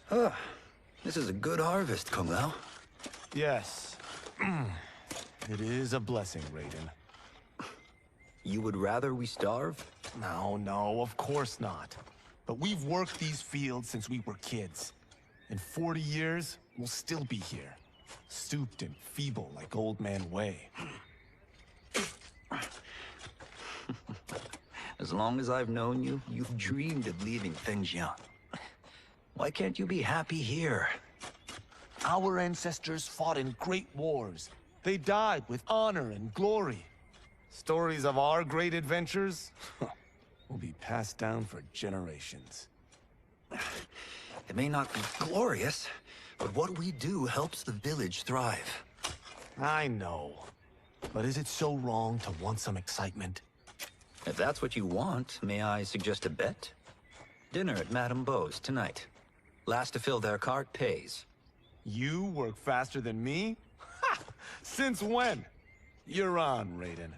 This is a good harvest, Kung Lao. Yes. It is a blessing, Raiden. You would rather we starve? No, of course not. But we've worked these fields since we were kids. In 40 years, we'll still be here. Stooped and feeble like Old Man Wei. As long as I've known you, you've dreamed of leaving Fengjian. Why can't you be happy here? Our ancestors fought in great wars. They died with honor and glory. Stories of our great adventures will be passed down for generations. It may not be glorious, but what we do helps the village thrive. I know. But is it so wrong to want some excitement? If that's what you want, may I suggest a bet? Dinner at Madame Beau's tonight. Last to fill their cart pays. You work faster than me? Ha! Since when? You're on, Raiden.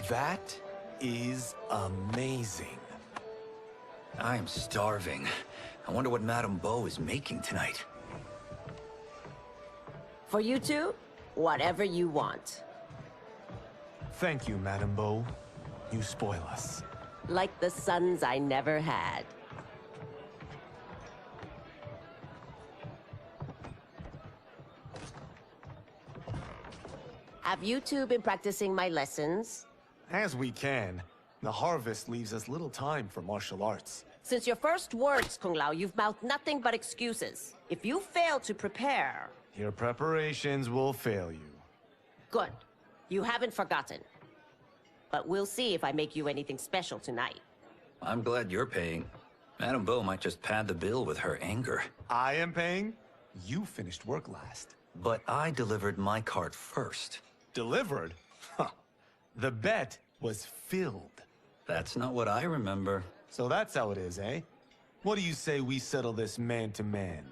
That is amazing. I am starving. I wonder what Madame Beau is making tonight. For you two, whatever you want. Thank you, Madame Beau. You spoil us. Like the sons I never had. Have you two been practicing my lessons? As we can. The harvest leaves us little time for martial arts. Since your first words, Kung Lao, you've mouthed nothing but excuses. If you fail to prepare... Your preparations will fail you. Good. You haven't forgotten. But we'll see if I make you anything special tonight. I'm glad you're paying. Madame Beau might just pad the bill with her anger. I am paying? You finished work last. But I delivered my cart first. Delivered? Huh. The bet was filled. That's not what I remember. So that's how it is, eh? What do you say we settle this man to man?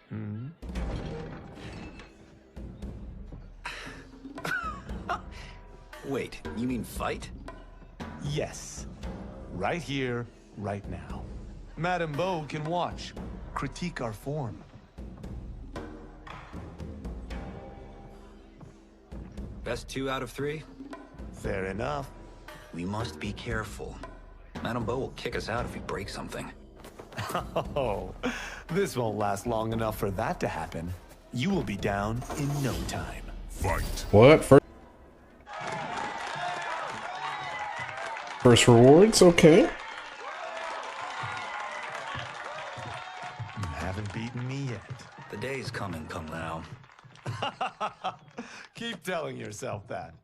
Hmm? Wait, you mean fight? Yes. Right here, right now. Madame Beau can watch, critique our form. Best 2 out of 3? Fair enough. We must be careful. Madame Beau will kick us out if we break something. Oh, this won't last long enough for that to happen. You will be down in no time. Fight. What? First rewards? Okay. You haven't beaten me yet. The day's coming, Kung Lao. Keep telling yourself that.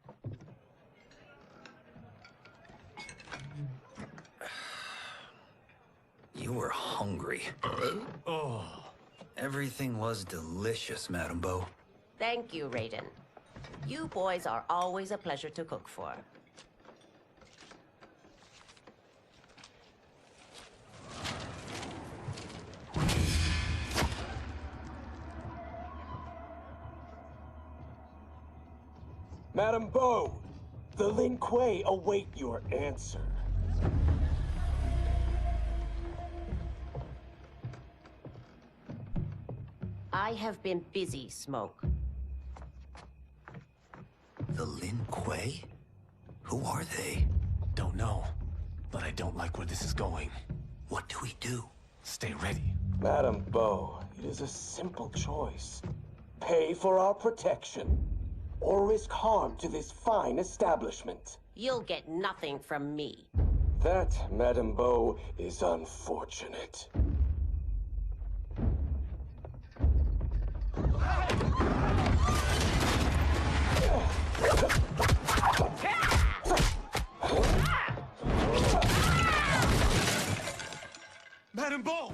You were hungry. Oh. Everything was delicious, Madame Beau. Thank you, Raiden. You boys are always a pleasure to cook for. Madame Beau, the Lin Kuei await your answer. I have been busy, Smoke. The Lin Kuei? Who are they? Don't know, but I don't like where this is going. What do we do? Stay ready. Madame Beau, it is a simple choice. Pay for our protection, or risk harm to this fine establishment. You'll get nothing from me. That, Madame Beau, is unfortunate. Madame Beau!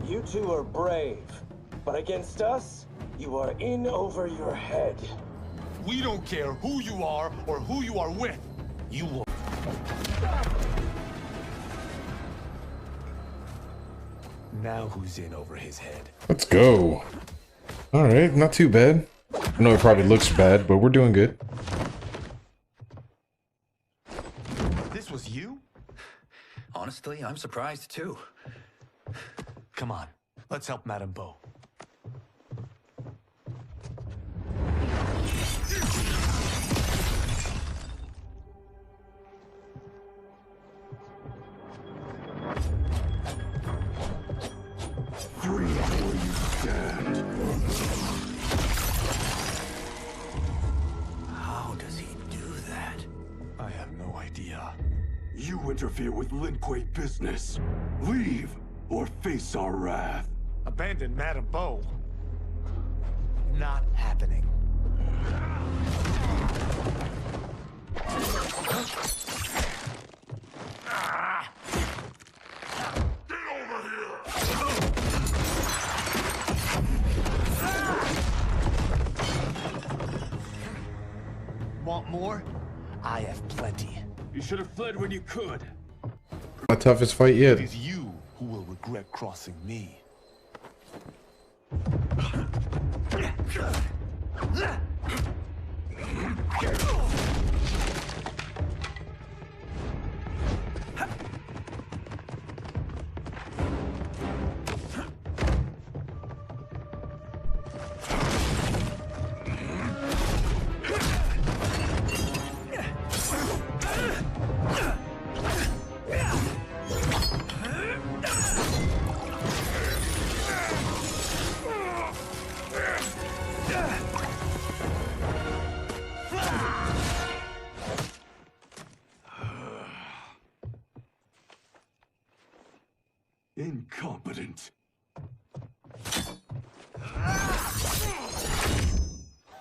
You two are brave, but against us, you are in over your head. We don't care who you are or who you are with. You will. Now who's in over his head? Let's go. All right, not too bad. I know it probably looks bad, but we're doing good. This was you? Honestly, I'm surprised too. Come on, let's help Madame Beau. Free where you stand. How does he do that? I have no idea. You interfere with Lin Kuei business. Leave or face our wrath. Abandon Madame Beau. Not happening. Want more? I have plenty. You should have fled when you could. My toughest fight It yet. is you who will regret crossing me. Incompetent.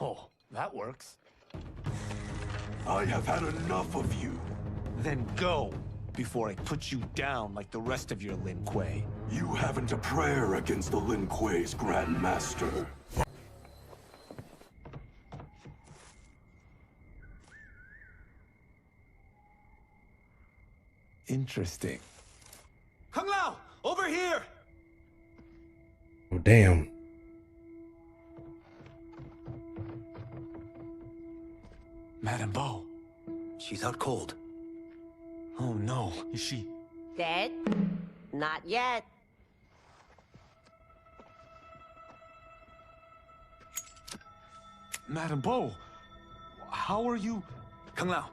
Oh, that works. I have had enough of you. Then go, before I put you down like the rest of your Lin Kuei. You haven't a prayer against the Lin Kuei's Grand Master. Interesting. Kung Lao, over here! Oh, damn. Madame Beau. She's out cold. Oh no, is she? Dead? Not yet. Madame Beau, how are you? Kung Lao.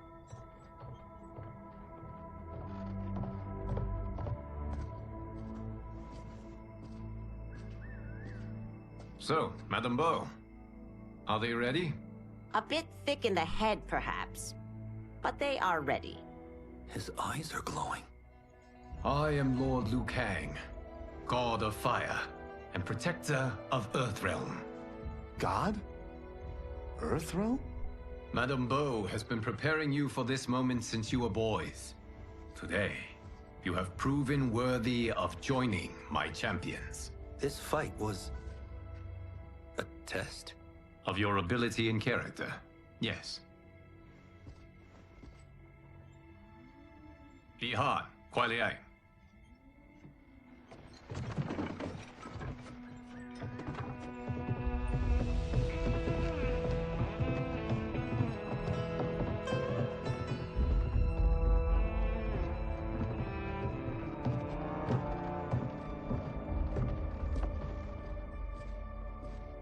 So, Madame Beau, are they ready? A bit thick in the head, perhaps. But they are ready. His eyes are glowing. I am Lord Liu Kang, God of Fire and Protector of Earthrealm. God? Earthrealm? Madame Beau has been preparing you for this moment since you were boys. Today, you have proven worthy of joining my champions. This fight was a test? Of your ability and character, yes. Li Han, Kuai Liang.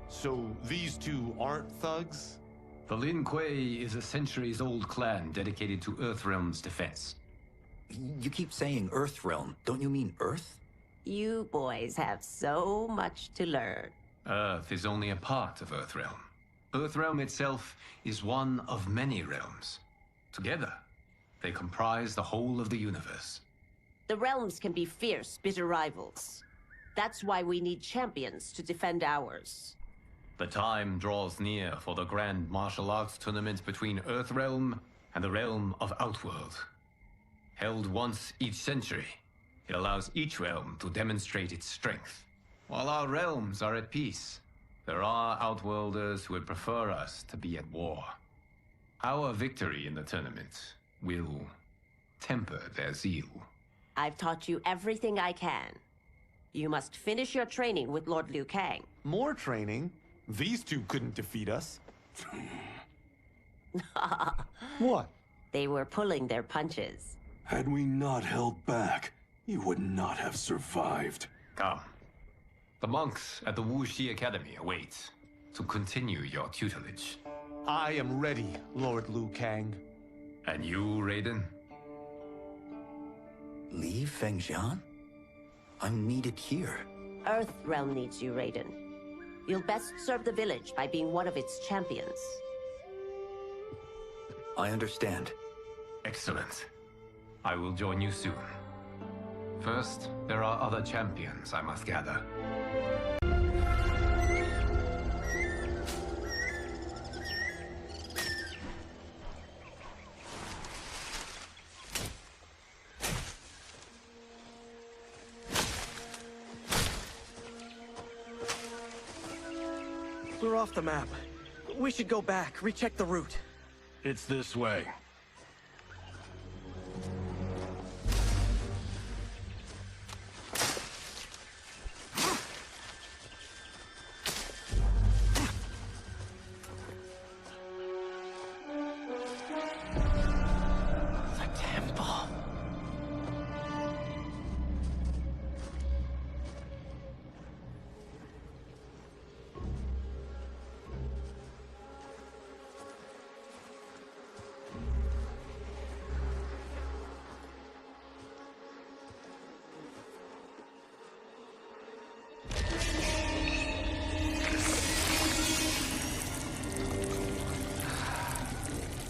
So these two aren't thugs? The Lin Kuei is a centuries-old clan dedicated to Earthrealm's defense. You keep saying Earthrealm. Don't you mean Earth? You boys have so much to learn. Earth is only a part of Earthrealm. Earthrealm itself is one of many realms. Together, they comprise the whole of the universe. The realms can be fierce, bitter rivals. That's why we need champions to defend ours. The time draws near for the grand martial arts tournament between Earthrealm and the realm of Outworld. Held once each century, it allows each realm to demonstrate its strength. While our realms are at peace, there are Outworlders who would prefer us to be at war. Our victory in the tournament will temper their zeal. I've taught you everything I can. You must finish your training with Lord Liu Kang. More training? These two couldn't defeat us. What? They were pulling their punches. Had we not held back, you would not have survived. Come. The monks at the Wuxi Academy await to continue your tutelage. I am ready, Lord Liu Kang. And you, Raiden? Leave Fengjian? I'm needed here. Earthrealm needs you, Raiden. You'll best serve the village by being one of its champions. I understand. Excellent. I will join you soon. First, there are other champions I must gather. We're off the map. We should go back, recheck the route. It's this way. The temple.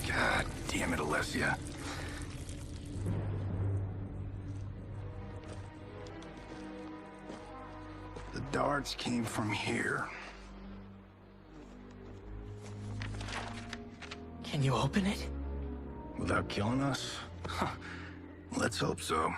God damn it, Alessia. The darts came from here. Can you open it? Without killing us? Let's hope so.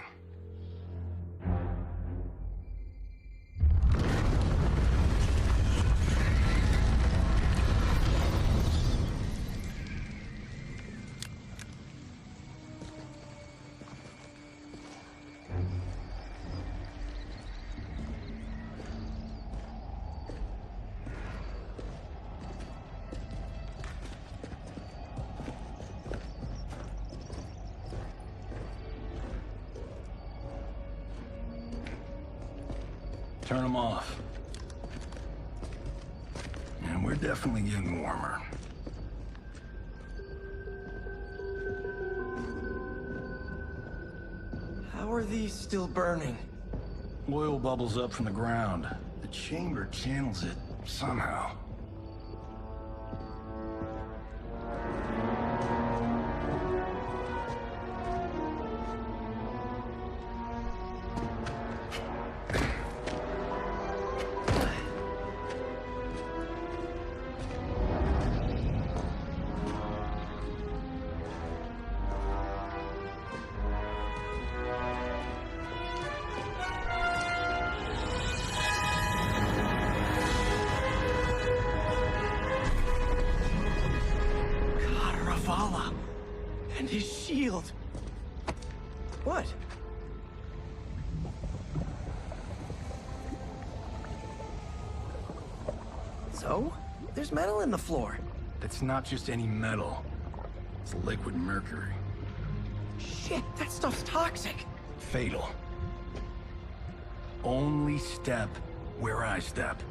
Turn them off. And we're definitely getting warmer. How are these still burning? Oil bubbles up from the ground. The chamber channels it somehow. Ravala. And his shield. What? So? There's metal in the floor. That's not just any metal. It's liquid mercury. Shit, that stuff's toxic. Fatal. Only step where I step.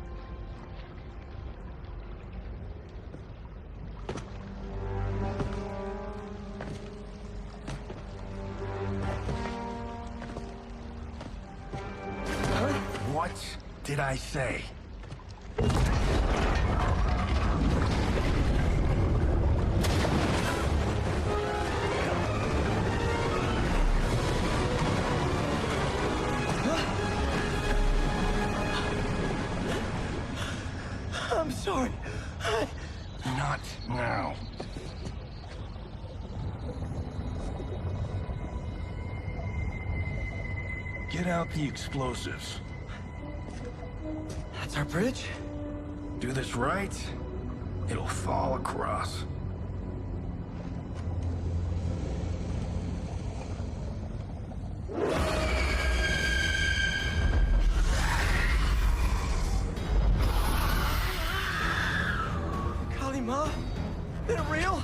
What did I say? sorry. Not now. Get out the explosives. That's our bridge? Do this right, it'll fall across. Kalima? NetherRealm?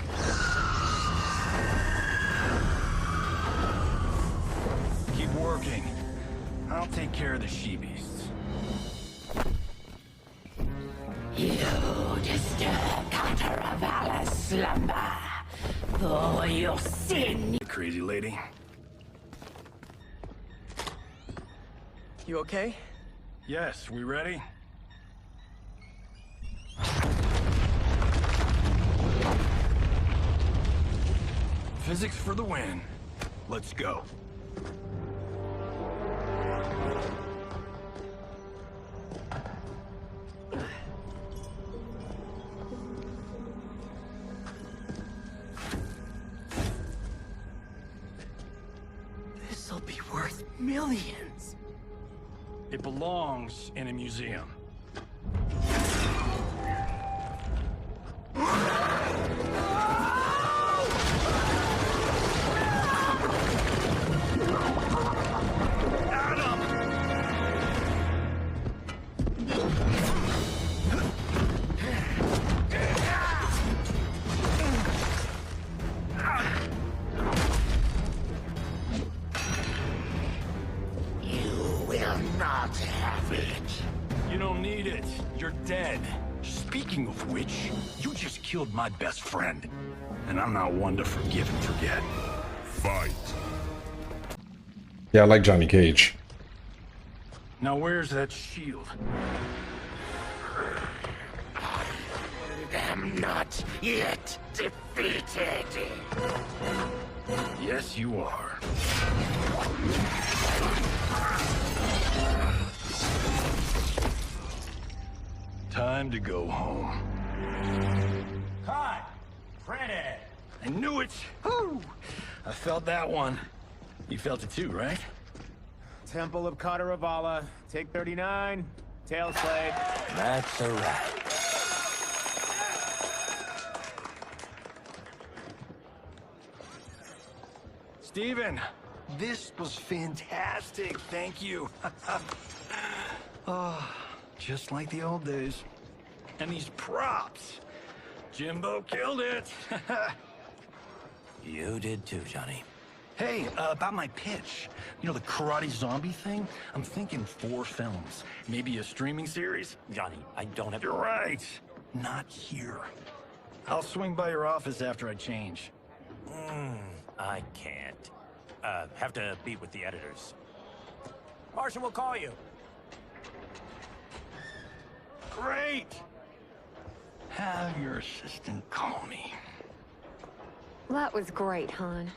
Keep working. I'll take care of the she-beasts. You disturb Counter-Avala's slumber. For your sin. Crazy lady. You okay? Yes, we ready? Physics for the win. Let's go. This'll be worth millions. It belongs in a museum. Not have it. You don't need it. You're dead. Speaking of which, you just killed my best friend. And I'm not one to forgive and forget. Fight. Yeah, I like Johnny Cage. Now where's that shield? I'm not yet defeated. Yes, you are. Time to go home. Cut! Printed! I knew it! Woo! I felt that one. You felt it too, right? Temple of Kataravala, take 39, tail slate. That's a wrap. Steven, this was fantastic. Thank you. Oh, just like the old days. And these props. Jimbo killed it. You did too, Johnny. Hey, about my pitch. You know, the karate zombie thing? I'm thinking 4 films. Maybe a streaming series? Johnny, I don't have... You're right. Not here. I'll swing by your office after I change. I can't. Have to meet with the editors. Marshall will call you. Great! Have your assistant call me. That was great, hon.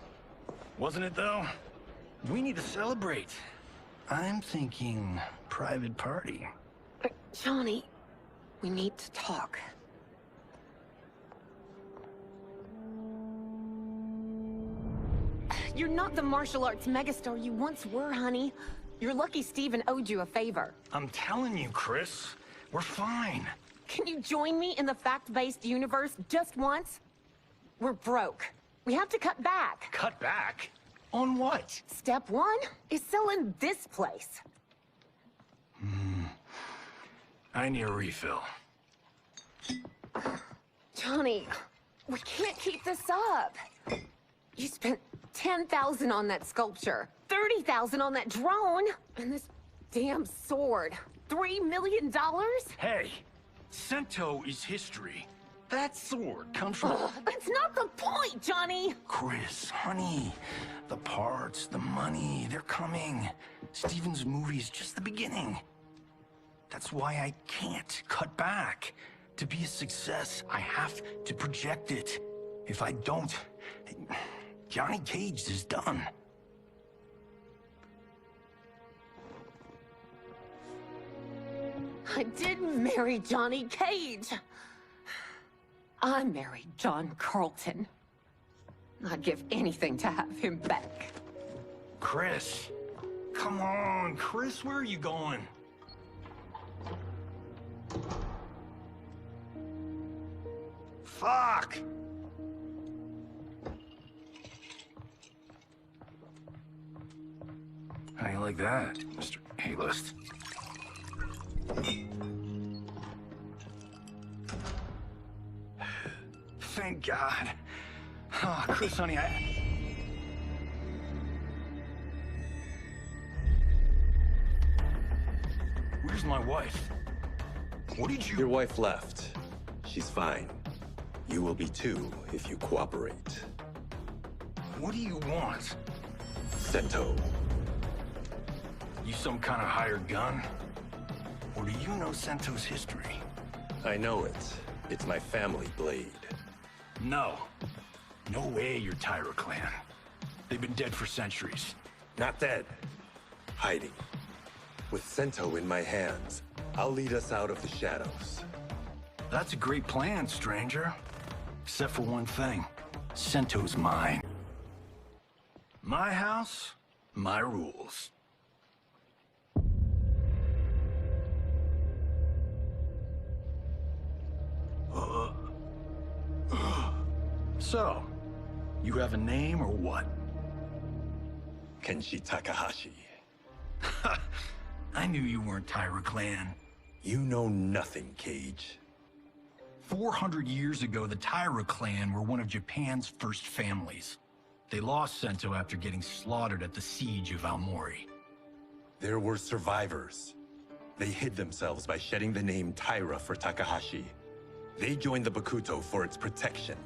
Wasn't it, though? We need to celebrate. I'm thinking private party. Johnny, we need to talk. You're not the martial arts megastar you once were, honey. You're lucky Steven owed you a favor. I'm telling you, Chris. We're fine. Can you join me in the fact-based universe just once? We're broke. We have to cut back. Cut back? On what? Step 1 is selling this place. I need a refill. Johnny, we can't keep this up. You spent $10,000 on that sculpture, $30,000 on that drone, and this damn sword. $3 million? Hey, Sento is history. That sword comes from... That's not the point, Johnny! Chris, honey, the parts, the money, they're coming. Steven's movie is just the beginning. That's why I can't cut back. To be a success, I have to project it. If I don't, Johnny Cage is done. I did marry Johnny Cage. I married John Carlton. I'd give anything to have him back. Chris. Come on, Chris, where are you going? Fuck! How do you like that, Mr. A-list? Thank God. Oh, Chris, honey, Where's my wife? What did you... Your wife left. She's fine. You will be too, if you cooperate. What do you want? Sento. You some kind of hired gun? Or do you know Sento's history? I know it. It's my family blade. No. No way you're Tyra clan. They've been dead for centuries. Not dead. Hiding. With Sento in my hands, I'll lead us out of the shadows. That's a great plan, stranger. Except for one thing. Sento's mine. My house, my rules. So, you have a name or what? Kenshi Takahashi. I knew you weren't Tyra clan. You know nothing, Cage. 400 years ago, the Tyra clan were one of Japan's first families. They lost Sento after getting slaughtered at the siege of Aomori. There were survivors. They hid themselves by shedding the name Tyra for Takahashi. They joined the Bakuto for its protection.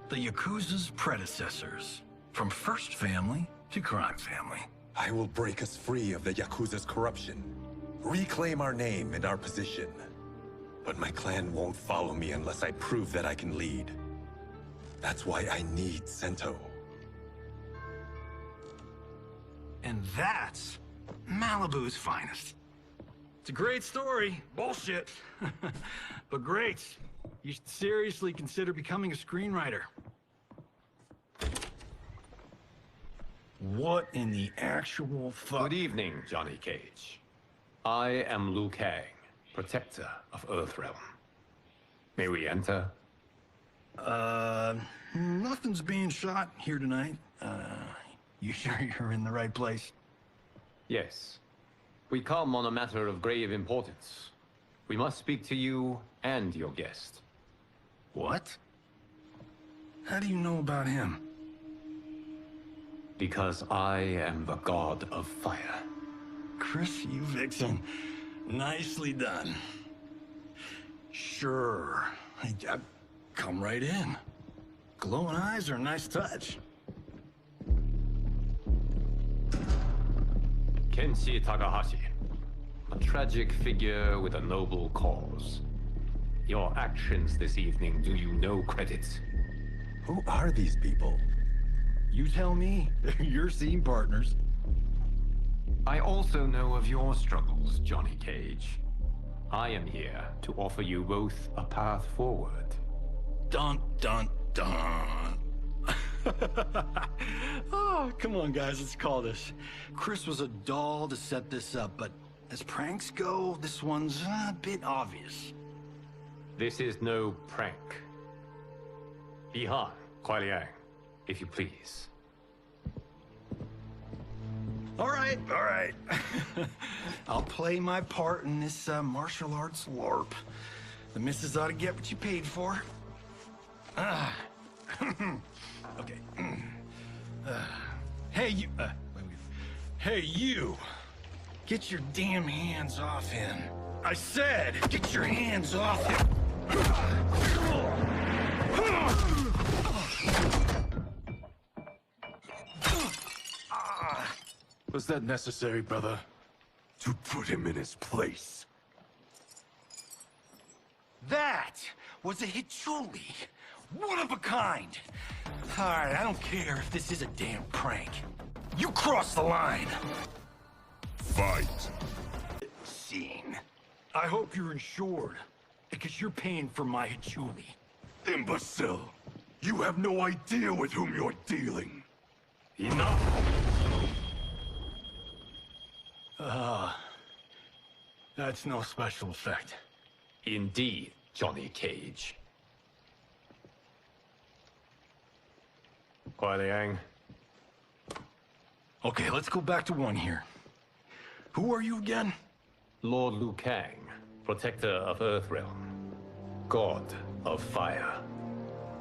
The Yakuza's predecessors. From first family to crime family. I will break us free of the Yakuza's corruption. Reclaim our name and our position. But my clan won't follow me unless I prove that I can lead. That's why I need Sento. And that's Malibu's finest. It's a great story. Bullshit. But great. You should seriously consider becoming a screenwriter. What in the actual fuck? Good evening, Johnny Cage. I am Liu Kang, protector of Earthrealm. May we enter? Nothing's being shot here tonight. You sure you're in the right place? Yes. We come on a matter of grave importance. We must speak to you and your guest. What? How do you know about him? Because I am the god of fire. Chris, you vixen. Nicely done. Sure. Come right in. Glowing eyes are a nice touch. Kenshi Takahashi. A tragic figure with a noble cause. Your actions this evening do you no credit. Who are these people? You tell me. They're your scene partners. I also know of your struggles, Johnny Cage. I am here to offer you both a path forward. Dun, dun, dun. Oh, come on, guys, let's call this. Chris was a doll to set this up, but as pranks go, this one's a bit obvious. This is no prank. Bihan, Kuai Liang, if you please. All right. I'll play my part in this martial arts LARP. The missus ought to get what you paid for. Okay. Hey, you... Hey, you! Get your damn hands off him. I said, get your hands off him! Was that necessary, brother? To put him in his place. That was a Hichuli. One of a kind. All right, I don't care if this is a damn prank. You crossed the line. Fight. Scene. I hope you're insured, because you're paying for my Hichuli. Imbecile! You have no idea with whom you're dealing. Enough! That's no special effect. Indeed, Johnny Cage. Kuai Liang. Okay, let's go back to one here. Who are you again? Lord Liu Kang, protector of Earthrealm. God of Fire.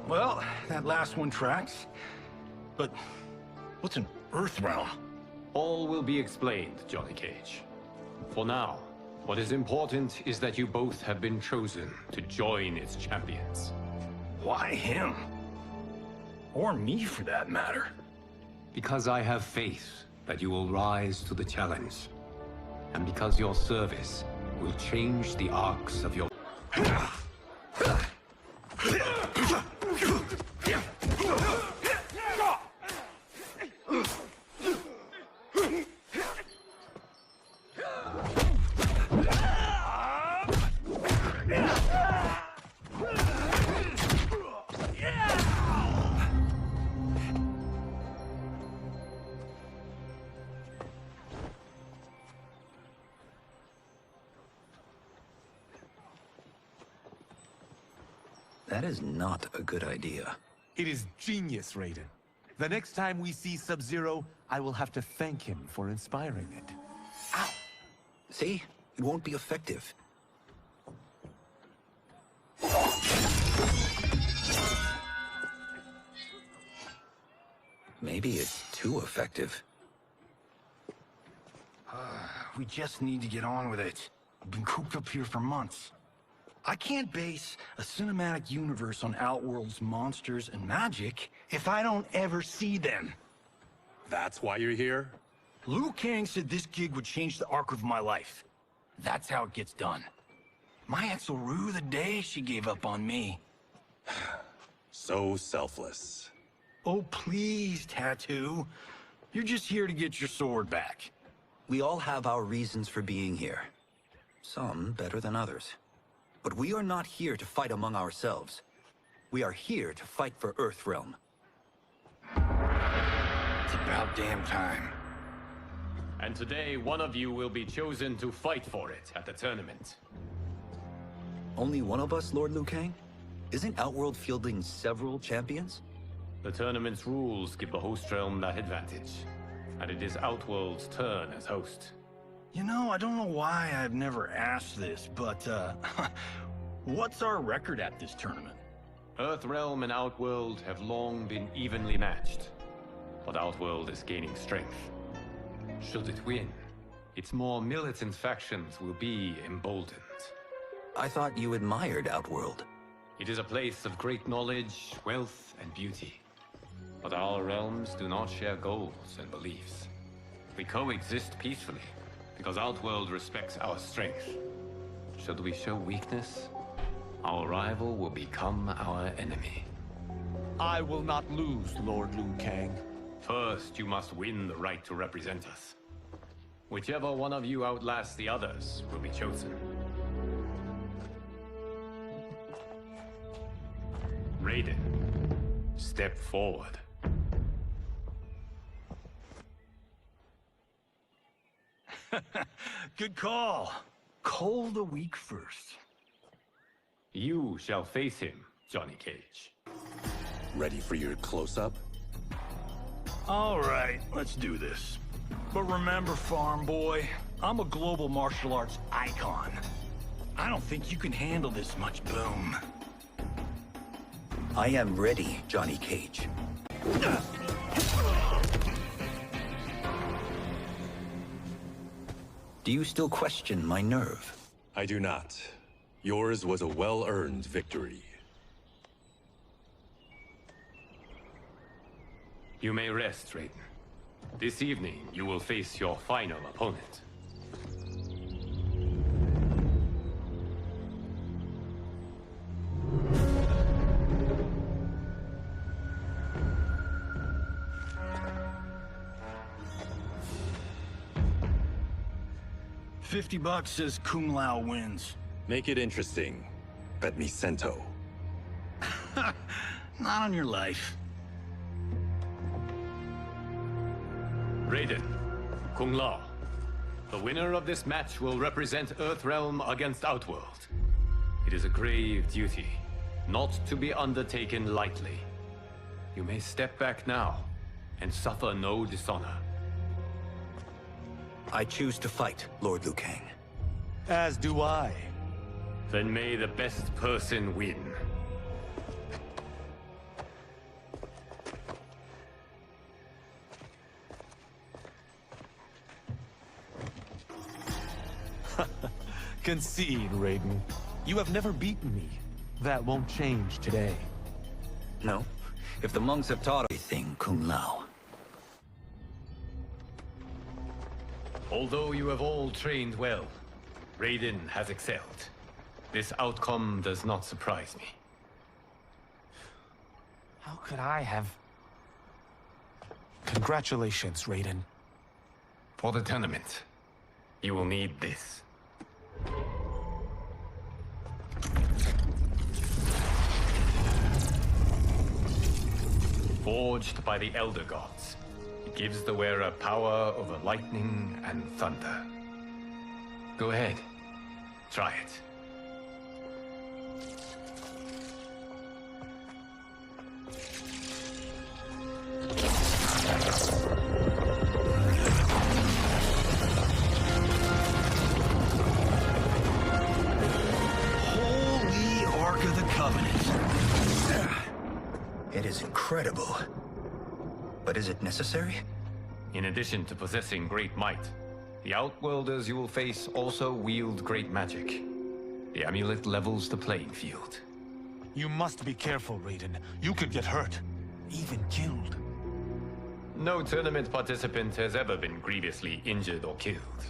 Well, that last one tracks. But what's an Earthrealm? All will be explained, Johnny Cage. For now, what is important is that you both have been chosen to join its champions. Why him? Or me, for that matter. Because I have faith that you will rise to the challenge. And because your service will change the arcs of your... That is not a good idea. It is genius, Raiden. The next time we see Sub-Zero, I will have to thank him for inspiring it. Ow! See? It won't be effective. Maybe it's too effective. We just need to get on with it. I've been cooped up here for months. I can't base a cinematic universe on Outworld's monsters and magic if I don't ever see them. That's why you're here? Liu Kang said this gig would change the arc of my life. That's how it gets done. My ex will rue the day she gave up on me. So selfless. Oh, please, Tattoo. You're just here to get your sword back. We all have our reasons for being here. Some better than others. But we are not here to fight among ourselves. We are here to fight for Earthrealm. It's about damn time. And today, one of you will be chosen to fight for it at the tournament. Only one of us, Lord Liu Kang? Isn't Outworld fielding several champions? The tournament's rules give the host realm that advantage. And it is Outworld's turn as host. You know, I don't know why I've never asked this, but, what's our record at this tournament? Earthrealm and Outworld have long been evenly matched. But Outworld is gaining strength. Should it win, its more militant factions will be emboldened. I thought you admired Outworld. It is a place of great knowledge, wealth, and beauty. But our realms do not share goals and beliefs. We coexist peacefully, because Outworld respects our strength. Should we show weakness, our rival will become our enemy. I will not lose, Lord Liu Kang. First, you must win the right to represent us. Whichever one of you outlasts the others will be chosen. Raiden, step forward. Good call. Cole the weak first. You shall face him, Johnny Cage. Ready for your close-up? All right, let's do this. But remember, farm boy, I'm a global martial arts icon. I don't think you can handle this much boom. I am ready, Johnny Cage. Do you still question my nerve? I do not. Yours was a well-earned victory. You may rest, Raiden. This evening, you will face your final opponent. $50 says Kung Lao wins. Make it interesting. Bet me Sento. Not on your life. Raiden, Kung Lao. The winner of this match will represent Earthrealm against Outworld. It is a grave duty, not to be undertaken lightly. You may step back now, and suffer no dishonor. I choose to fight, Lord Liu Kang. As do I. Then may the best person win. Concede, Raiden. You have never beaten me. That won't change today. No? If the monks have taught anything, Kung Lao. Although you have all trained well, Raiden has excelled. This outcome does not surprise me. How could I have... Congratulations, Raiden. For the tournament, you will need this. Forged by the Elder Gods, it gives the wearer power over lightning and thunder. Go ahead, try it. Holy Ark of the Covenant. It is incredible. But is it necessary? In addition to possessing great might, the Outworlders you will face also wield great magic. The amulet levels the playing field. You must be careful, Raiden. You could get hurt. Even killed. No tournament participant has ever been grievously injured or killed.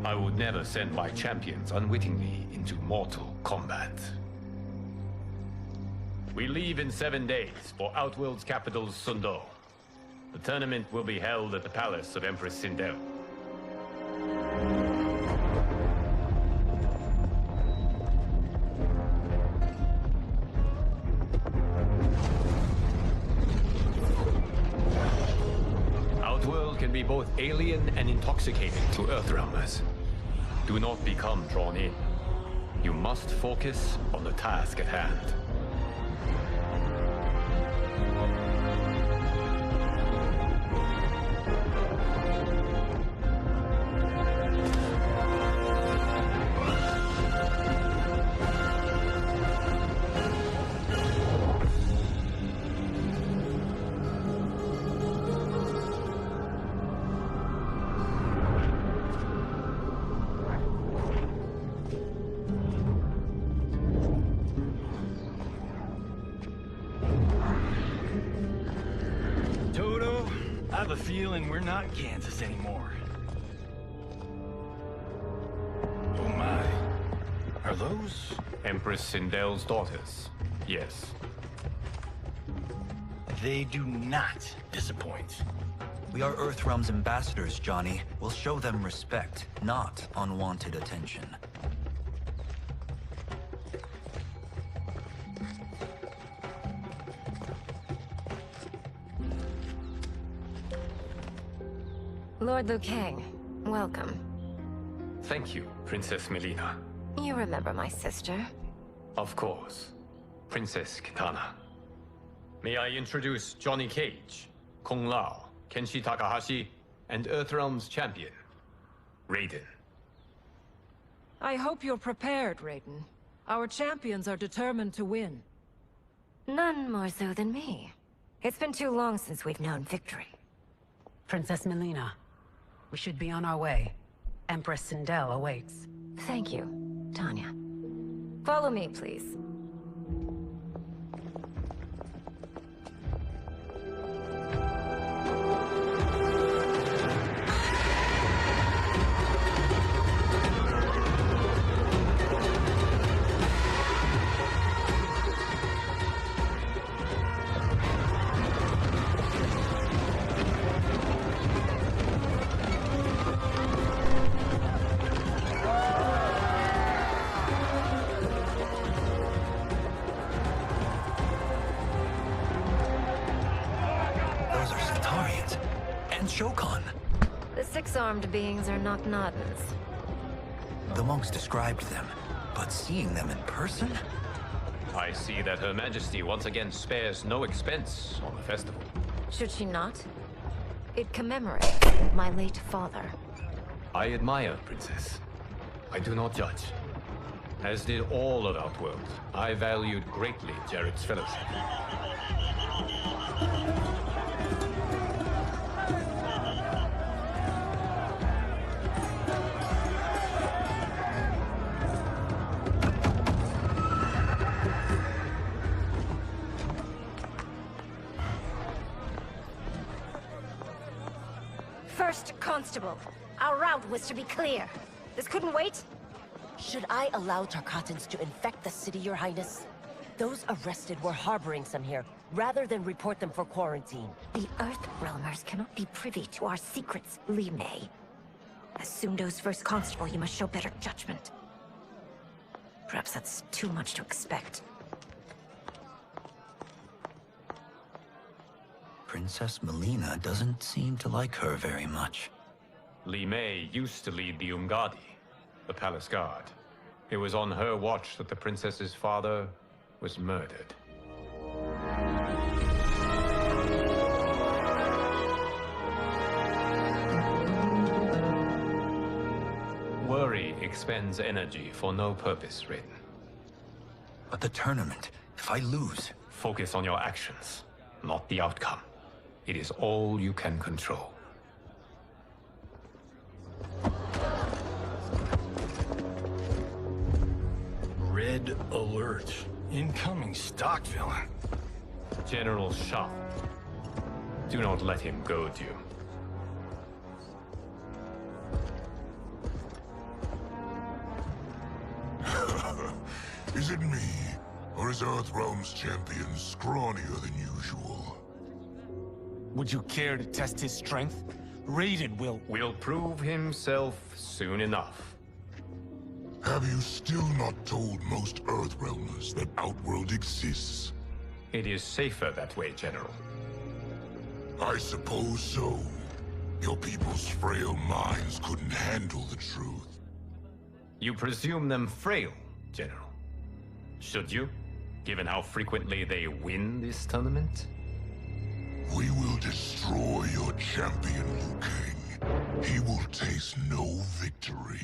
I would never send my champions unwittingly into Mortal Kombat. We leave in 7 days for Outworld's capital, Sundo. The tournament will be held at the palace of Empress Sindel. Outworld can be both alien and intoxicating to Earthrealmers. Do not become drawn in. You must focus on the task at hand. I have a feeling we're not Kansas anymore. Oh my. Are those... Empress Sindel's daughters, yes. They do not disappoint. We are Earthrealm's ambassadors, Johnny. We'll show them respect, not unwanted attention. Lord Liu Kang, welcome. Thank you, Princess Melina. You remember my sister? Of course. Princess Kitana. May I introduce Johnny Cage, Kung Lao, Kenshi Takahashi, and Earthrealm's champion, Raiden. I hope you're prepared, Raiden. Our champions are determined to win. None more so than me. It's been too long since we've known victory. Princess Melina, we should be on our way. Empress Sindel awaits. Thank you, Tanya. Follow me, please. Shokan. The six-armed beings are not Nodens. The monks described them, but seeing them in person? I see that Her Majesty once again spares no expense on the festival. Should she not? It commemorates my late father. I admire, Princess. I do not judge. As did all of Outworld, I valued greatly Jared's fellowship. First Constable, our route was to be clear. This couldn't wait? Should I allow Tarkatans to infect the city, Your Highness? Those arrested were harboring some here, rather than report them for quarantine. The Earthrealmers cannot be privy to our secrets, Li Mei. As Sundo's first constable, you must show better judgment. Perhaps that's too much to expect. Princess Melina doesn't seem to like her very much. Li Mei used to lead the Umgadi, the palace guard. It was on her watch that the princess's father was murdered. Worry expends energy for no purpose, Raiden. But the tournament, if I lose... Focus on your actions, not the outcome. It is all you can control. Red alert. Incoming stock villain. General Shah. Do not let him goad you. Is it me? Or is Earthrealm's champion scrawnier than usual? Would you care to test his strength? Raiden will prove himself soon enough. Have you still not told most Earthrealmers that Outworld exists? It is safer that way, General. I suppose so. Your people's frail minds couldn't handle the truth. You presume them frail, General. Should you, given how frequently they win this tournament? We will destroy your champion, Liu Kang. He will taste no victory.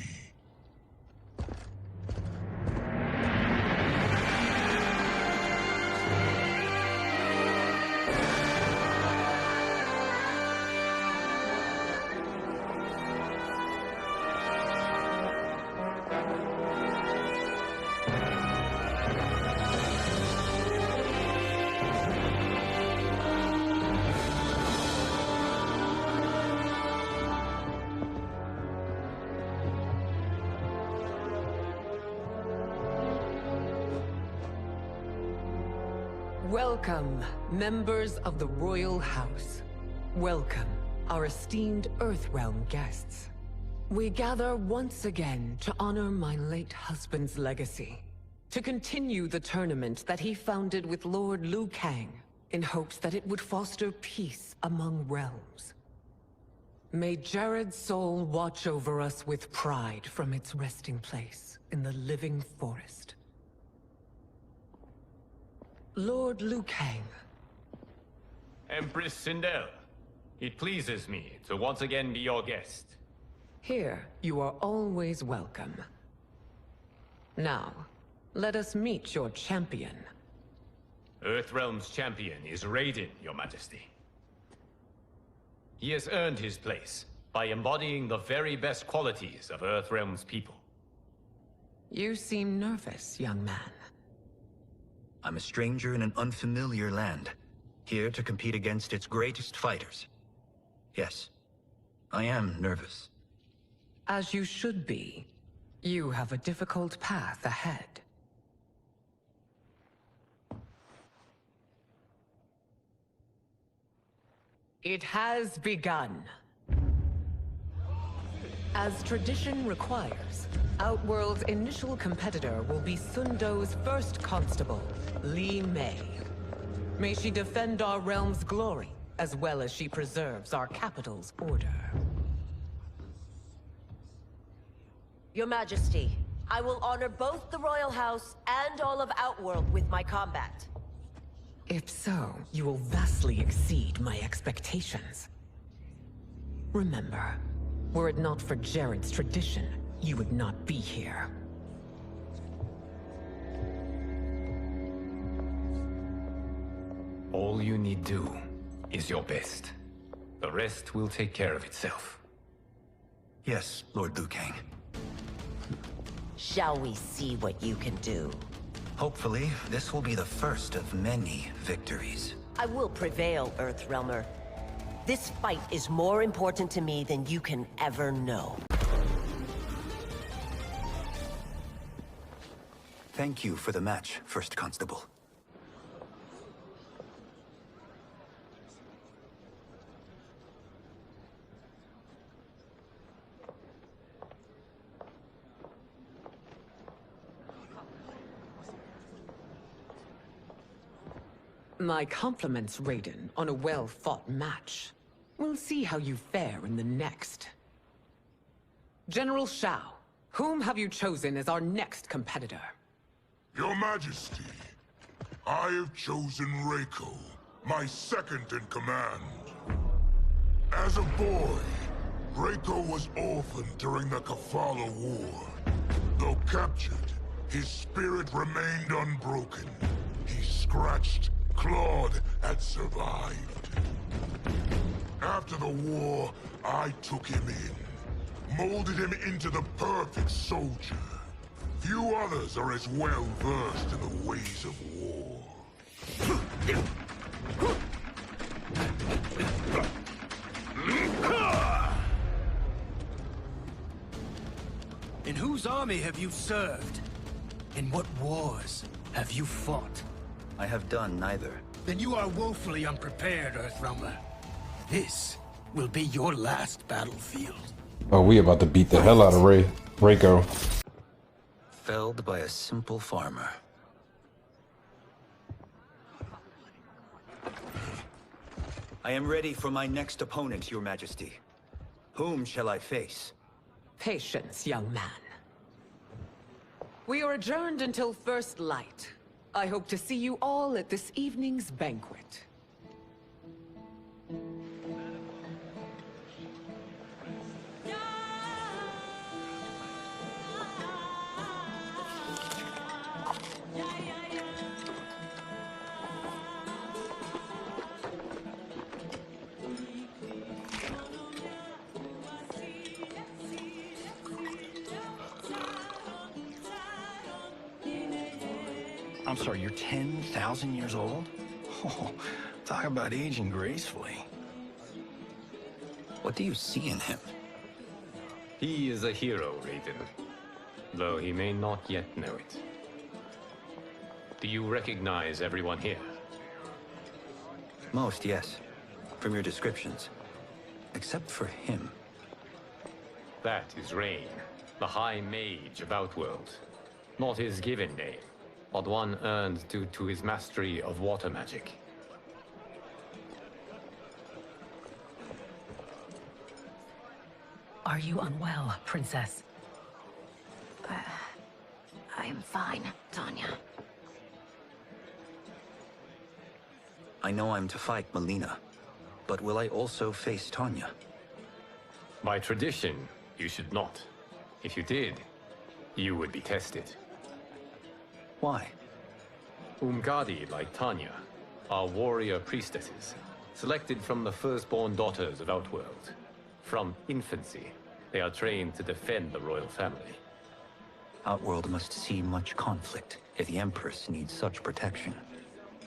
Welcome, members of the Royal House. Welcome, our esteemed Earthrealm guests. We gather once again to honor my late husband's legacy, to continue the tournament that he founded with Lord Liu Kang, in hopes that it would foster peace among realms. May Jared's soul watch over us with pride from its resting place in the living forest. Lord Liu Kang. Empress Sindel, it pleases me to once again be your guest. Here, you are always welcome. Now, let us meet your champion. Earthrealm's champion is Raiden, Your Majesty. He has earned his place by embodying the very best qualities of Earthrealm's people. You seem nervous, young man. I'm a stranger in an unfamiliar land, here to compete against its greatest fighters. Yes, I am nervous. As you should be. You have a difficult path ahead. It has begun. As tradition requires, Outworld's initial competitor will be Sundo's first constable, Li Mei. May she defend our realm's glory as well as she preserves our capital's order. Your Majesty, I will honor both the Royal House and all of Outworld with my combat. If so, you will vastly exceed my expectations. Remember, were it not for Jared's tradition, you would not be here. All you need do is your best. The rest will take care of itself. Yes, Lord Liu Kang. Shall we see what you can do? Hopefully, this will be the first of many victories. I will prevail, Earthrealmer. This fight is more important to me than you can ever know. Thank you for the match, First Constable. My compliments, Raiden, on a well-fought match. We'll see how you fare in the next. General Shao, whom have you chosen as our next competitor? Your Majesty, I have chosen Reiko, my second in command. As a boy, Reiko was orphaned during the Kafala War. Though captured, his spirit remained unbroken. He scratched, clawed, and survived. After the war, I took him in, molded him into the perfect soldier. Few others are as well versed in the ways of war. In whose army have you served? In what wars have you fought? I have done neither. Then you are woefully unprepared, Earthrealmer. This will be your last battlefield. Oh, we about to beat the hell out of Reiko. Felled by a simple farmer. I am ready for my next opponent, Your Majesty. Whom shall I face? Patience, young man. We are adjourned until first light. I hope to see you all at this evening's banquet. I'm sorry, you're 10,000 years old? Oh, talk about aging gracefully. What do you see in him? He is a hero, Raiden, though he may not yet know it. Do you recognize everyone here? Most, yes. From your descriptions. Except for him. That is Rain, the High Mage of Outworld. Not his given name, but one earned due to his mastery of water magic. Are you unwell, Princess? I am fine, Tanya. I know I'm to fight Melina, but will I also face Tanya? By tradition, you should not. If you did, you would be tested. Why? Umgadi, like Tanya, are warrior priestesses, selected from the firstborn daughters of Outworld. From infancy, they are trained to defend the royal family. Outworld must see much conflict if the Empress needs such protection.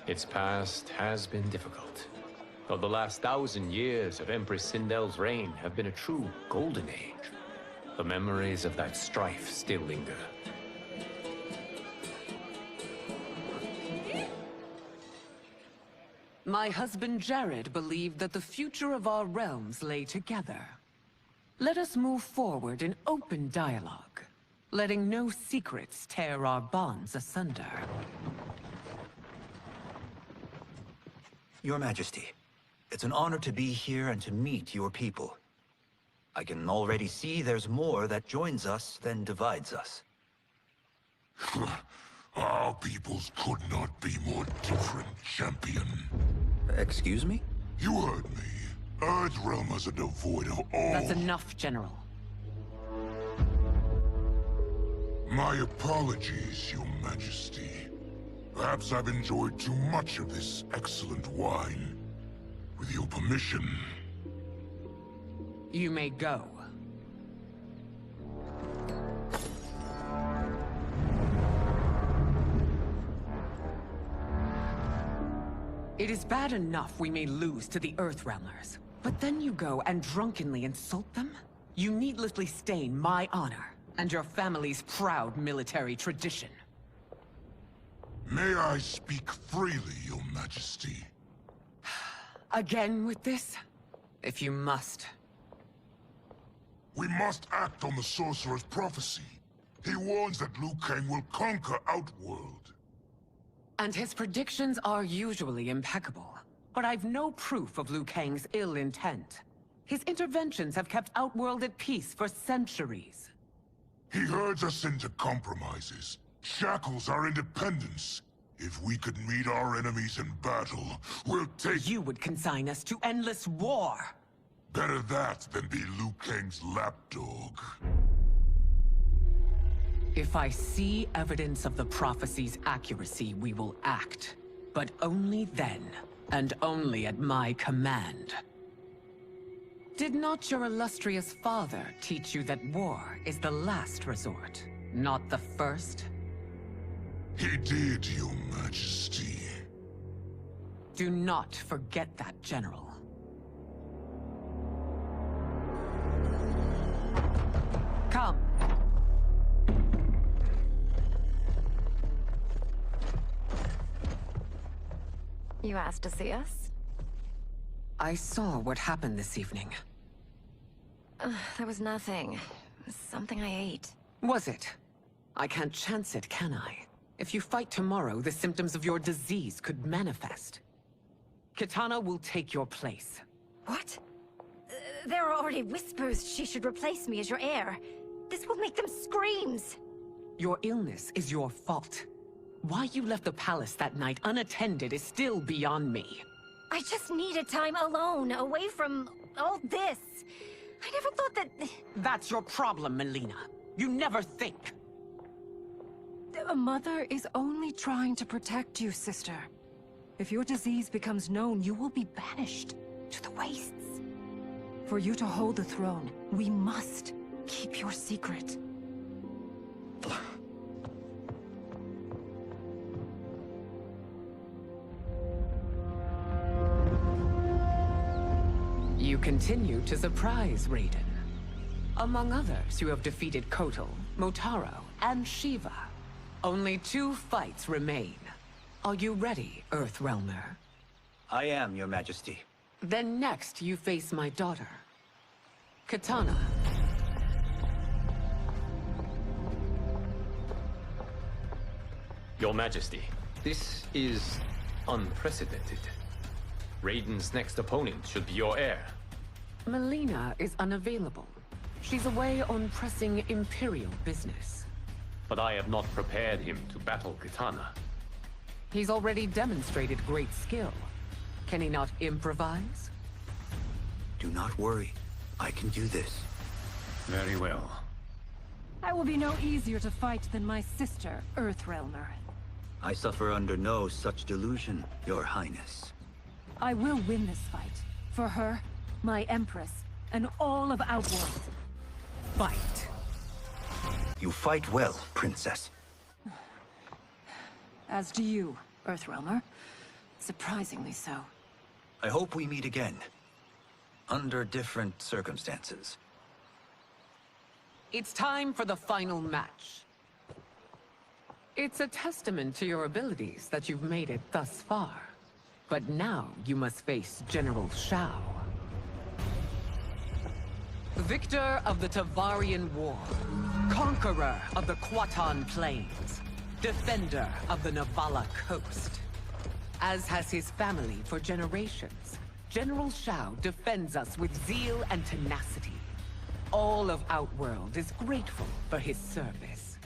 Its past has been difficult, though the last 1,000 years of Empress Sindel's reign have been a true golden age. The memories of that strife still linger. My husband Jared believed that the future of our realms lay together. Let us move forward in open dialogue, letting no secrets tear our bonds asunder. Your Majesty, It's an honor to be here and to meet your people. I can already see there's more that joins us than divides us. Our peoples could not be more different, champion. Excuse me? You heard me. Earthrealmers are devoid of all... That's enough, General. My apologies, Your Majesty. Perhaps I've enjoyed too much of this excellent wine. With your permission... You may go. It is bad enough we may lose to the Earthrealmers, but then you go and drunkenly insult them? You needlessly stain my honor and your family's proud military tradition. May I speak freely, Your Majesty? Again with this? If you must. We must act on the Sorcerer's prophecy. He warns that Liu Kang will conquer Outworld. And his predictions are usually impeccable. But I've no proof of Liu Kang's ill intent. His interventions have kept Outworld at peace for centuries. He herds us into compromises, shackles our independence. If we could meet our enemies in battle, we'll take— You would consign us to endless war! Better that than be Liu Kang's lapdog. If I see evidence of the prophecy's accuracy, we will act. But only then, and only at my command. Did not your illustrious father teach you that war is the last resort, not the first? He did, Your Majesty. Do not forget that, General. Come. You asked to see us? I saw what happened this evening. There was nothing. Something I ate. Was it? I can't chance it, can I? If you fight tomorrow, the symptoms of your disease could manifest. Kitana will take your place. What? There are already whispers she should replace me as your heir. This will make them screams! Your illness is your fault. Why you left the palace that night unattended is still beyond me. I just needed time alone, away from all this. I never thought that... That's your problem, Melina. You never think. A mother is only trying to protect you, sister. If your disease becomes known, you will be banished to the wastes. For you to hold the throne, we must keep your secret. You continue to surprise Raiden. Among others, you have defeated Kotal, Motaro, and Shiva. Only 2 fights remain. Are you ready, Earthrealmer? I am, Your Majesty. Then next, you face my daughter, Kitana. Your Majesty, this is unprecedented. Raiden's next opponent should be your heir. Melina is unavailable. She's away on pressing Imperial business. But I have not prepared him to battle Kitana. He's already demonstrated great skill. Can he not improvise? Do not worry. I can do this. Very well. I will be no easier to fight than my sister, Earthrealmer. I suffer under no such delusion, Your Highness. I will win this fight. For her, my Empress, and all of Outworld. Fight. You fight well, Princess. As do you, Earthrealmer. Surprisingly so. I hope we meet again. Under different circumstances. It's time for the final match. It's a testament to your abilities that you've made it thus far. But now you must face General Shao. Victor of the Tavarian War. Conqueror of the Kwatan Plains. Defender of the Navala Coast. As has his family for generations. General Shao defends us with zeal and tenacity. All of Outworld is grateful for his service.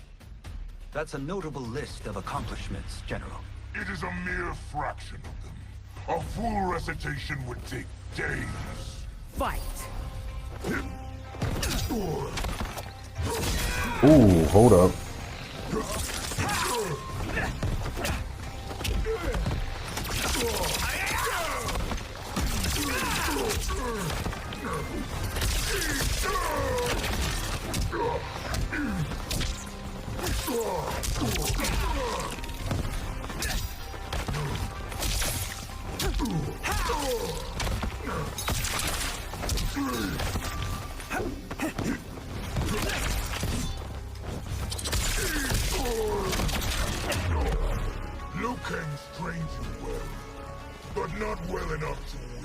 That's a notable list of accomplishments, General. It is a mere fraction of them. A full recitation would take days. Fight! Ooh, hold up. Liu Kang trains you well, but not well enough to win.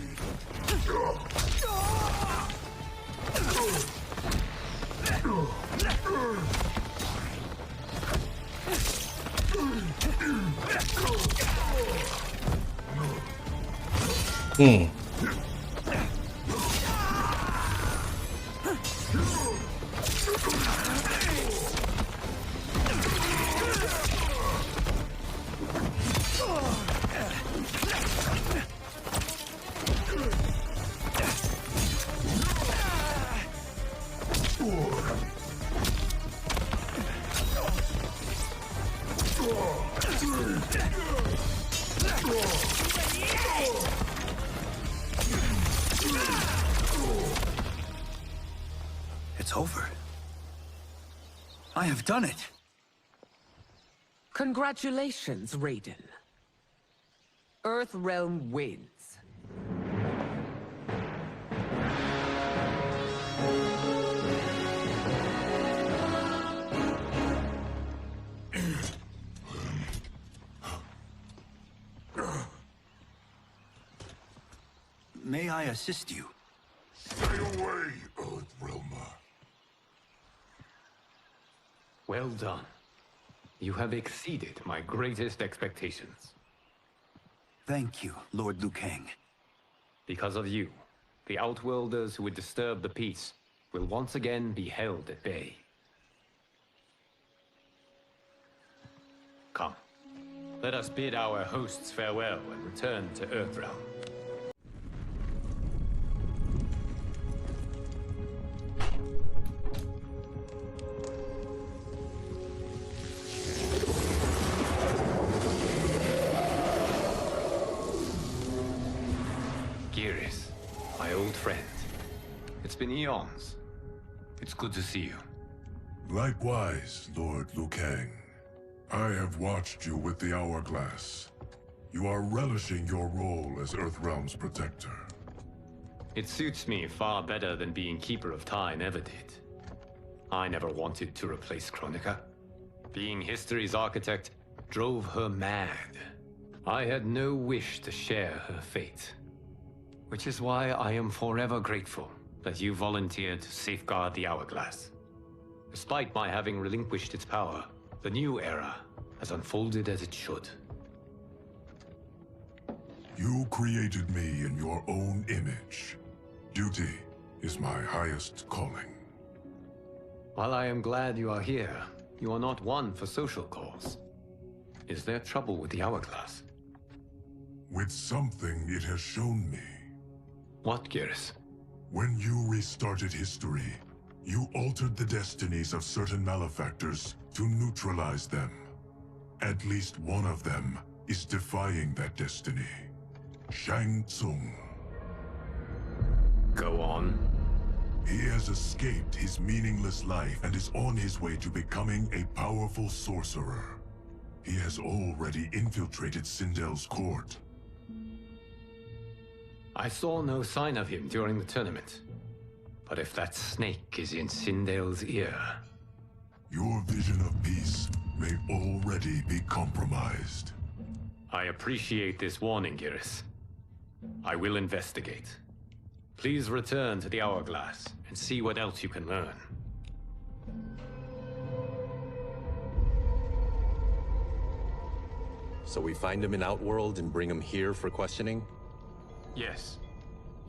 It's over. I have done it. Congratulations, Raiden. Earthrealm wins. May I assist you? Stay away, Earthrealmer. Well done. You have exceeded my greatest expectations. Thank you, Lord Liu Kang. Because of you, the Outworlders who would disturb the peace will once again be held at bay. Come, let us bid our hosts farewell and return to Earthrealm. My old friend. It's been eons. It's good to see you. Likewise, Lord Liu Kang. I have watched you with the Hourglass. You are relishing your role as Earthrealm's protector. It suits me far better than being Keeper of Time ever did. I never wanted to replace Kronika. Being history's architect drove her mad. I had no wish to share her fate. Which is why I am forever grateful that you volunteered to safeguard the Hourglass. Despite my having relinquished its power, the new era has unfolded as it should. You created me in your own image. Duty is my highest calling. While I am glad you are here, you are not one for social cause. Is there trouble with the Hourglass? With something it has shown me. What, Geras? When you restarted history, you altered the destinies of certain malefactors to neutralize them. At least one of them is defying that destiny. Shang Tsung. Go on. He has escaped his meaningless life and is on his way to becoming a powerful sorcerer. He has already infiltrated Sindel's court. I saw no sign of him during the tournament. But if that snake is in Sindel's ear... Your vision of peace may already be compromised. I appreciate this warning, Geras. I will investigate. Please return to the Hourglass and see what else you can learn. So we find him in Outworld and bring him here for questioning? Yes.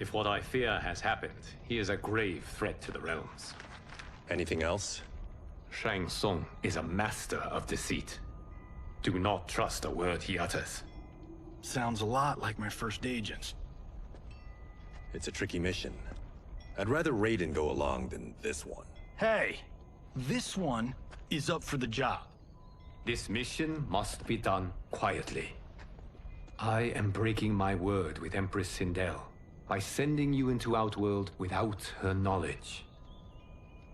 If what I fear has happened, he is a grave threat to the realms. Anything else? Shang Tsung is a master of deceit. Do not trust a word he utters. Sounds a lot like my first agents. It's a tricky mission. I'd rather Raiden go along than this one. Hey, this one is up for the job. This mission must be done quietly. I am breaking my word with Empress Sindel by sending you into Outworld without her knowledge.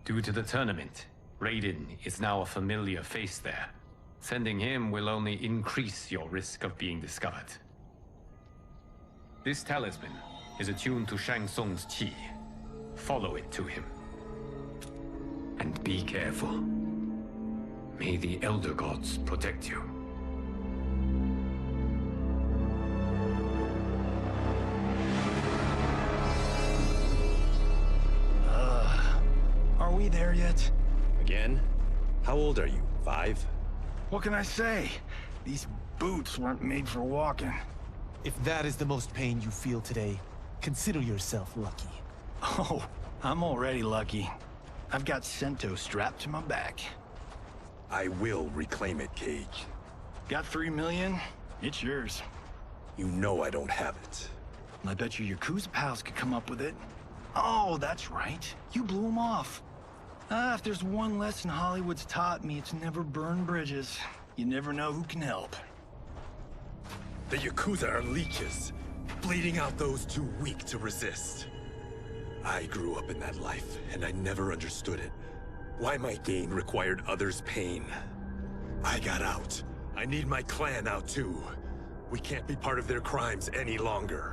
Due to the tournament, Raiden is now a familiar face there. Sending him will only increase your risk of being discovered. This talisman is attuned to Shang Tsung's chi. Follow it to him. And be careful. May the Elder Gods protect you. Are we there yet? Again? How old are you? 5? What can I say? These boots weren't made for walking. If that is the most pain you feel today, consider yourself lucky. Oh, I'm already lucky. I've got Sento strapped to my back. I will reclaim it, Cage. Got 3 million? It's yours. You know I don't have it. I bet your Yakuza pals could come up with it. Oh, that's right. You blew them off. If there's one lesson Hollywood's taught me, it's never burn bridges. You never know who can help. The Yakuza are leeches, bleeding out those too weak to resist. I grew up in that life, and I never understood it. Why my gain required others' pain. I got out. I need my clan out too. We can't be part of their crimes any longer.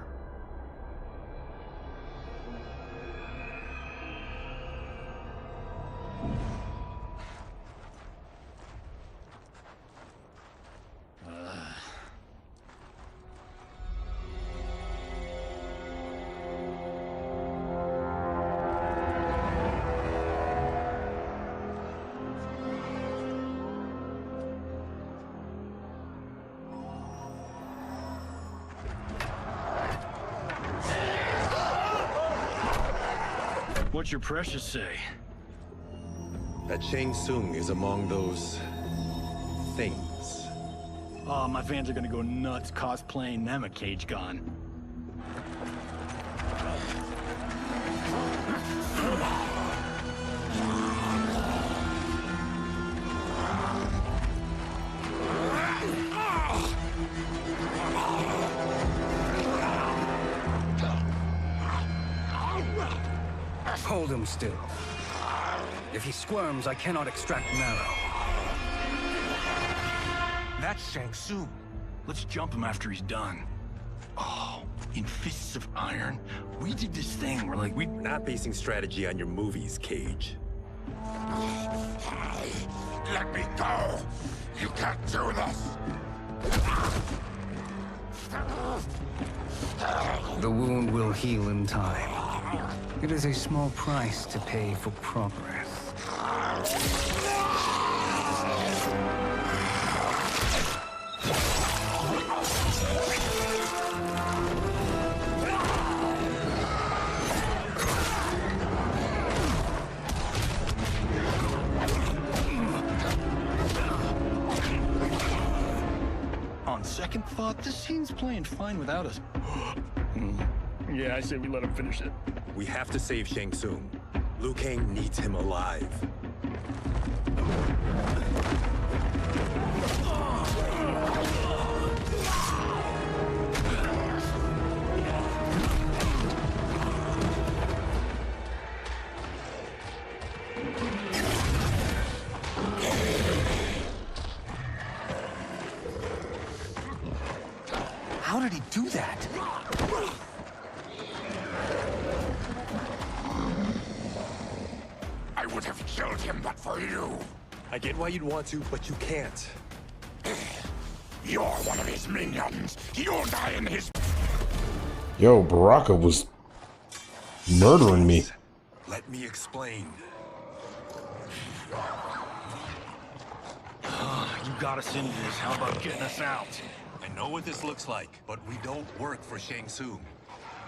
What's your precious say? That Shang Tsung is among those... things. Oh, my fans are gonna go nuts cosplaying them a Cage Gone. Hold him still. If he squirms, I cannot extract marrow. That's Shang Tsung. Let's jump him after he's done. Oh, in Fists of Iron, we did this thing where like We're not basing strategy on your movies, Cage. Let me go! You can't do this! The wound will heal in time. It is a small price to pay for progress. On second thought, this scene's playing fine without us. Yeah, I say we let him finish it. We have to save Shang Tsung. Liu Kang needs him alive. How did he do that? I would have killed him but for you. I get why you'd want to, but you can't. You're one of his minions. You'll die in his... Yo, Baraka was murdering me. Let me explain. You got us into this. How about getting us out? I know what this looks like, but we don't work for Shang Tsung.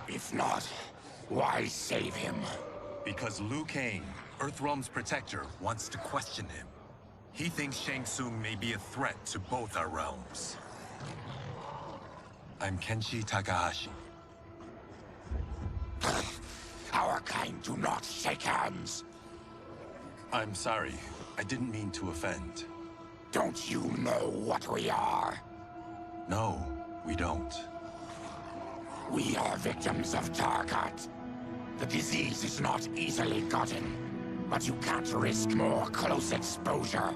If not, Why save him? Because Liu Kang, Earthrealm's protector, wants to question him. He thinks Shang Tsung may be a threat to both our realms. I'm Kenshi Takahashi. Our kind do not shake hands. I'm sorry. I didn't mean to offend. Don't you know what we are? No, we don't. We are victims of Tarkat. The disease is not easily gotten, but you can't risk more close exposure.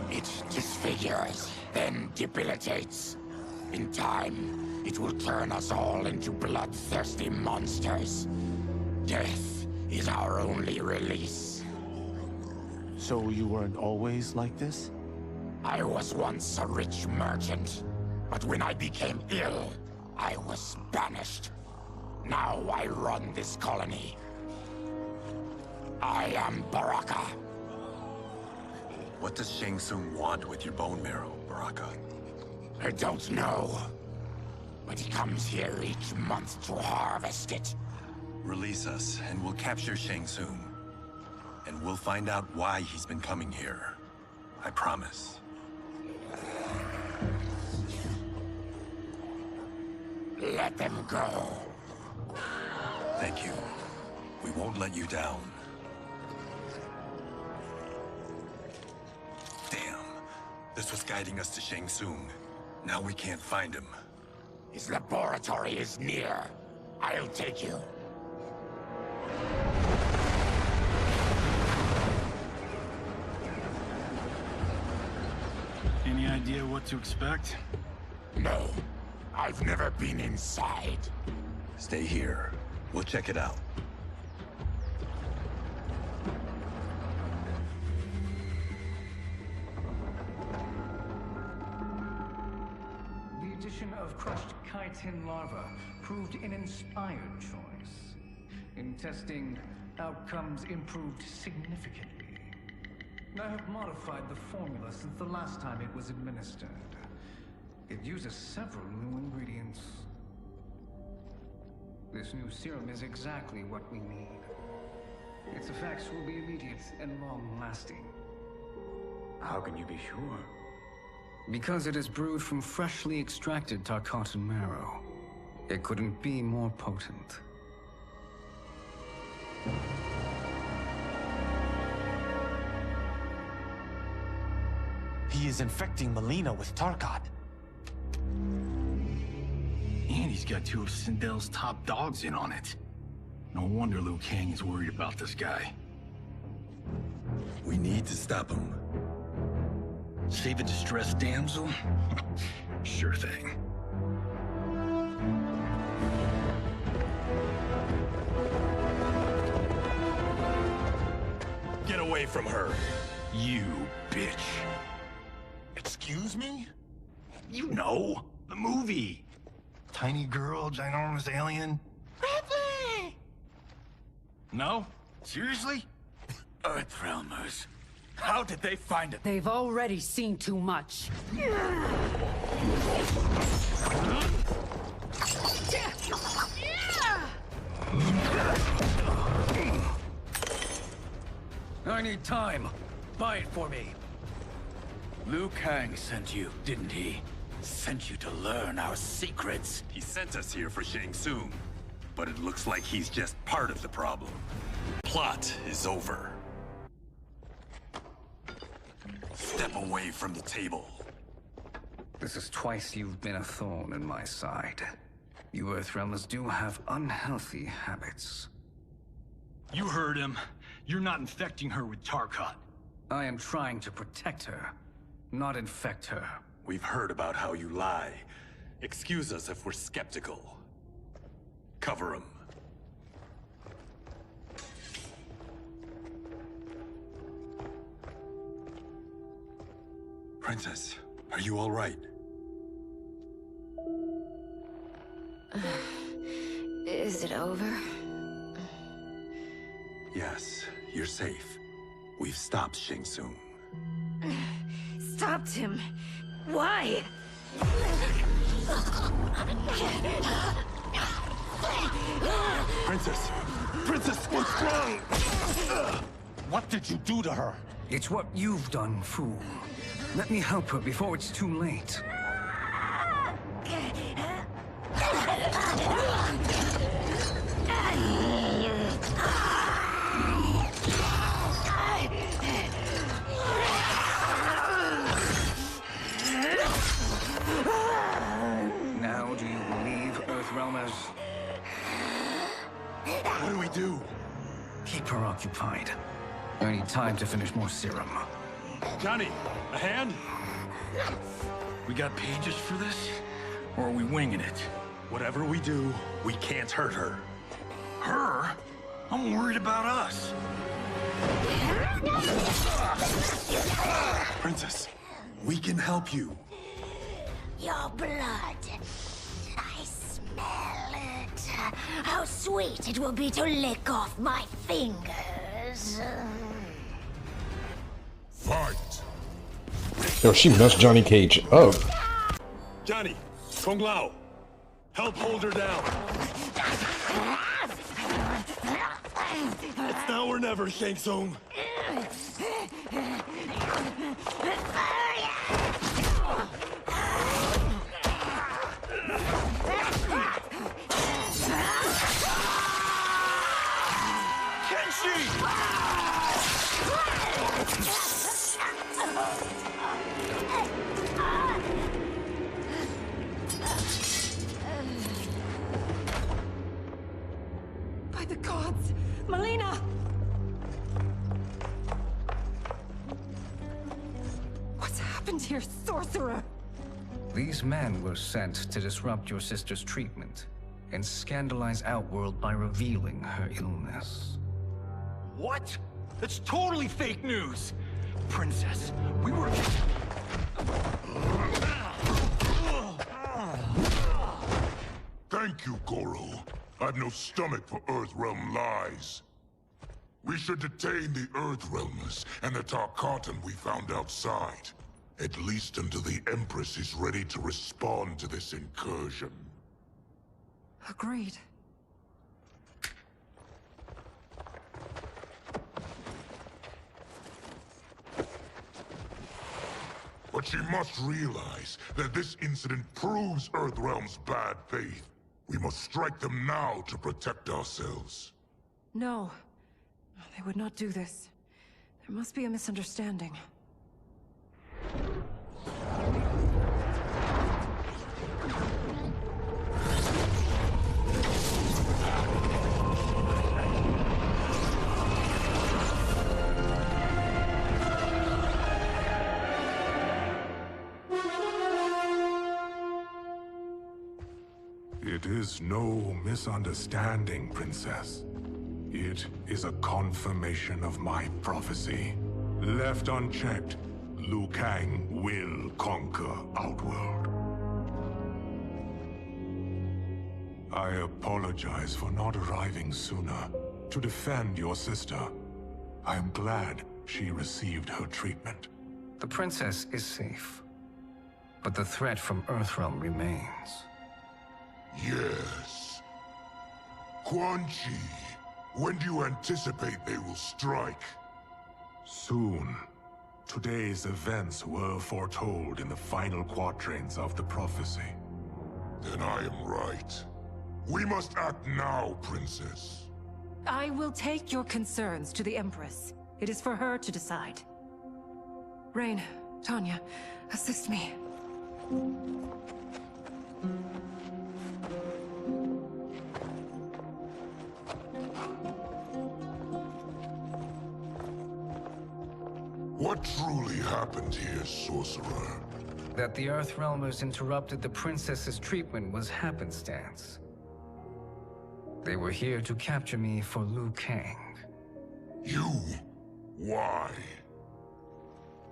It disfigures, then debilitates. In time, it will turn us all into bloodthirsty monsters. Death is our only release. So you weren't always like this? I was once a rich merchant, but when I became ill, I was banished. Now I run this colony. I am Baraka. What does Shang Tsung want with your bone marrow, Baraka? I don't know. But he comes here each month to harvest it. Release us, and we'll capture Shang Tsung. And we'll find out why he's been coming here. I promise. Let them go. Thank you. We won't let you down. Damn. This was guiding us to Shang Tsung. Now we can't find him. His laboratory is near. I'll take you. Any idea what to expect? No. I've never been inside. Stay here. We'll check it out. The addition of crushed chitin larva proved an inspired choice. In testing, outcomes improved significantly. I have modified the formula since the last time it was administered. It uses several new ingredients. This new serum is exactly what we need. Its effects will be immediate and long-lasting. How can you be sure? Because it is brewed from freshly extracted Tarkatan marrow. It couldn't be more potent. He is infecting Melina with Tarkat. And he's got two of Sindel's top dogs in on it. No wonder Liu Kang is worried about this guy. We need to stop him. Save a distressed damsel? Sure thing. Get away from her! You bitch. Excuse me? You know, the movie. Tiny girl, ginormous alien. Ripley! No? Seriously? Earthrealmers. How did they find it? They've already seen too much. I need time. Buy it for me. Liu Kang sent you, didn't he? Sent you to learn our secrets. He sent us here for Shang Tsung, but it looks like he's just part of the problem. Plot is over. Step away from the table. This is twice you've been a thorn in my side. You Earthrealmers do have unhealthy habits. You heard him. You're not infecting her with Tarkat. I am trying to protect her, not infect her. We've heard about how you lie. Excuse us if we're skeptical. Cover him. Princess, are you all right? Is it over? Yes, you're safe. We've stopped Shang Tsung. Stopped him? Why? Princess! Princess, what's wrong? What did you do to her? It's what you've done, fool. Let me help her before it's too late. Now do you believe, Earthrealmers? What do we do? Keep her occupied. I need time to finish more serum. Johnny, a hand? We got pages for this? Or are we winging it? Whatever we do, we can't hurt her. Her? I'm worried about us. Princess, we can help you. Your blood. I smell it. How sweet it will be to lick off my fingers. Fight! Yo, she messed Johnny Cage up. Johnny, Kung Lao, help hold her down. It's now or never, Shang Tsung. By the gods! Melina! What's happened here, sorcerer? These men were sent to disrupt your sister's treatment and scandalize Outworld by revealing her illness. What? That's totally fake news! Princess, we were... Thank you, Goro. I've no stomach for Earthrealm lies. We should detain the Earthrealmers and the Tarkatan we found outside. At least until the Empress is ready to respond to this incursion. Agreed. But she must realize that this incident proves Earthrealm's bad faith. We must strike them now to protect ourselves. No. They would not do this. There must be a misunderstanding. It is no misunderstanding, Princess. It is a confirmation of my prophecy. Left unchecked, Liu Kang will conquer Outworld. I apologize for not arriving sooner to defend your sister. I am glad she received her treatment. The princess is safe, but the threat from Earthrealm remains. Yes. Quan Chi, when do you anticipate they will strike? Soon. Today's events were foretold in the final quatrains of the prophecy. Then I am right. We must act now, Princess. I will take your concerns to the Empress. It is for her to decide. Rain, Tanya, assist me. What truly happened here, Sorcerer? That the Earthrealmers interrupted the princess's treatment was happenstance. They were here to capture me for Liu Kang. You? Why?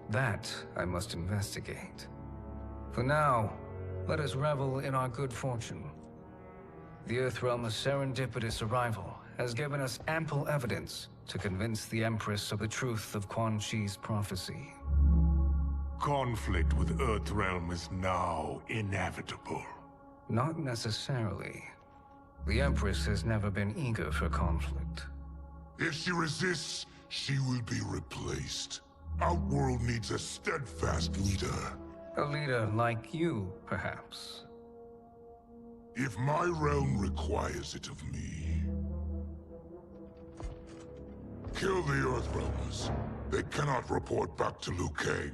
That I must investigate. For now, let us revel in our good fortune. The Earthrealm's serendipitous arrival has given us ample evidence to convince the Empress of the truth of Quan Chi's prophecy. Conflict with Earthrealm is now inevitable. Not necessarily. The Empress has never been eager for conflict. If she resists, she will be replaced. Outworld needs a steadfast leader. A leader like you, perhaps. If my realm requires it of me. Kill the Earthrealmers. They cannot report back to Liu Kang.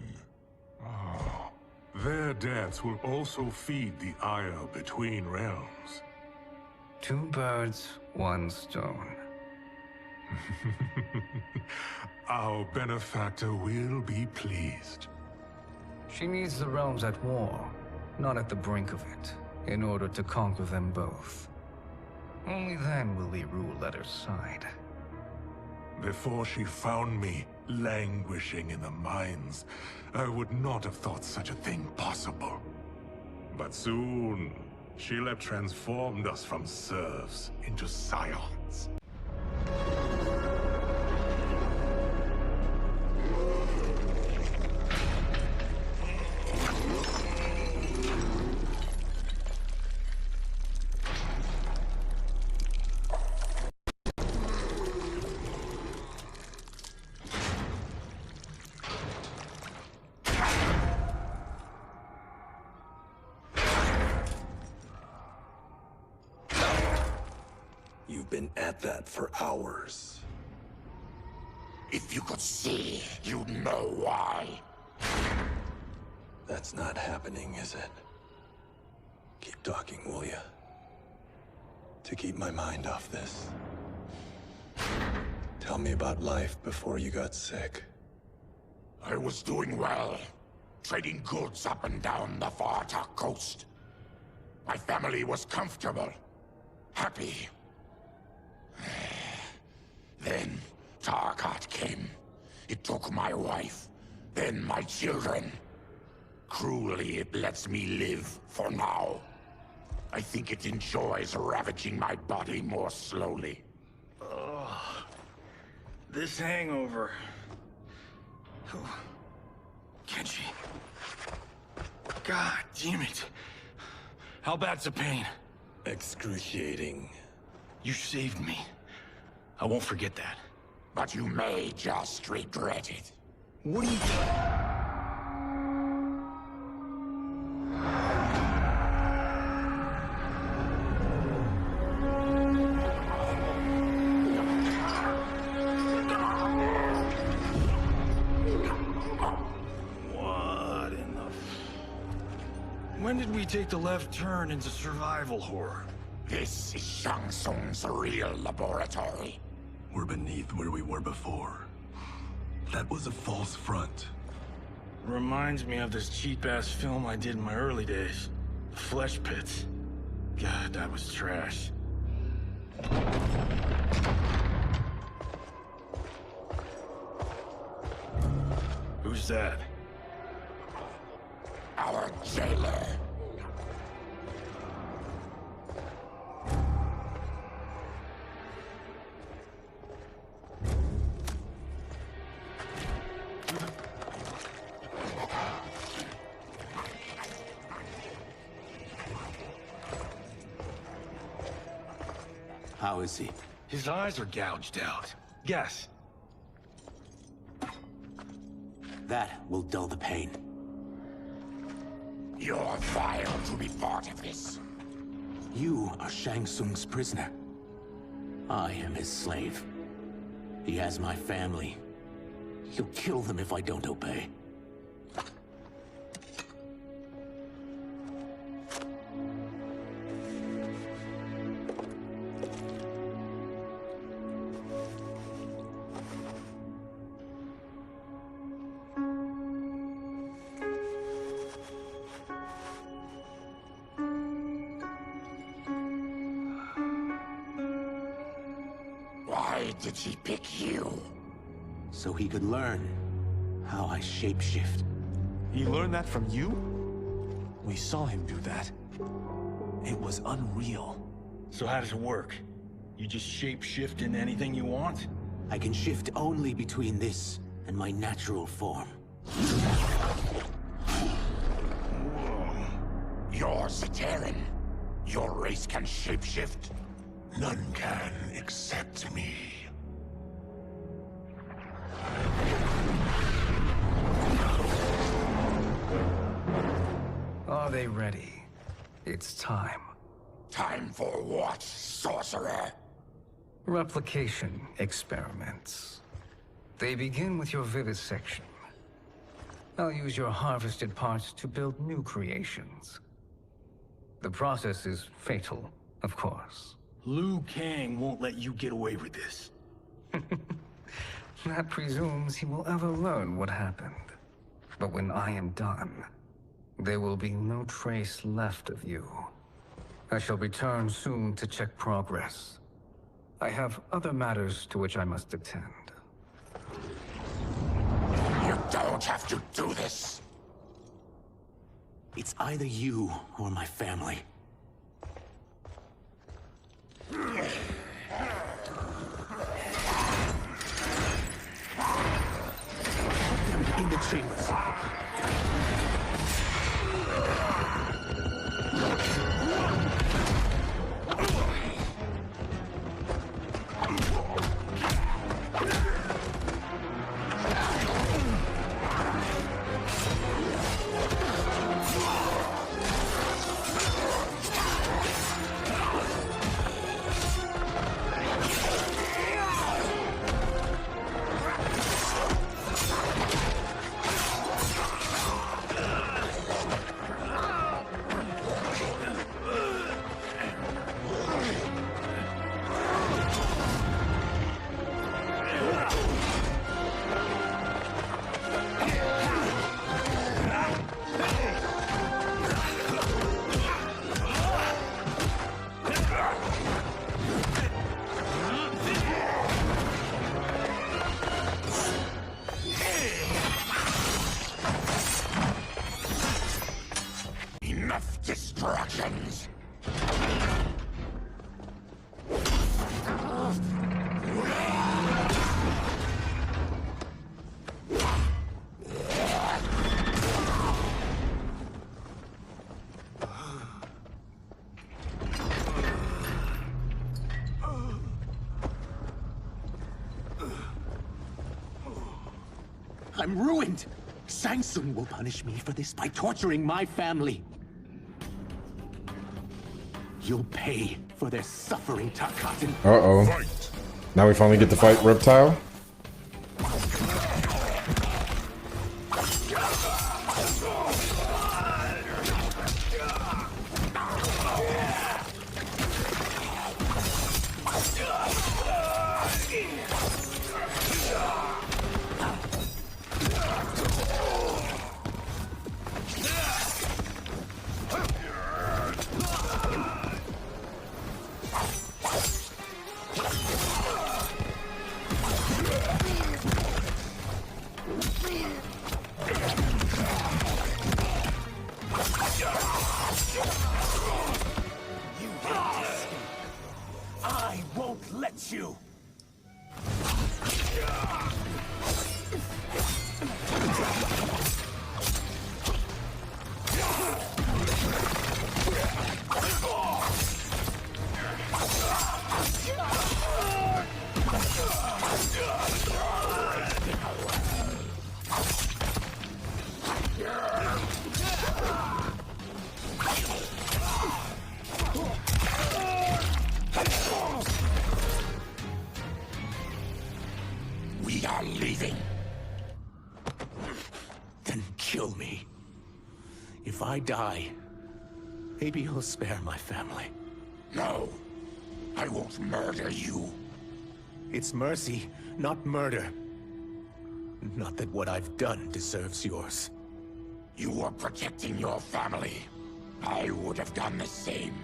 Their deaths will also feed the ire between realms. 2 birds, 1 stone. Our benefactor will be pleased. She needs the realms at war, not at the brink of it, in order to conquer them both. Only then will we rule at her side. Before she found me languishing in the mines, I would not have thought such a thing possible. But soon, she'll have transformed us from serfs into scions. You've been at that for hours. If you could see, you'd know why. That's not happening, is it? Keep talking, will ya? To keep my mind off this. Tell me about life before you got sick. I was doing well, trading goods up and down the Varta coast. My family was comfortable, happy. Then Tarkat came. It took my wife, then my children. Cruelly, it lets me live for now. I think it enjoys ravaging my body more slowly. Ugh. This hangover. Kenshi. God damn it. How bad's the pain? Excruciating. You saved me. I won't forget that. But you may just regret it. What are you What in the... When did we take the left turn into survival horror? This is Shang Tsung's real laboratory. We're beneath where we were before. That was a false front. Reminds me of this cheap-ass film I did in my early days. The Flesh Pits. God, that was trash. Who's that? Our jailer. How is he? His eyes are gouged out. Guess. That will dull the pain. You're vile to be part of this. You are Shang Tsung's prisoner. I am his slave. He has my family. He'll kill them if I don't obey. Why did he pick you? So he could learn how I shapeshift. He learned that from you? We saw him do that. It was unreal. So how does it work? You just shape-shift into anything you want? I can shift only between this and my natural form. You're Zateran. Your race can shapeshift. None can except me. Are they ready? It's time. Time for what, sorcerer? Replication experiments. They begin with your vivisection. I'll use your harvested parts to build new creations. The process is fatal, of course. Liu Kang won't let you get away with this. That presumes he will ever learn what happened. But when I am done, there will be no trace left of you. I shall return soon to check progress. I have other matters to which I must attend. You don't have to do this! It's either you or my family. In the chambers. Enough distractions! I'm ruined! Shang Tsung will punish me for this by torturing my family. You'll pay for their suffering, Tarkatan. Uh-oh. Now we finally get to fight Reptile? I won't let you! We are leaving. Then kill me. If I die, maybe you'll spare my family. No, I won't murder you. It's mercy, not murder. Not that what I've done deserves yours. You were protecting your family. I would have done the same.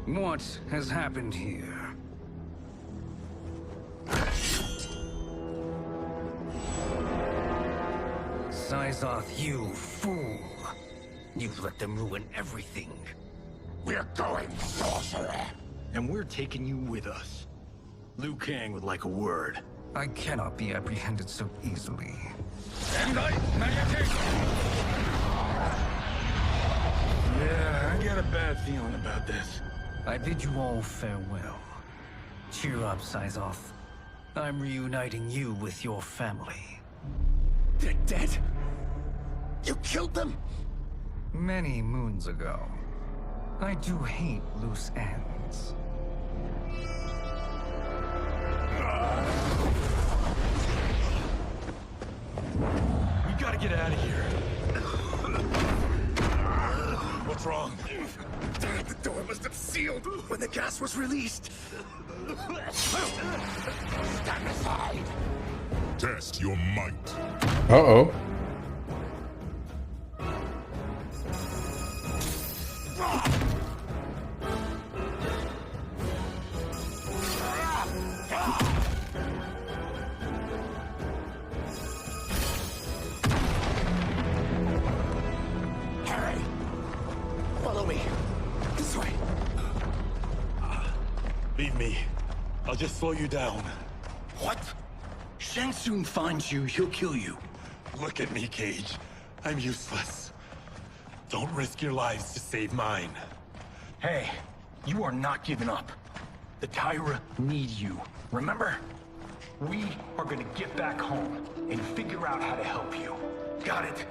What has happened here? Sizoth, you fool! You've let them ruin everything. We're going, sorcerer! And we're taking you with us. Liu Kang would like a word. I cannot be apprehended so easily. Yeah, I got a bad feeling about this. I bid you all farewell. Cheer up, Sizoth. I'm reuniting you with your family. They're dead? You killed them? Many moons ago. I do hate loose ends. We gotta get out of here. What's wrong? The door must have sealed when the gas was released. Stand aside. Test your might. Uh-oh. Harry, follow me. This way. Leave me. I'll just slow you down. What? Shang Tsung finds you, he'll kill you. Look at me, Cage. I'm useless. Don't risk your lives to save mine. Hey, you are not giving up. The Tyra need you, remember? We are gonna get back home and figure out how to help you. Got it?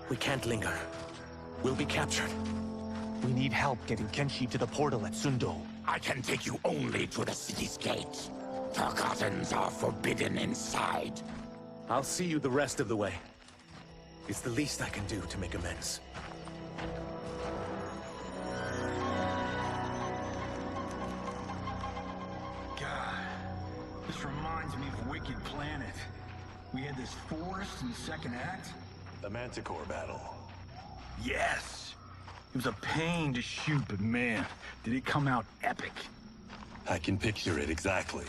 We can't linger. We'll be captured. We need help getting Kenshi to the portal at Sundo. I can take you only to the city's gate. Forgottens are forbidden inside. I'll see you the rest of the way. It's the least I can do to make amends. God, this reminds me of Wicked Planet. We had this forest in the second act. The Manticore battle. Yes! It was a pain to shoot, but man, did it come out epic. I can picture it exactly.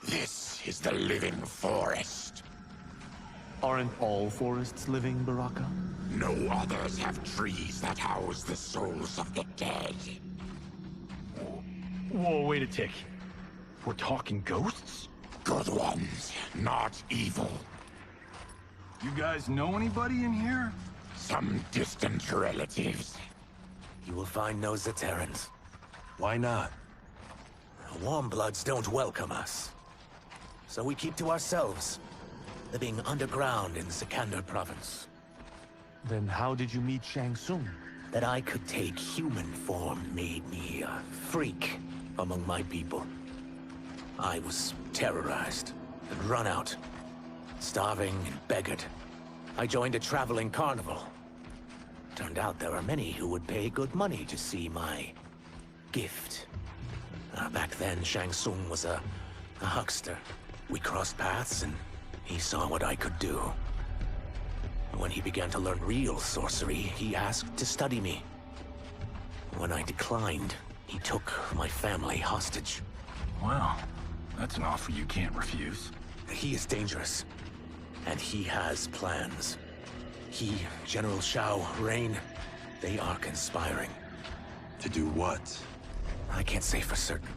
This is the living forest. Aren't all forests living, Baraka? No others have trees that house the souls of the dead. Whoa, wait a tick. We're talking ghosts? Good ones, not evil. You guys know anybody in here? Some distant relatives. You will find no Zaterrans. Why not? Warmbloods don't welcome us. So we keep to ourselves, living underground in Sikander province. Then how did you meet Shang Tsung? That I could take human form made me a freak among my people. I was terrorized and run out, starving and beggared. I joined a traveling carnival. Turned out there are many who would pay good money to see my gift. Back then, Shang Tsung was a huckster. We crossed paths and he saw what I could do. When he began to learn real sorcery, he asked to study me. When I declined, he took my family hostage. Wow, that's an offer you can't refuse. He is dangerous, and he has plans. He, General Shao, Rain, they are conspiring. To do what? I can't say for certain.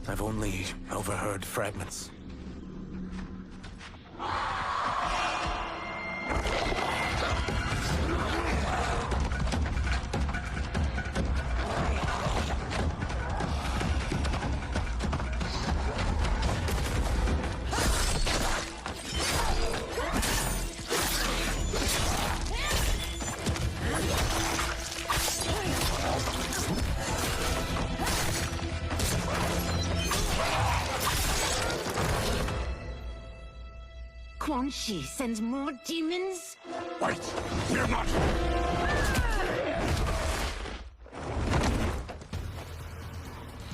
I've only overheard fragments. Quan Chi sends more demons? Wait, we're not...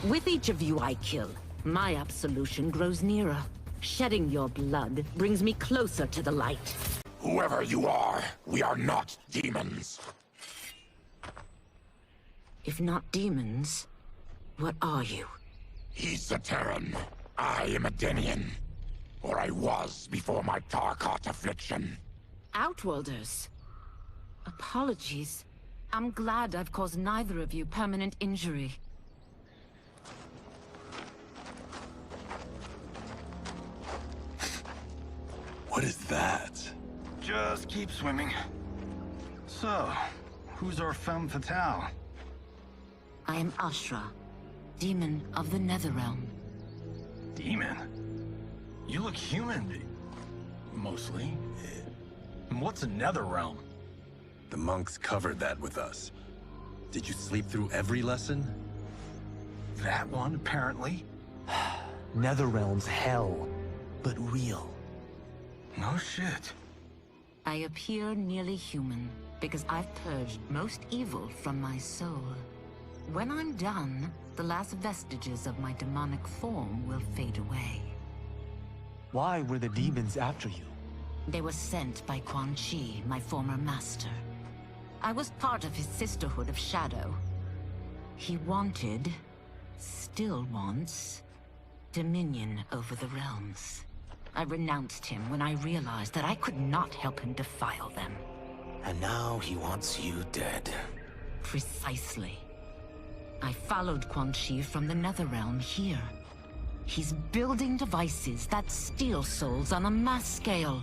With each of you I kill, my absolution grows nearer. Shedding your blood brings me closer to the light. Whoever you are, we are not demons. If not demons, what are you? He's a Terran. I am a Denian. Or I was before my Tarkat affliction. Outworlders. Apologies. I'm glad I've caused neither of you permanent injury. What is that? Just keep swimming. So, who's our femme fatale? I am Ashra, demon of the NetherRealm. Demon? You look human, mostly. And what's a NetherRealm? The monks covered that with us. Did you sleep through every lesson? That one, apparently. NetherRealm's hell, but real. No shit. I appear nearly human because I've purged most evil from my soul. When I'm done, the last vestiges of my demonic form will fade away. Why were the demons after you? They were sent by Quan Chi, my former master. I was part of his Sisterhood of Shadow. He wanted, still wants, dominion over the realms. I renounced him when I realized that I could not help him defile them. And now he wants you dead. Precisely. I followed Quan Chi from the NetherRealm here. He's building devices that steal souls on a mass scale.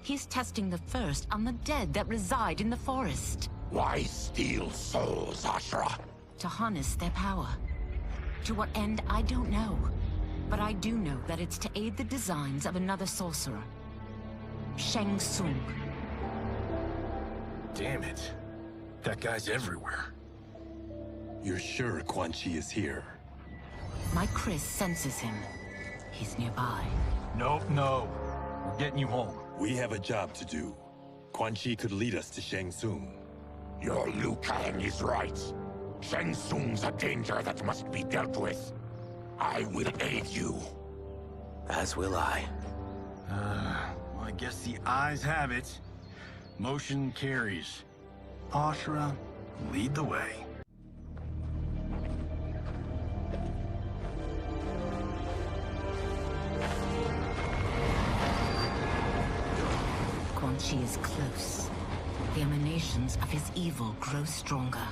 He's testing the first on the dead that reside in the forest. Why steal souls, Ashra? To harness their power. To what end, I don't know. But I do know that it's to aid the designs of another sorcerer. Shang Tsung. Damn it. That guy's everywhere. You're sure Quan Chi is here? My Chris senses him. He's nearby. Nope, no. We're getting you home. We have a job to do. Quan Chi could lead us to Shang Tsung. Your Liu Kang is right. Shang Tsung's a danger that must be dealt with. I will aid you. As will I. Well, I guess the eyes have it. Motion carries. Ashra, lead the way. Quan Chi is close. The emanations of his evil grow stronger.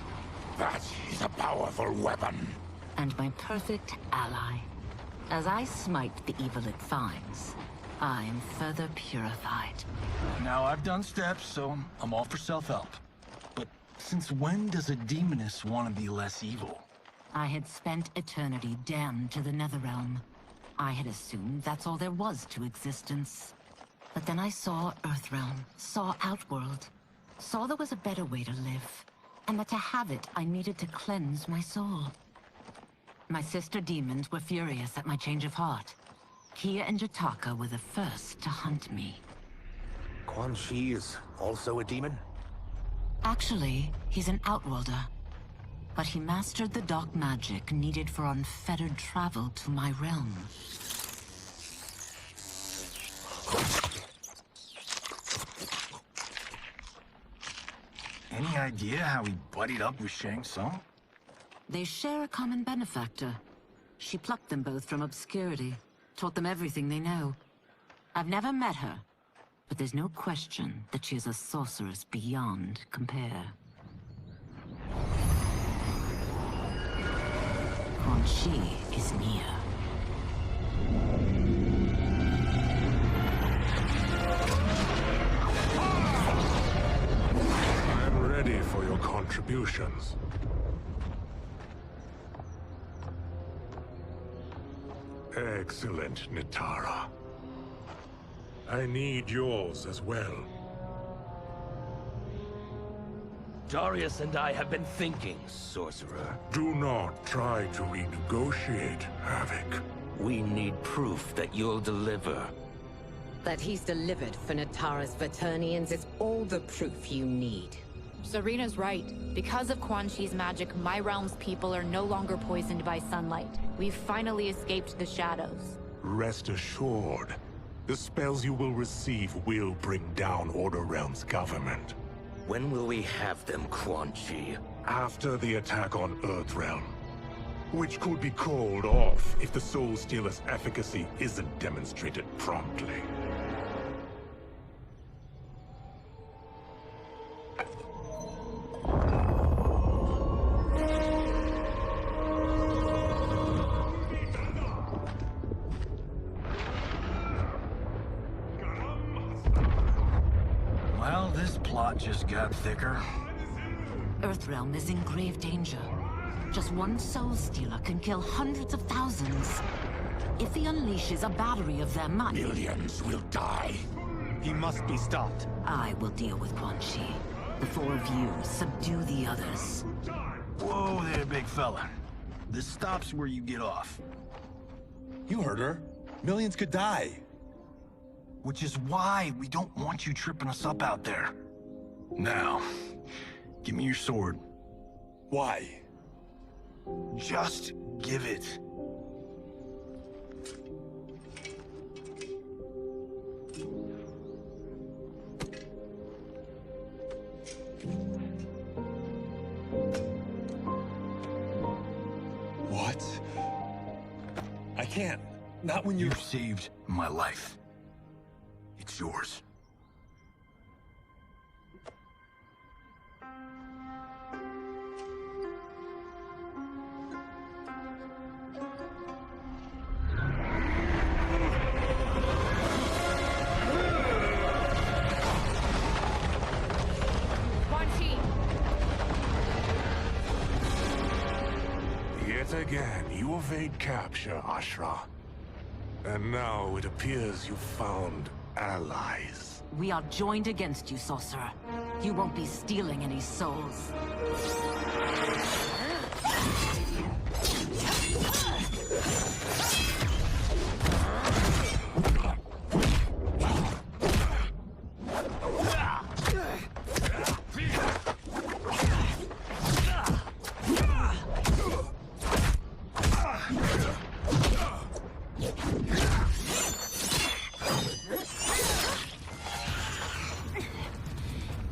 That is a powerful weapon. And my perfect ally. As I smite the evil it finds, I am further purified. Now I've done steps, so I'm all for self-help. But since when does a demoness want to be less evil? I had spent eternity damned to the NetherRealm. I had assumed that's all there was to existence. But then I saw Earthrealm, saw Outworld, saw there was a better way to live, and that to have it, I needed to cleanse my soul. My sister demons were furious at my change of heart. Kia and Jataka were the first to hunt me. Quan Chi is also a demon? Actually, he's an Outworlder. But he mastered the dark magic needed for unfettered travel to my realm. Any idea how he buddied up with Shang Tsung? They share a common benefactor. She plucked them both from obscurity, taught them everything they know. I've never met her, but there's no question that she is a sorceress beyond compare. Quan Chi is near. I'm ready for your contributions. Excellent, Nitara. I need yours as well. Darius and I have been thinking, sorcerer. Do not try to renegotiate, Havoc. We need proof that you'll deliver. That he's delivered for Natara's Vaternians is all the proof you need. Serena's right. Because of Quan Chi's magic, my realm's people are no longer poisoned by sunlight. We've finally escaped the shadows. Rest assured, the spells you will receive will bring down Order Realm's government. When will we have them, Quan Chi? After the attack on Earthrealm, which could be called off if the Soul Stealer's efficacy isn't demonstrated promptly. this plot just got thicker. Earthrealm is in grave danger. Just one Soul Stealer can kill hundreds of thousands. If he unleashes a battery of them, Millions will die. He must be stopped. I will deal with Quan Chi. The four of you subdue the others. Whoa there, big fella. This stops where you get off. You heard her. Millions could die. Which is why we don't want you tripping us up out there. Now, give me your sword. Why? Just give it. What? I can't. Not when you saved my life. It's yours. Yet again, you evade capture, Ashra. And now it appears you've found allies. We are joined against you, Sorcerer. You won't be stealing any souls.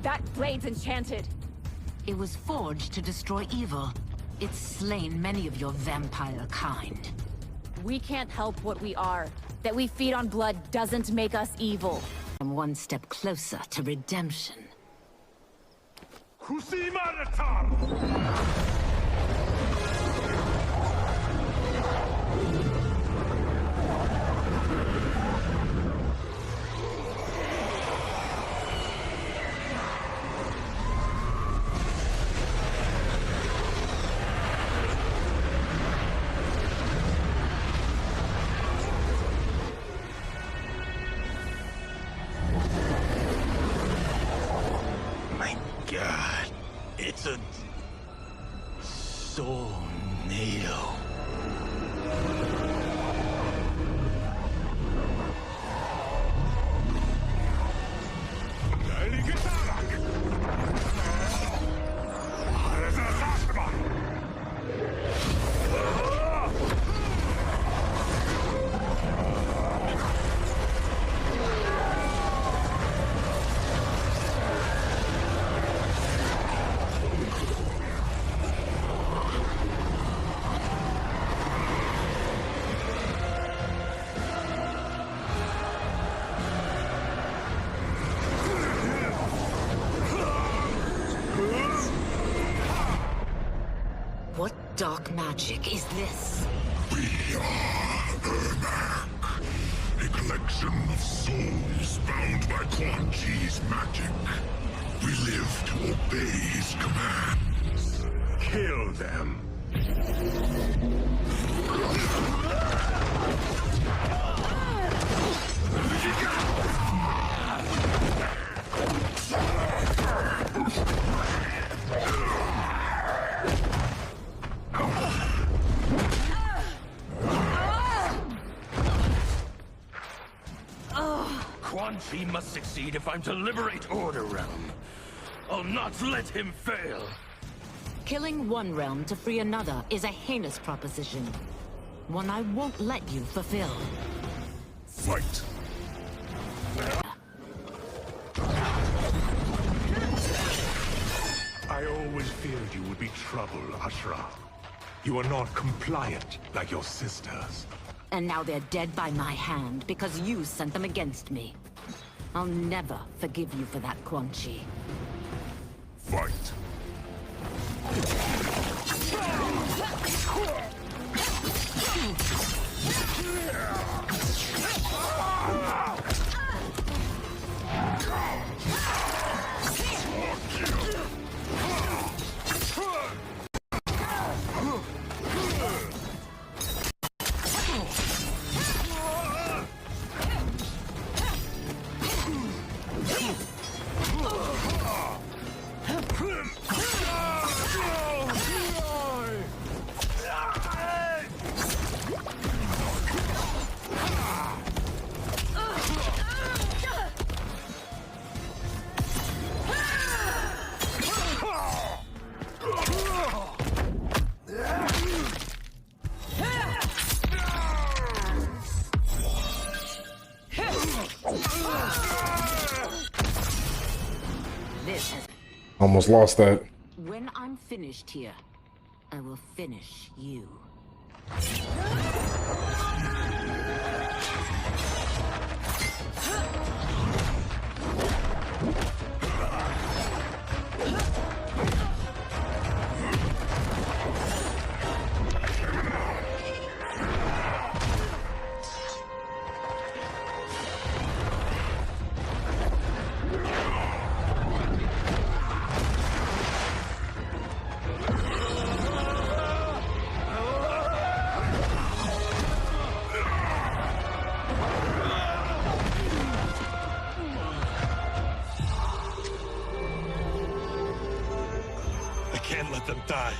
That blade's enchanted. It was forged to destroy evil. It's slain many of your vampire kind. We can't help what we are. That we feed on blood doesn't make us evil. I'm one step closer to redemption. My God, it's a soul-nado. What dark magic is this? We are Ermac, a collection of souls bound by Quan Chi's magic. We live to obey his commands. Kill them. Quan Chi must succeed if I'm to liberate Order Realm. I'll not let him fail. Killing one realm to free another is a heinous proposition. One I won't let you fulfill. Fight. I always feared you would be trouble, Ashra. You are not compliant like your sisters. And now they're dead by my hand because you sent them against me. I'll never forgive you for that, Quan Chi. Fight. Almost lost that. When I'm finished here, I will finish you. I can't let them die.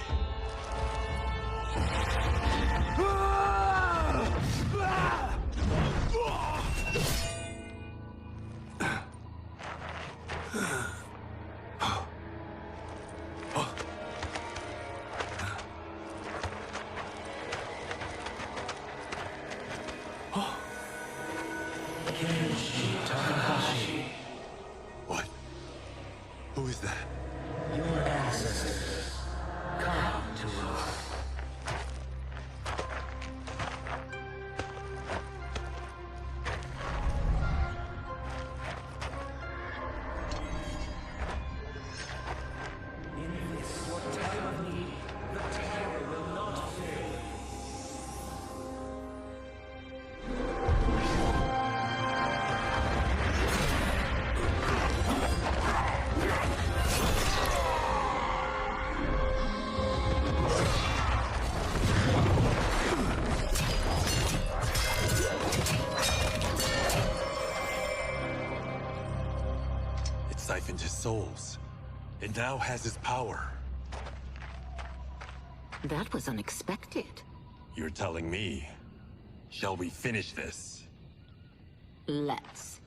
What? Who is that? Your ancestors, come to us. In this your time of need, the terror will not fail. It siphoned his souls. It now has his power. That was unexpected. You're telling me. Shall we finish this? Let's.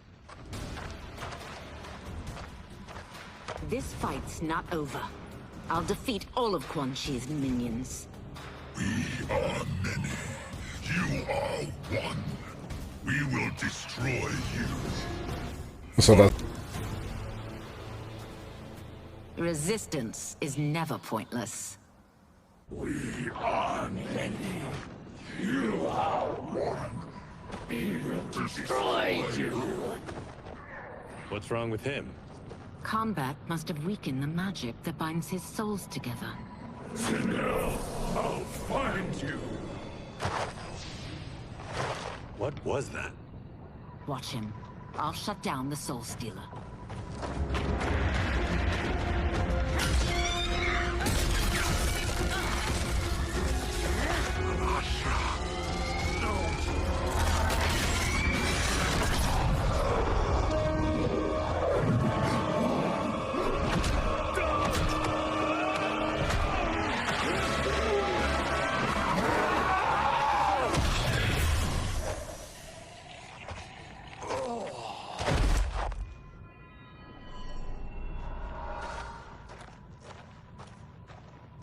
This fight's not over. I'll defeat all of Quan Chi's minions. We are many. You are one. We will destroy you. So that. Resistance is never pointless. We are many. You are one. We will destroy you. What's wrong with him? Combat must have weakened the magic that binds his souls together. Now, I'll find you. What was that? Watch him. I'll shut down the Soul Stealer.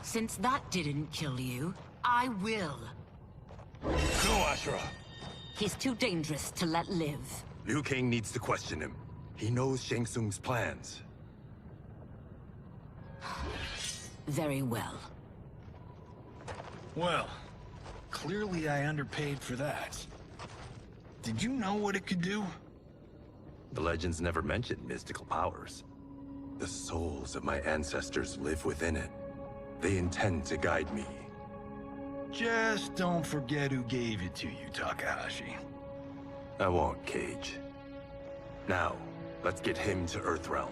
Since that didn't kill you, I will. No, Ashura! He's too dangerous to let live. Liu Kang needs to question him. He knows Shang Tsung's plans. Very well. Well, clearly I underpaid for that. Did you know what it could do? The legends never mentioned mystical powers. The souls of my ancestors live within it. They intend to guide me. Just don't forget who gave it to you, Takahashi. I won't, Cage. Now, let's get him to Earthrealm.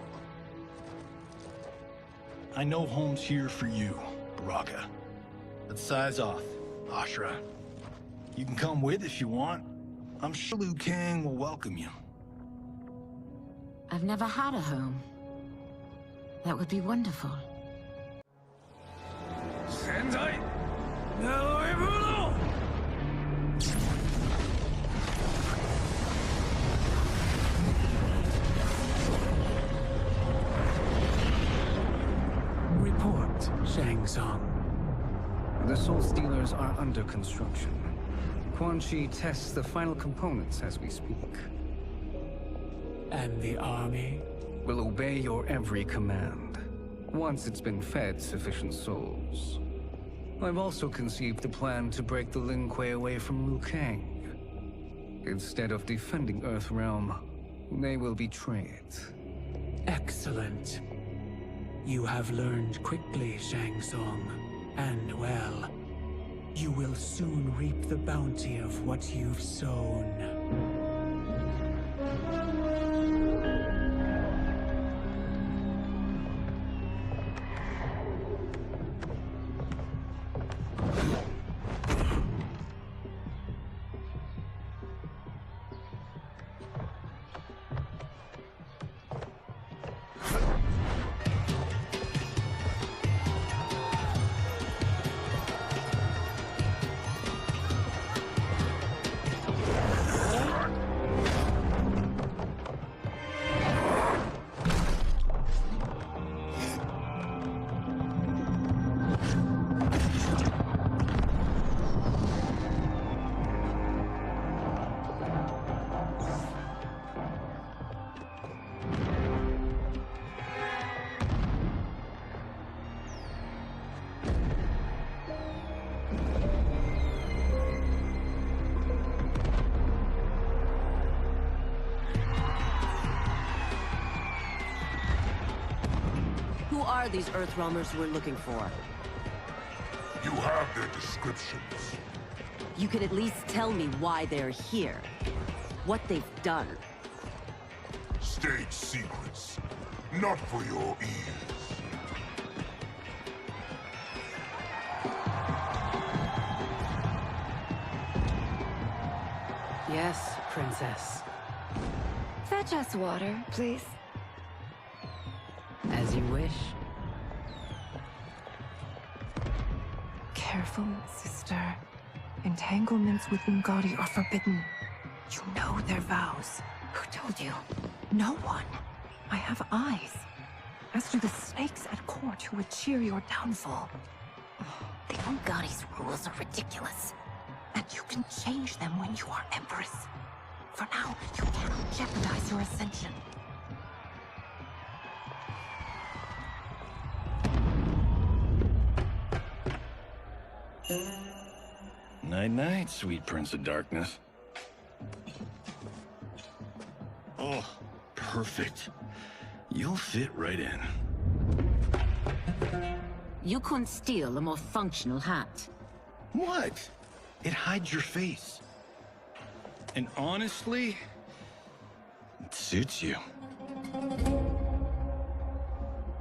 I know home's here for you, Baraka. Let's size off, Ashura. You can come with if you want. I'm sure Liu Kang will welcome you. I've never had a home. That would be wonderful. Sendai! NetherRealm! Report, Shang Tsung. The Soul Stealers are under construction. Quan Chi tests the final components as we speak. And the army will obey your every command. once it's been fed sufficient souls. I've also conceived a plan to break the Lin Kuei away from Liu Kang. Instead of defending Earthrealm, they will betray it. Excellent. You have learned quickly, Shang Tsung. And well, you will soon reap the bounty of what you've sown. Who are these Earthrealmers we're looking for? You have their descriptions. You can at least tell me why they're here. What they've done. State secrets. Not for your ears. Yes, Princess. Fetch us water, please. As you wish. Careful, sister. Entanglements with Ungadi are forbidden. You know their vows. Who told you? No one. I have eyes. As do the snakes at court who would cheer your downfall. The Ungadi's rules are ridiculous. And you can change them when you are Empress. For now, you cannot jeopardize your ascension. Night-night, sweet Prince of Darkness. Oh, perfect. You'll fit right in. You couldn't steal a more functional hat. What? It hides your face. And honestly, it suits you.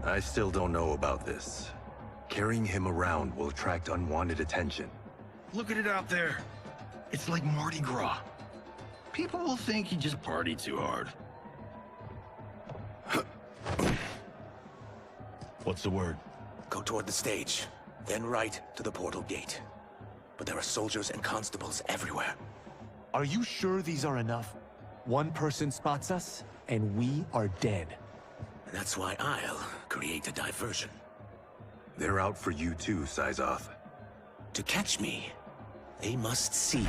I still don't know about this. Carrying him around will attract unwanted attention. Look at it out there. It's like Mardi Gras. People will think you just party too hard. What's the word? Go toward the stage, then right to the portal gate. But there are soldiers and constables everywhere. Are you sure these are enough? One person spots us, and we are dead. And that's why I'll create a diversion. They're out for you too, Syzoth. To catch me, they must see.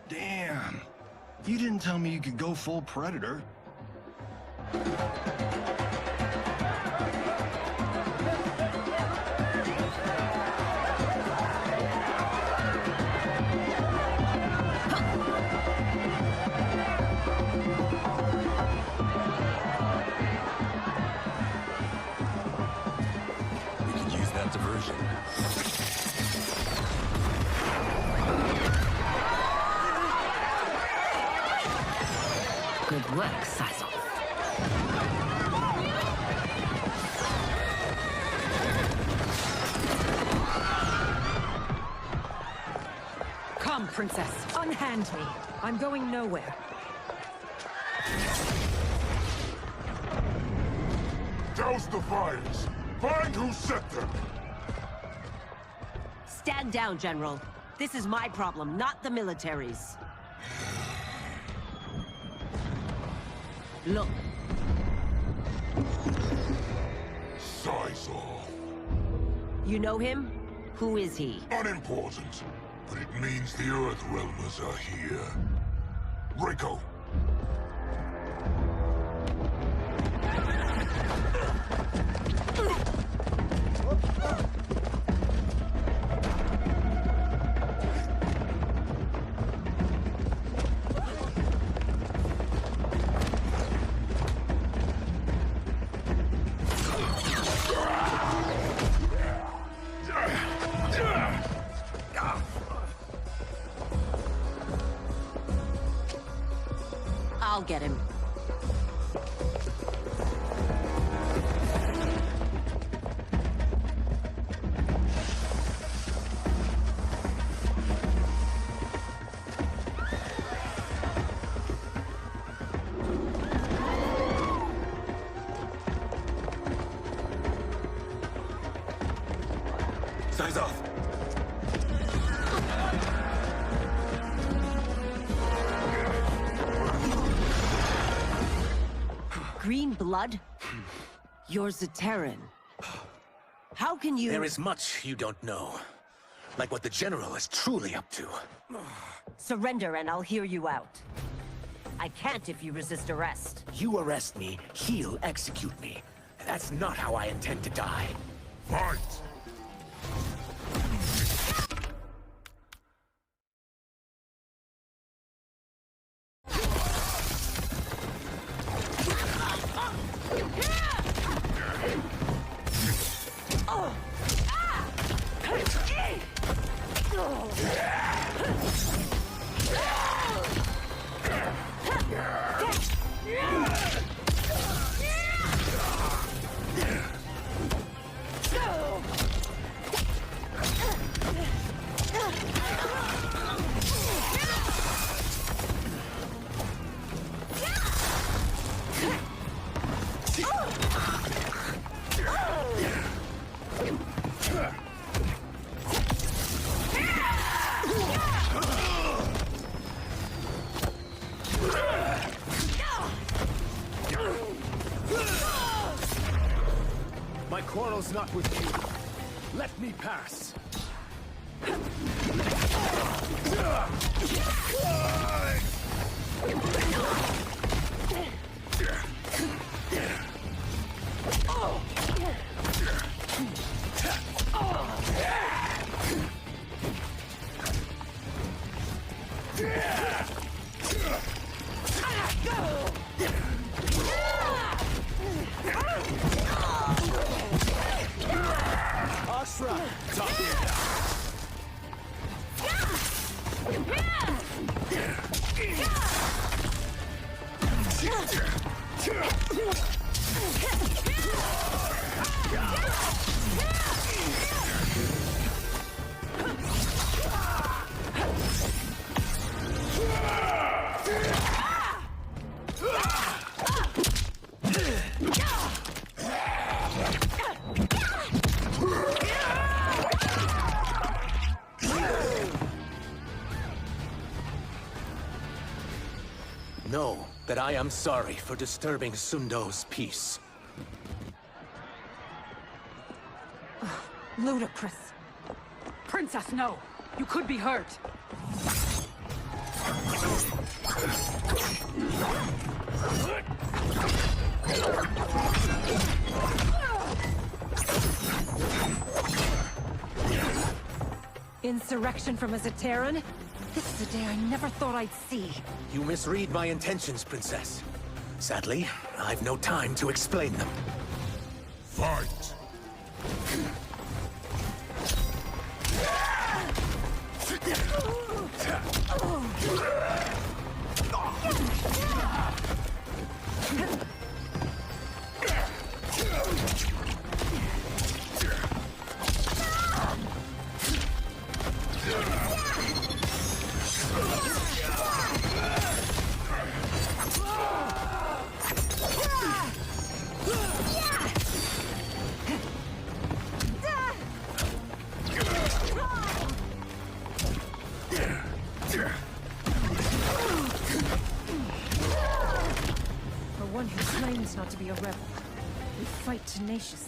Damn. You didn't tell me you could go full Predator. Diversion. Good work, Syzoth. Come, Princess. Unhand me. I'm going nowhere. Douse the fires. Find who set them. Stand down, General. This is my problem, not the military's. Look. Syzoth. You know him? Who is he? Unimportant, but it means the Earthrealmers are here. Reiko. I'll get him. Size off. Green blood? You're Zaterran. How can you— There is much you don't know. Like what the General is truly up to. Surrender and I'll hear you out. I can't if you resist arrest. You arrest me, he'll execute me. That's not how I intend to die. Fight! My quarrel's not with you. Let me pass. Know that I am sorry for disturbing Sundo's peace. Ludicrous. Princess, no! You could be hurt. Insurrection from a Zaterran? This is a day I never thought I'd see. You misread my intentions, Princess. Sadly, I've no time to explain them. Fight! For one who claims not to be a rebel, we fight tenaciously.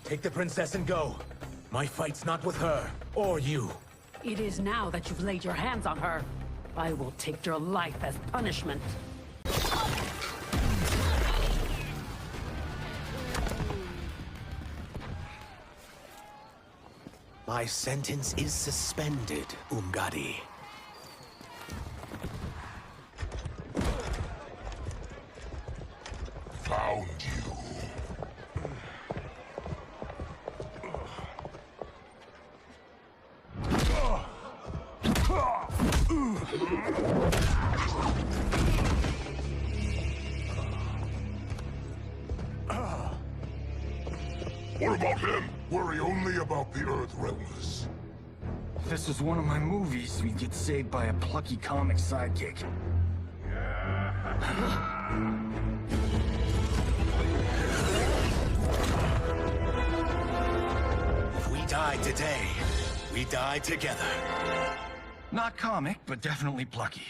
Take the princess and go. My fight's not with her, or you. It is now that you've laid your hands on her. I will take your life as punishment. My sentence is suspended, Umgadi. Found you. What about him? Worry only about the Earthrealmers. If this was one of my movies, we'd get saved by a plucky comic sidekick. If we die today, we die together. Not comic, but definitely plucky.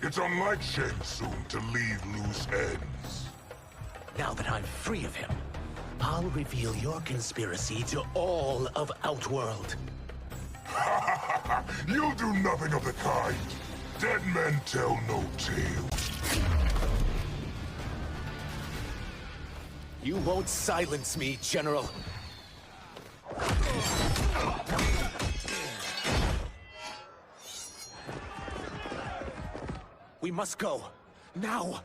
It's unlike Shang Tsung to leave loose ends. Now that I'm free of him, I'll reveal your conspiracy to all of Outworld. You'll do nothing of the kind. Dead men tell no tales. You won't silence me, General. We must go. Now!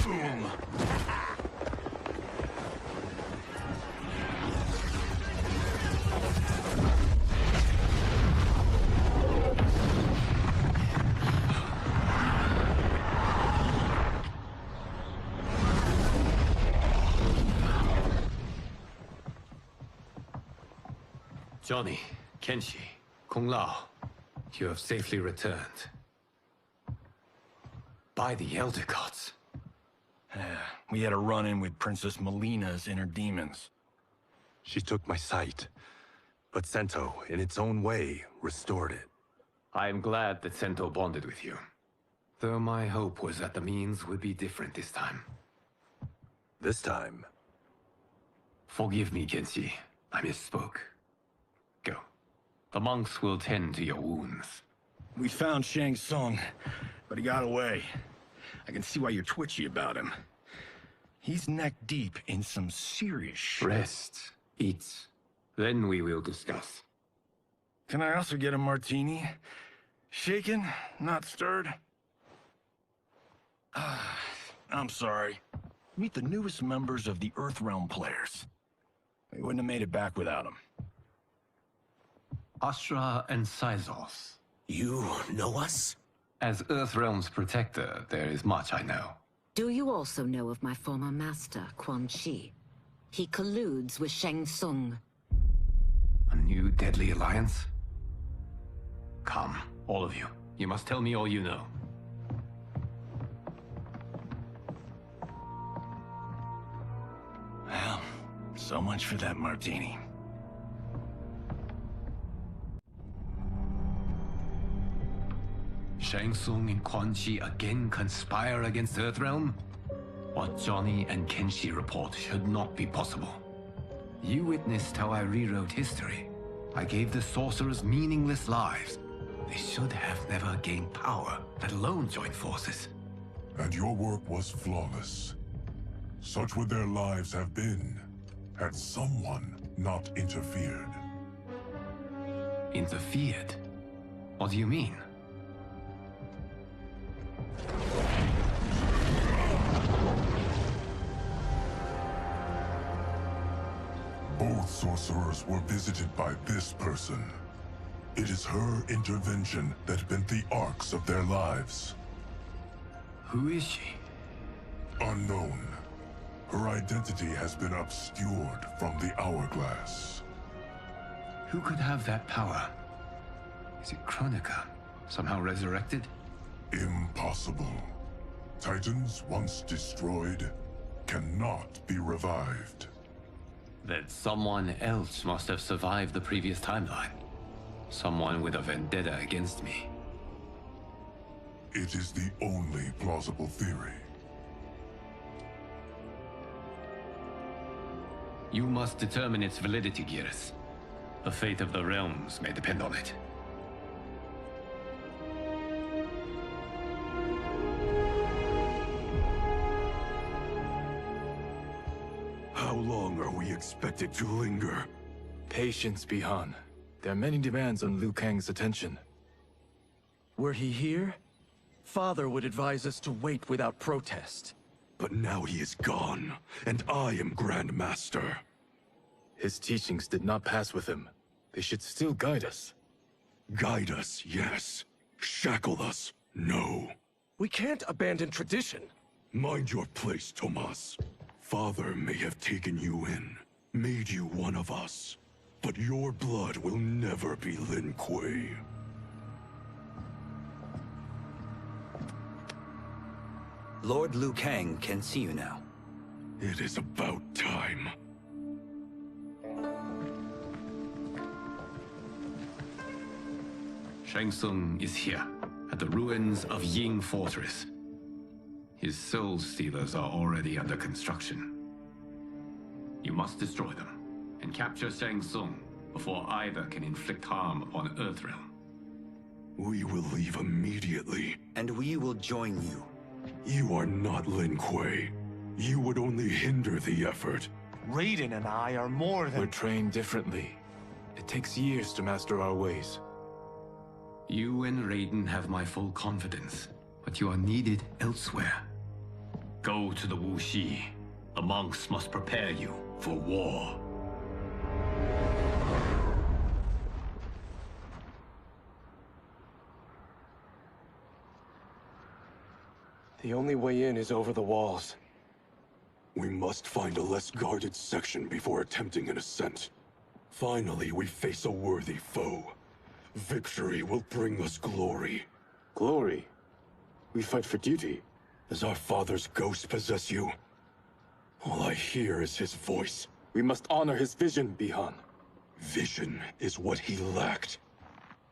Boom! Johnny, Kenshi, Kung Lao, you have safely returned. By the Elder Gods. We had a run-in with Princess Melina's inner demons. She took my sight, but Sento, in its own way, restored it. I am glad that Sento bonded with you. Though my hope was that the means would be different this time. This time? Forgive me, Kenshi. I misspoke. Go. The monks will tend to your wounds. We found Shang Tsung, but he got away. I can see why you're twitchy about him. He's neck-deep in some serious shit. Rest. Eat. Then we will discuss. Can I also get a martini? Shaken, not stirred? I'm sorry. Meet the newest members of the Earthrealm players. We wouldn't have made it back without them. Astra and Syzoth. You know us? As Earthrealm's protector, there is much I know. Do you also know of my former master, Quan Chi? He colludes with Shang Tsung. A new deadly alliance? Come, all of you. You must tell me all you know. Well, so much for that martini. Shang Tsung and Quan Chi again conspire against Earthrealm? What Johnny and Kenshi report should not be possible. You witnessed how I rewrote history. I gave the sorcerers meaningless lives. They should have never gained power, let alone join forces. And your work was flawless. Such would their lives have been, had someone not interfered. Interfered? What do you mean? Both sorcerers were visited by this person. It is her intervention that bent the arcs of their lives. Who is she? Unknown. Her identity has been obscured from the hourglass. Who could have that power? Is it Kronika? Somehow resurrected? Impossible. Titans once destroyed cannot be revived. Then someone else must have survived the previous timeline. Someone with a vendetta against me. It is the only plausible theory. You must determine its validity, Geras. The fate of the realms may depend on it. How long are we expected to linger? Patience, Bihan. There are many demands on Liu Kang's attention. Were he here, Father would advise us to wait without protest. But now he is gone, and I am Grand Master. His teachings did not pass with him. They should still guide us. Guide us, yes. Shackle us, no. We can't abandon tradition. Mind your place, Tomas. Father may have taken you in, made you one of us. But your blood will never be Lin Kuei. Lord Liu Kang can see you now. It is about time. Shang Tsung is here, at the ruins of Ying Fortress. His Soul Stealers are already under construction. You must destroy them, and capture Shang Tsung before either can inflict harm upon Earthrealm. We will leave immediately. And we will join you. You are not Lin Kuei. You would only hinder the effort. Raiden and I are more than... We're trained differently. It takes years to master our ways. You and Raiden have my full confidence, but you are needed elsewhere. Go to the Wuxi. The monks must prepare you for war. The only way in is over the walls. We must find a less guarded section before attempting an ascent. Finally, we face a worthy foe. Victory will bring us glory. Glory? We fight for duty. Does our father's ghost possess you? All I hear is his voice. We must honor his vision, Bihan. Vision is what he lacked.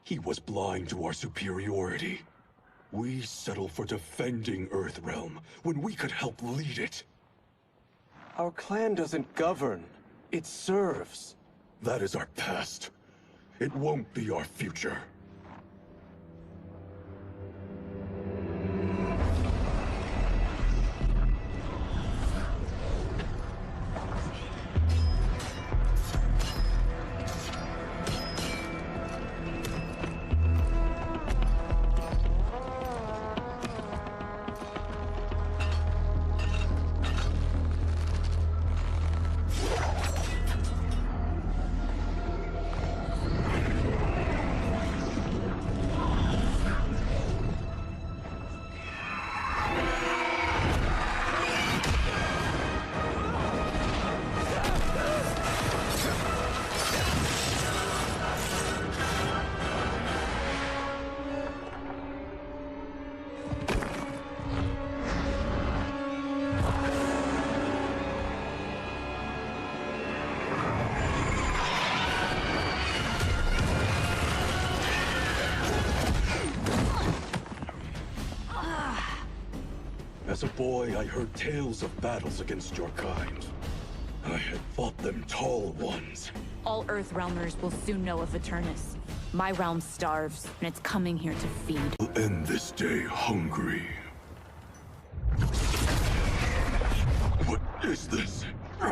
He was blind to our superiority. We settle for defending Earthrealm when we could help lead it. Our clan doesn't govern. It serves. That is our past. It won't be our future. As a boy, I heard tales of battles against your kind. I had fought them tall ones. All Earthrealmers will soon know of Eternus. My realm starves, and it's coming here to feed. We'll end this day hungry. What is this? We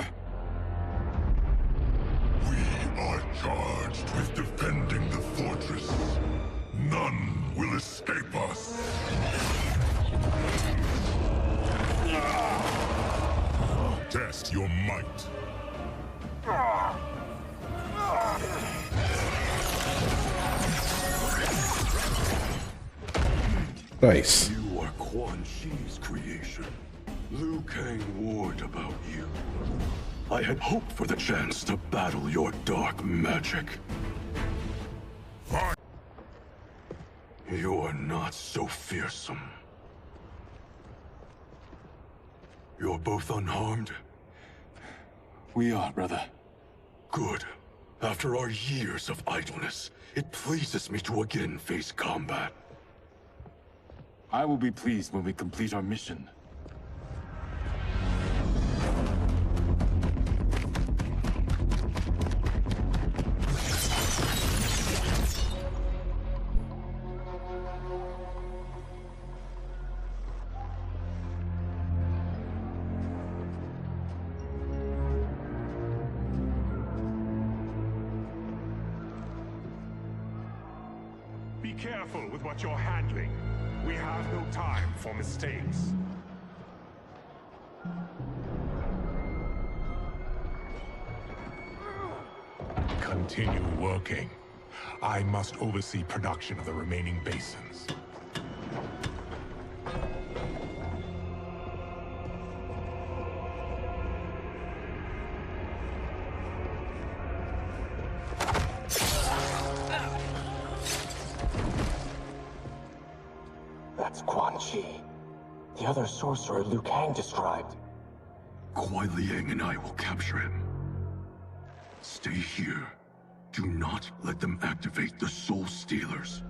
are charged with defending the fortress. None will escape us. Test your might. Nice. You are Quan Chi's creation. Liu Kang warned about you. I had hoped for the chance to battle your dark magic. You are not so fearsome. You're both unharmed? We are, brother. Good. After our years of idleness, it pleases me to again face combat. I will be pleased when we complete our mission. Be careful with what you're handling. We have no time for mistakes. Continue working. I must oversee production of the remaining basins. That's Quan Chi. The other sorcerer Liu Kang described. Kuai Liang and I will capture him. Stay here. Do not let them activate the Soul Stealers.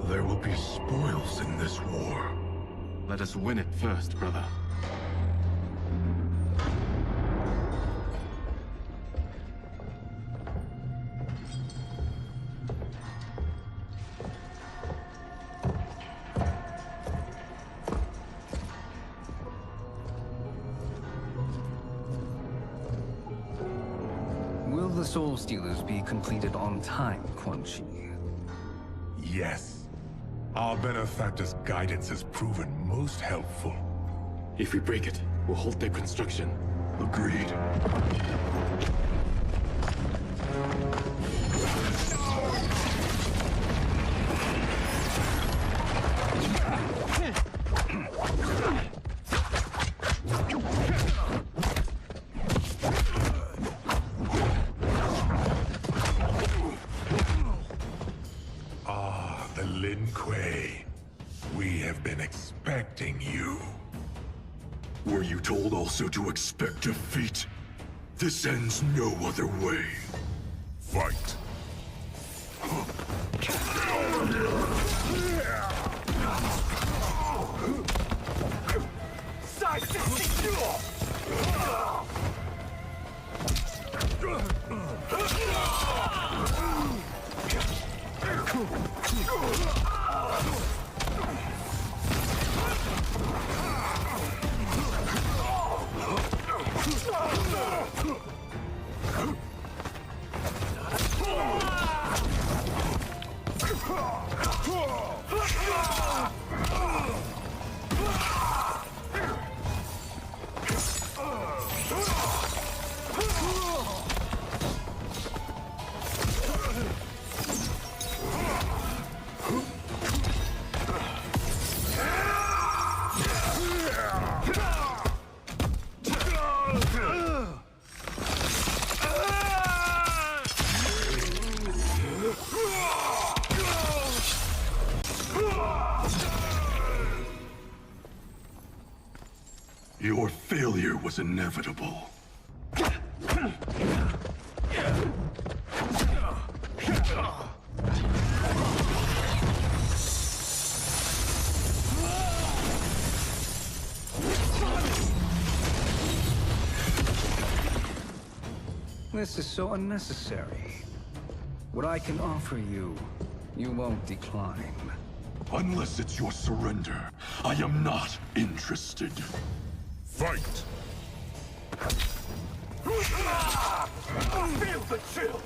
There will be spoils in this war. Let us win it first, brother. Will the Soul Stealers be completed on time, Quan Chi? Yes. Our benefactor's guidance has proven most helpful. If we break it, we'll halt their construction. Agreed. Lin Kuei, we have been expecting you. Were you told also to expect defeat? This ends no other way. Fight. Your failure was inevitable. This is so unnecessary. What I can offer you, you won't decline. Unless it's your surrender, I am not interested. Fight! Feel the chill!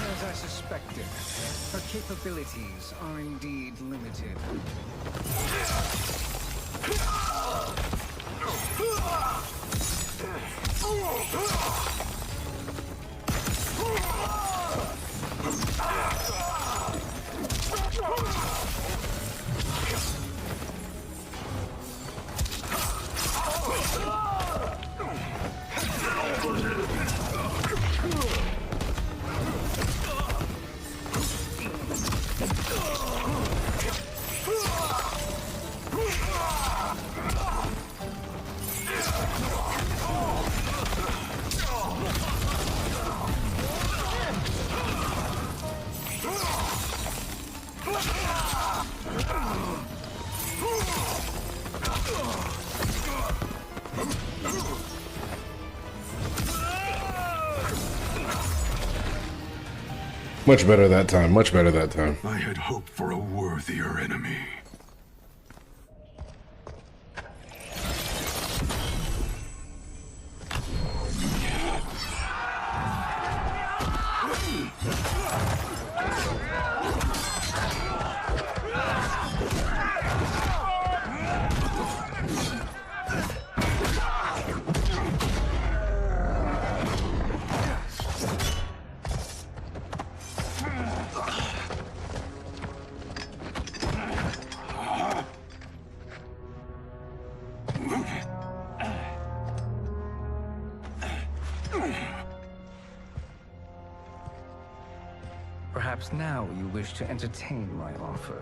As I suspected, her capabilities are indeed limited. Much better that time. Much better that time. I had hoped for a worthier enemy. Perhaps now you wish to entertain my offer.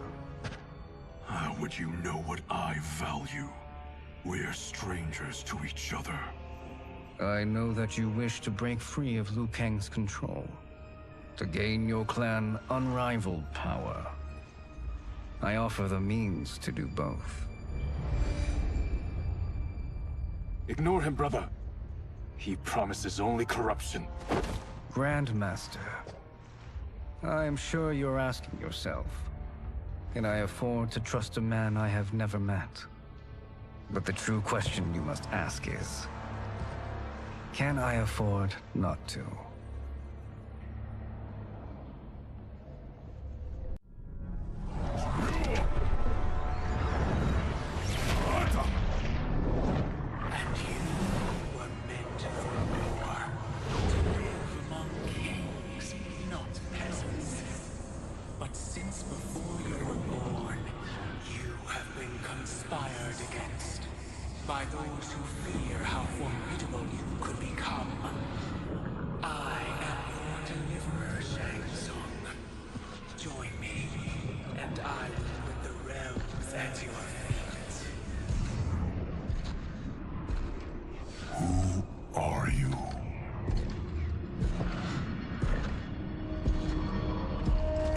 How would you know what I value? We're strangers to each other. I know that you wish to break free of Liu Kang's control, to gain your clan unrivaled power. I offer the means to do both. Ignore him, brother. He promises only corruption. Grandmaster, I am sure you're asking yourself, can I afford to trust a man I have never met? But the true question you must ask is, can I afford not to? By those who fear how formidable you could become. I am your deliverer, Shang Tsung. Join me, and I will put the realms at your feet. Who are you?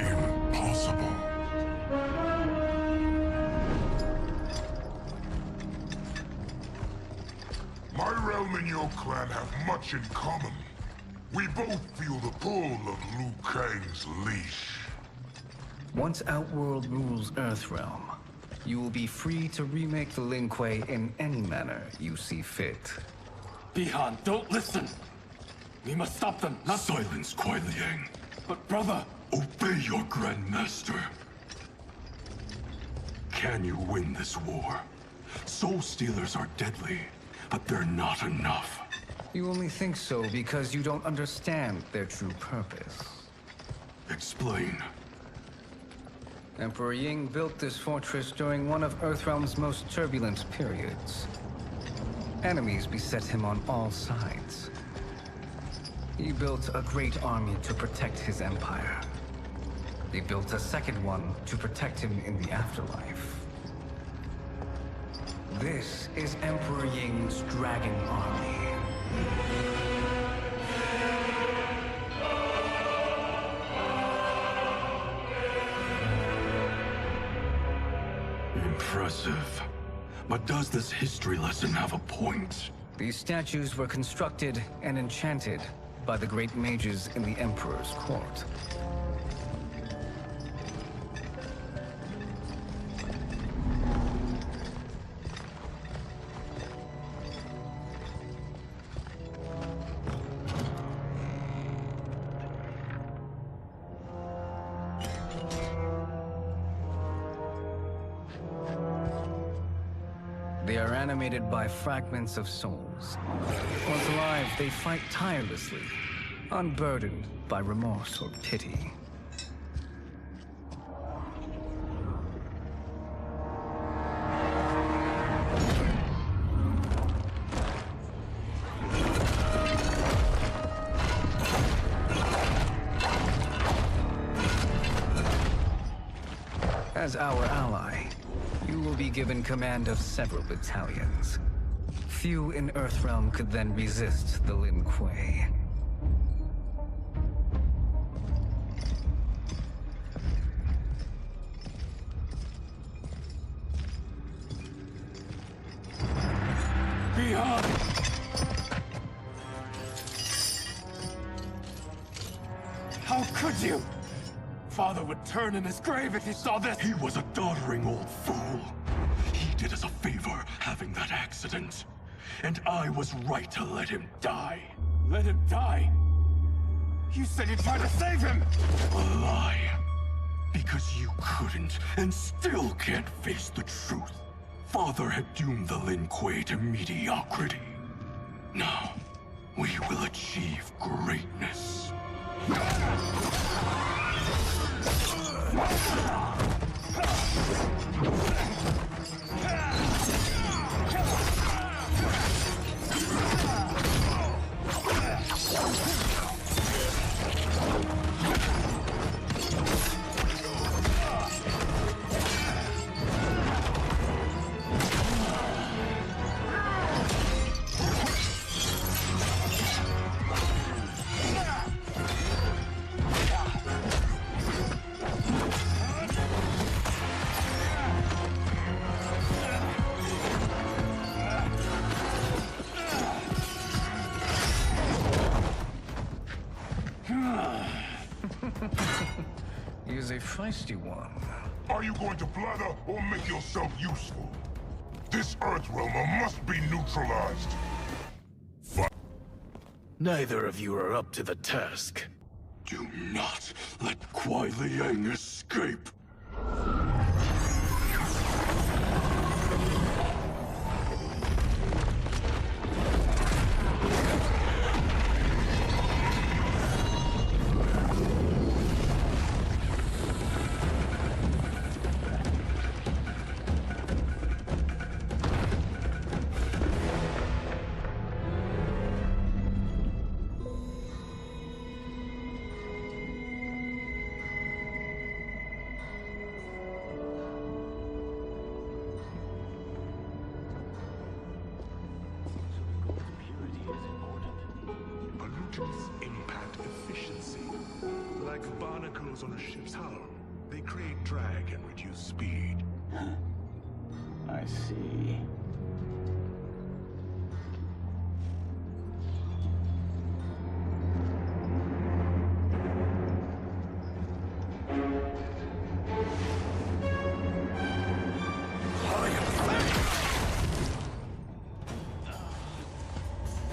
Impossible. My realm and your clan have much in common. We both feel the pull of Liu Kang's leash. Once Outworld rules Earthrealm, you will be free to remake the Lin Kuei in any manner you see fit. Bihan, don't listen! We must stop them, not— Silence, Kuai Liang. But brother— Obey your Grandmaster. Can you win this war? Soul Stealers are deadly, but they're not enough. You only think so because you don't understand their true purpose. Explain. Emperor Ying built this fortress during one of Earthrealm's most turbulent periods. Enemies beset him on all sides. He built a great army to protect his empire. He built a second one to protect him in the afterlife. This is Emperor Ying's Dragon Army. Impressive. But does this history lesson have a point? These statues were constructed and enchanted by the great mages in the Emperor's court. They are animated by fragments of souls. Once alive, they fight tirelessly, unburdened by remorse or pity. As our ally, you will be given command of several battalions. Few in Earthrealm could then resist the Lin Kuei. Beyond! How could you? Father would turn in his grave if he saw this! He was a doddering old fool. He did us a favor having that accident. And I was right to let him die. Let him die? You said you tried to save him! A lie. Because you couldn't, and still can't face the truth. Father had doomed the Lin Kuei to mediocrity. Now, we will achieve greatness. He is a feisty one. Are you going to blather or make yourself useful? This Earthrealmer must be neutralized. Neither of you are up to the task. Do not let Kuai Liang escape. Pollutants impact efficiency. Like barnacles on a ship's hull, they create drag and reduce speed. I see.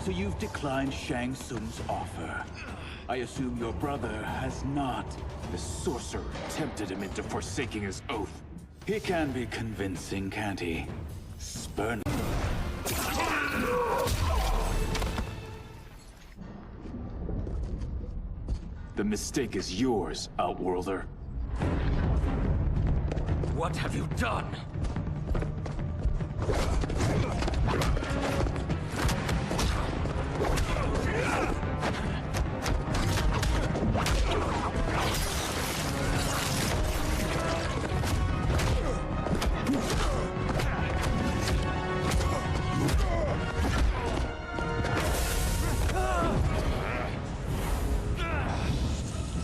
So you've declined Shang Tsung's offer. I assume your brother has not. The sorcerer tempted him into forsaking his oath. He can be convincing, can't he? Spurn. The mistake is yours, Outworlder. What have you done?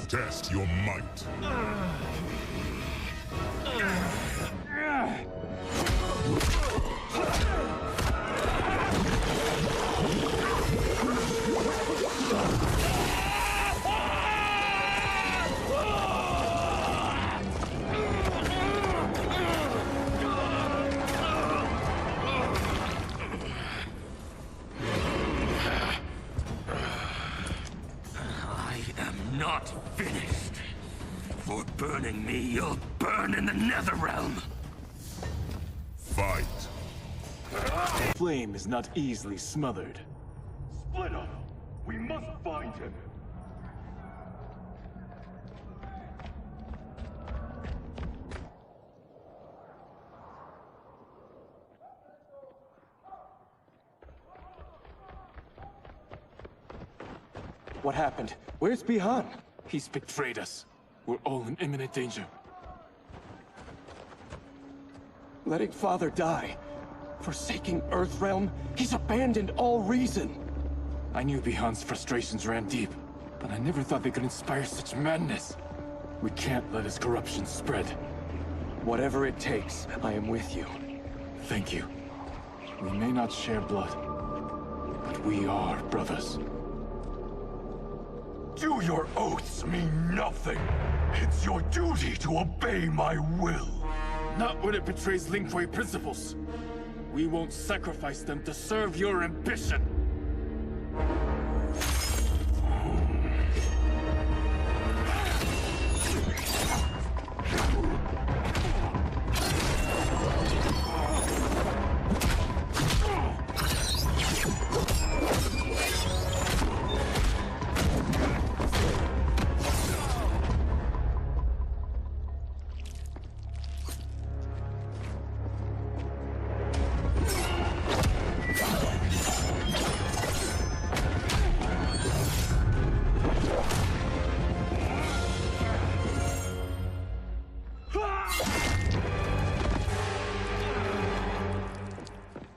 Test your might. Not finished. For burning me, you'll burn in the NetherRealm. Fight. Flame is not easily smothered. Split up! We must find him! What happened? Where's Bihan? He's betrayed us. We're all in imminent danger. Letting Father die. Forsaking Earthrealm. He's abandoned all reason. I knew Bihan's frustrations ran deep, but I never thought they could inspire such madness. We can't let his corruption spread. Whatever it takes, I am with you. Thank you. We may not share blood, but we are brothers. Do your oaths mean nothing? It's your duty to obey my will. Not when it betrays Lin Kuei principles. We won't sacrifice them to serve your ambition.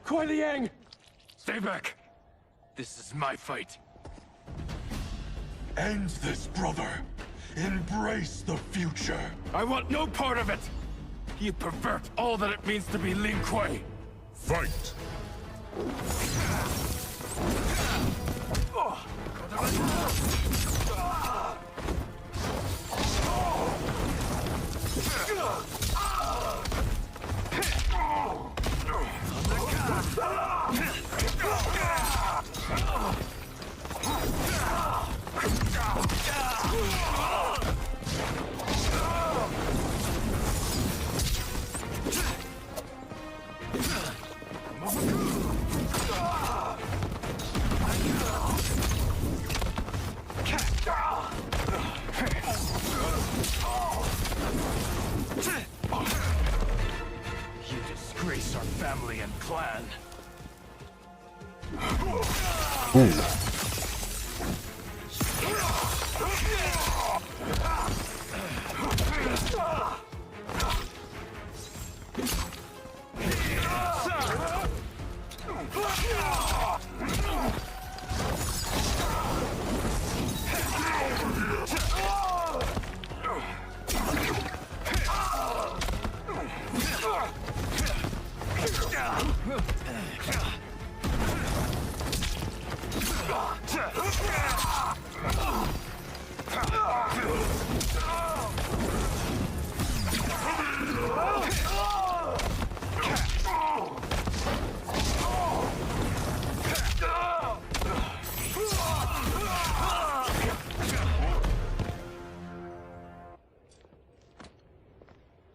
Kuai Liang! Stay back! This is my fight. End this, brother. Embrace the future. I want no part of it! You pervert all that it means to be Lin Kuei! Fight! You disgrace our family and clan.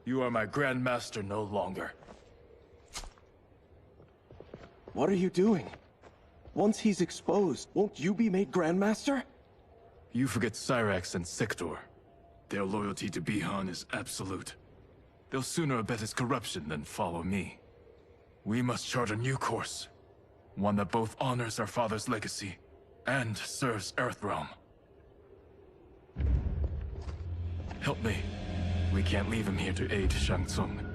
You are my Grandmaster no longer. What are you doing? Once he's exposed, won't you be made Grandmaster? You forget Cyrax and Sector. Their loyalty to Bihan is absolute. They'll sooner abet his corruption than follow me. We must chart a new course. One that both honors our father's legacy and serves Earthrealm. Help me. We can't leave him here to aid Shang Tsung.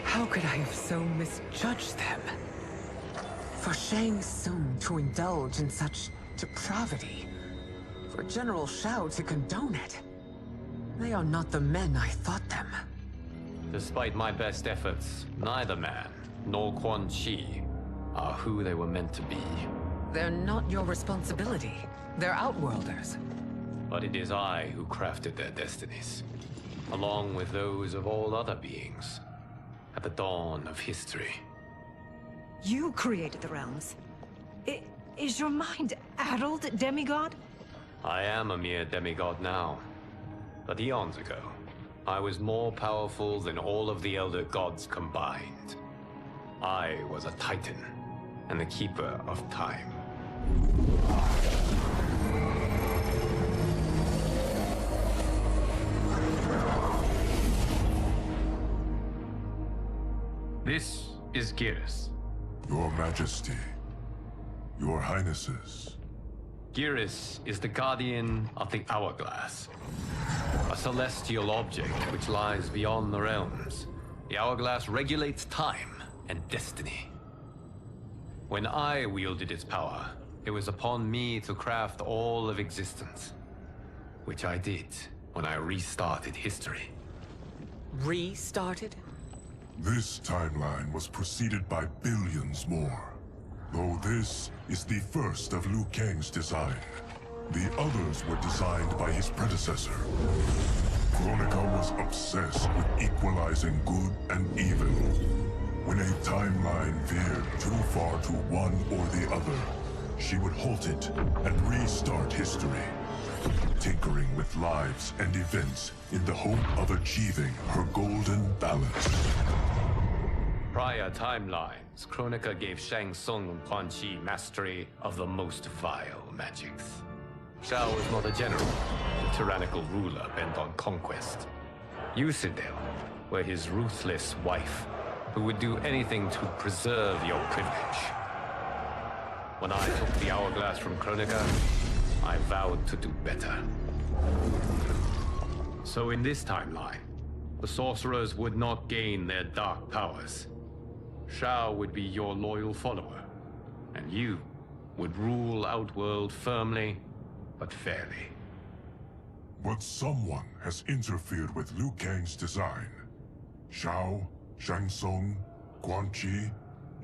How could I have so misjudged them? For Shang Tsung to indulge in such depravity, for General Shao to condone it, they are not the men I thought them. Despite my best efforts, neither man nor Quan Chi are who they were meant to be. They're not your responsibility. They're Outworlders. But it is I who crafted their destinies, along with those of all other beings, at the dawn of history. You created the realms. Is your mind addled, demigod? I am a mere demigod now, but eons ago, I was more powerful than all of the Elder Gods combined. I was a Titan, and the Keeper of Time. This is Geras. Your Majesty. Your Highnesses. Geras is the guardian of the Hourglass, a celestial object which lies beyond the realms. The Hourglass regulates time and destiny. When I wielded its power, it was upon me to craft all of existence, which I did when I restarted history. Restarted? This timeline was preceded by billions more. Though this is the first of Liu Kang's design. The others were designed by his predecessor. Kronika was obsessed with equalizing good and evil. When a timeline veered too far to one or the other, she would halt it and restart history, tinkering with lives and events in the hope of achieving her golden balance. Prior timelines, Kronika gave Shang Tsung and Quan Chi mastery of the most vile magics. Shao was not a general, a tyrannical ruler bent on conquest. You, Sindel, were his ruthless wife, who would do anything to preserve your privilege. When I took the Hourglass from Kronika, I vowed to do better. So in this timeline, the sorcerers would not gain their dark powers. Shao would be your loyal follower, and you would rule Outworld firmly, but fairly. But someone has interfered with Liu Kang's design. Shao, Shang Tsung, Quan Chi,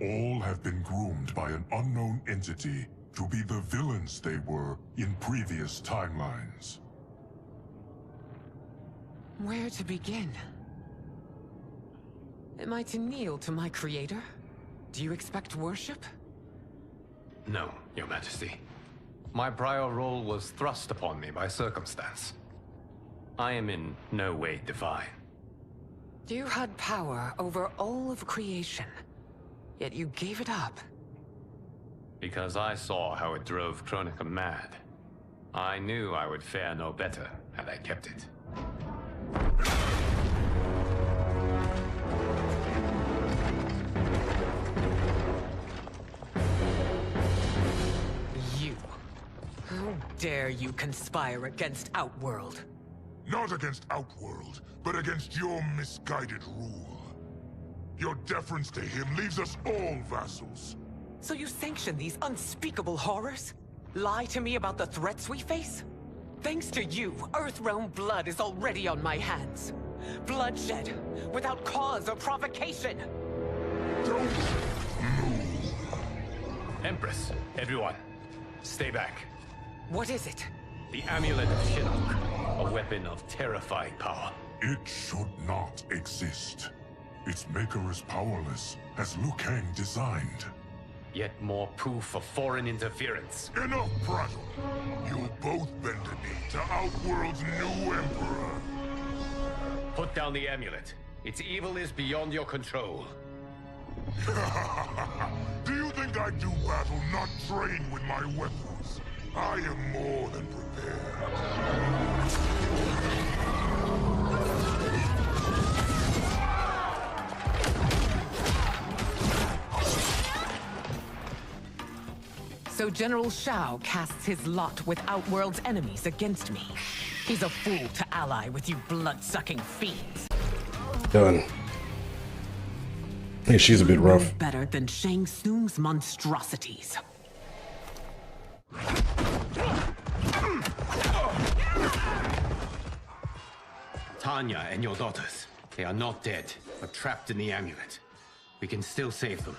all have been groomed by an unknown entity to be the villains they were in previous timelines. Where to begin? Am I to kneel to my creator? Do you expect worship? No, Your Majesty. My prior role was thrust upon me by circumstance. I am in no way divine. You had power over all of creation, yet you gave it up. Because I saw how it drove Kronika mad. I knew I would fare no better had I kept it. You. How dare you conspire against Outworld? Not against Outworld, but against your misguided rule. Your deference to him leaves us all vassals. So you sanction these unspeakable horrors? Lie to me about the threats we face? Thanks to you, Earthrealm blood is already on my hands. Bloodshed, without cause or provocation. Don't move. Empress, everyone, stay back. What is it? The Amulet of Shinnok, a weapon of terrifying power. It should not exist. Its maker is powerless, as Liu Kang designed. Yet more proof of foreign interference. Enough prattle! You'll both bend a knee to Outworld's new Emperor. Put down the amulet. Its evil is beyond your control. Do you think I do battle not trained with my weapons? I am more than prepared. So General Shao casts his lot with Outworld's enemies against me. He's a fool to ally with you blood-sucking fiends. Done. Hey, she's a bit rough. Better than Shang Tsung's monstrosities. Tanya and your daughters. They are not dead, but trapped in the amulet. We can still save them.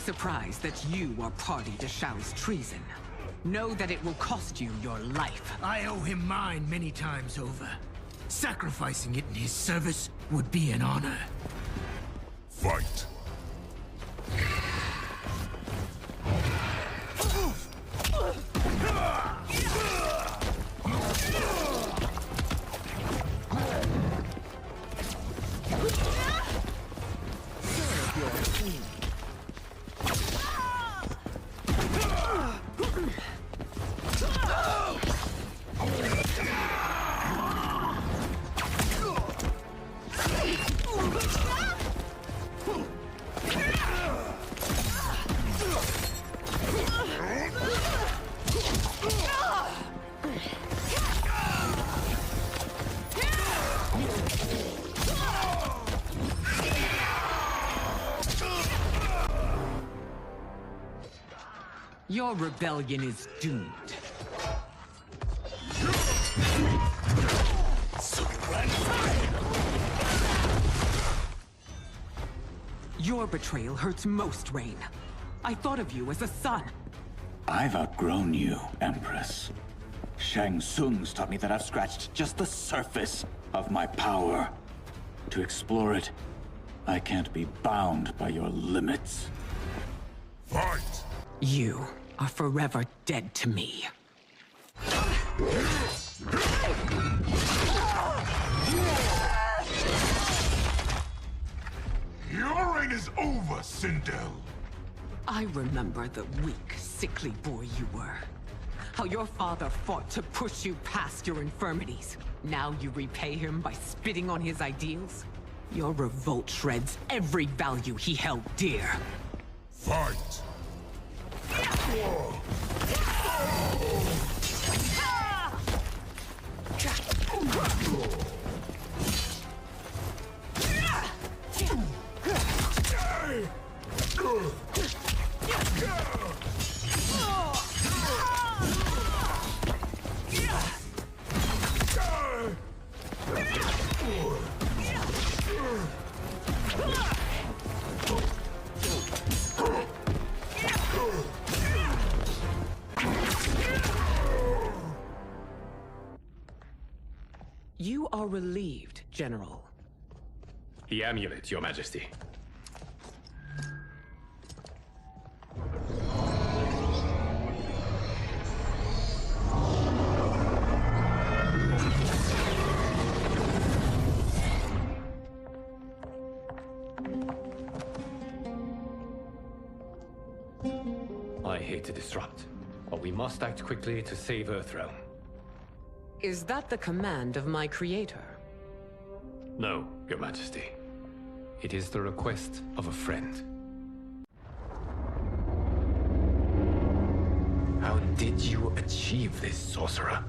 Surprised that you are party to Shao's treason. Know that it will cost you your life. I owe him mine many times over. Sacrificing it in his service would be an honor. Fight. Your rebellion is doomed. Your betrayal hurts most, Rain. I thought of you as a son. I've outgrown you, Empress. Shang Tsung's taught me that I've scratched just the surface of my power. To explore it, I can't be bound by your limits. Fight! You are forever dead to me. Your reign is over, Sindel. I remember the weak, sickly boy you were. How your father fought to push you past your infirmities. Now you repay him by spitting on his ideals? Your revolt shreds every value he held dear. Fight! You are relieved, General. The amulet, Your Majesty. I hate to disrupt, but we must act quickly to save Earthrealm. Is that the command of my creator? No, Your Majesty. It is the request of a friend. How did you achieve this, sorcerer?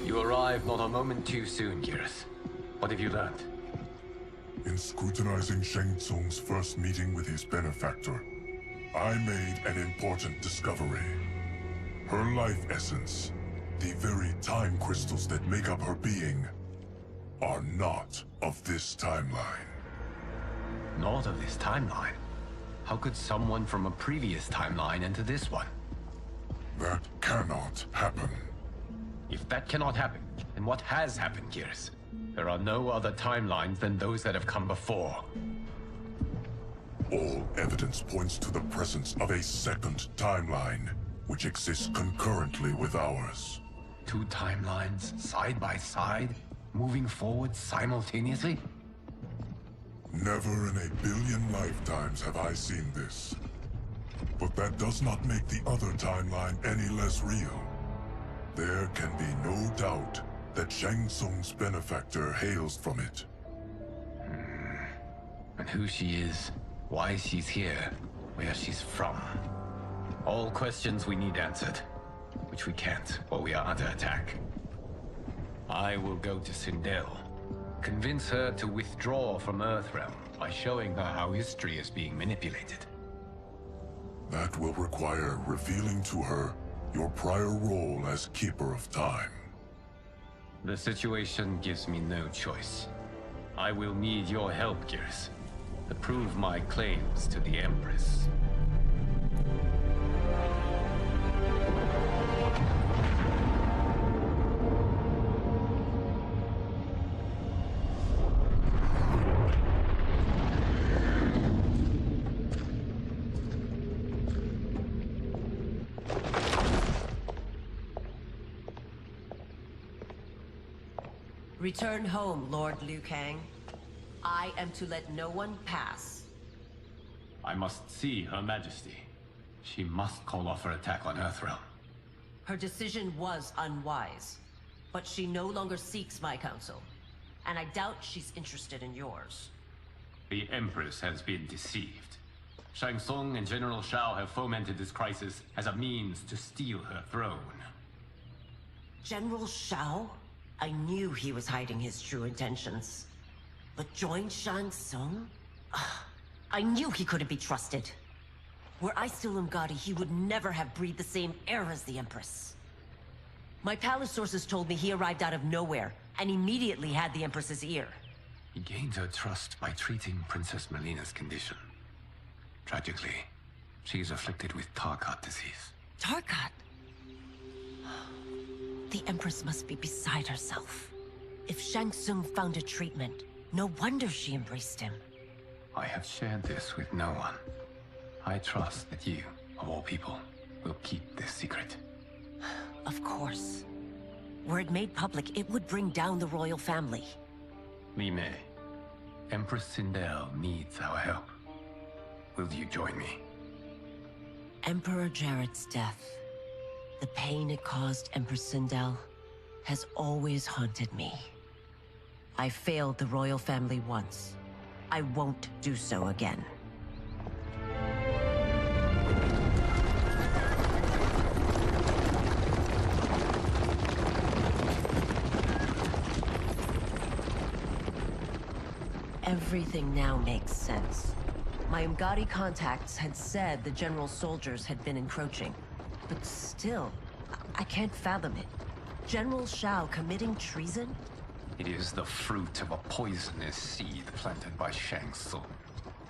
You arrived not a moment too soon, Geras. What have you learned? In scrutinizing Shang Tsung's first meeting with his benefactor, I made an important discovery. Her life essence, the very time crystals that make up her being, are not of this timeline. Not of this timeline? How could someone from a previous timeline enter this one? That cannot happen. If that cannot happen, then what has happened, Gears? There are no other timelines than those that have come before. All evidence points to the presence of a second timeline, which exists concurrently with ours. Two timelines, side by side, moving forward simultaneously? Never in a billion lifetimes have I seen this. But that does not make the other timeline any less real. There can be no doubt that Shang Tsung's benefactor hails from it. And who she is, why she's here, where she's from. All questions we need answered, which we can't, or we are under attack. I will go to Sindel, convince her to withdraw from Earthrealm by showing her how history is being manipulated. That will require revealing to her your prior role as Keeper of Time. The situation gives me no choice. I will need your help, Gears, to prove my claims to the Empress. Return home, Lord Liu Kang. I am to let no one pass. I must see Her Majesty. She must call off her attack on Earthrealm. Her decision was unwise, but she no longer seeks my counsel, and I doubt she's interested in yours. The Empress has been deceived. Shang Tsung and General Shao have fomented this crisis as a means to steal her throne. General Shao? I knew he was hiding his true intentions. But join Shang Tsung? I knew he couldn't be trusted. Were I still Umgadi, he would never have breathed the same air as the Empress. My palace sources told me he arrived out of nowhere, and immediately had the Empress's ear. He gained her trust by treating Princess Melina's condition. Tragically, she is afflicted with Tarkat disease. Tarkat? The Empress must be beside herself. If Shang Tsung found a treatment, no wonder she embraced him. I have shared this with no one. I trust that you, of all people, will keep this secret. Of course. Were it made public, it would bring down the royal family. Li Mei, Empress Sindel needs our help. Will you join me? Emperor Jared's death, the pain it caused Empress Sindel, has always haunted me. I failed the royal family once. I won't do so again. Everything now makes sense. My Umgadi contacts had said the general's soldiers had been encroaching. But still, I can't fathom it. General Shao committing treason? It is the fruit of a poisonous seed planted by Shang Tsung.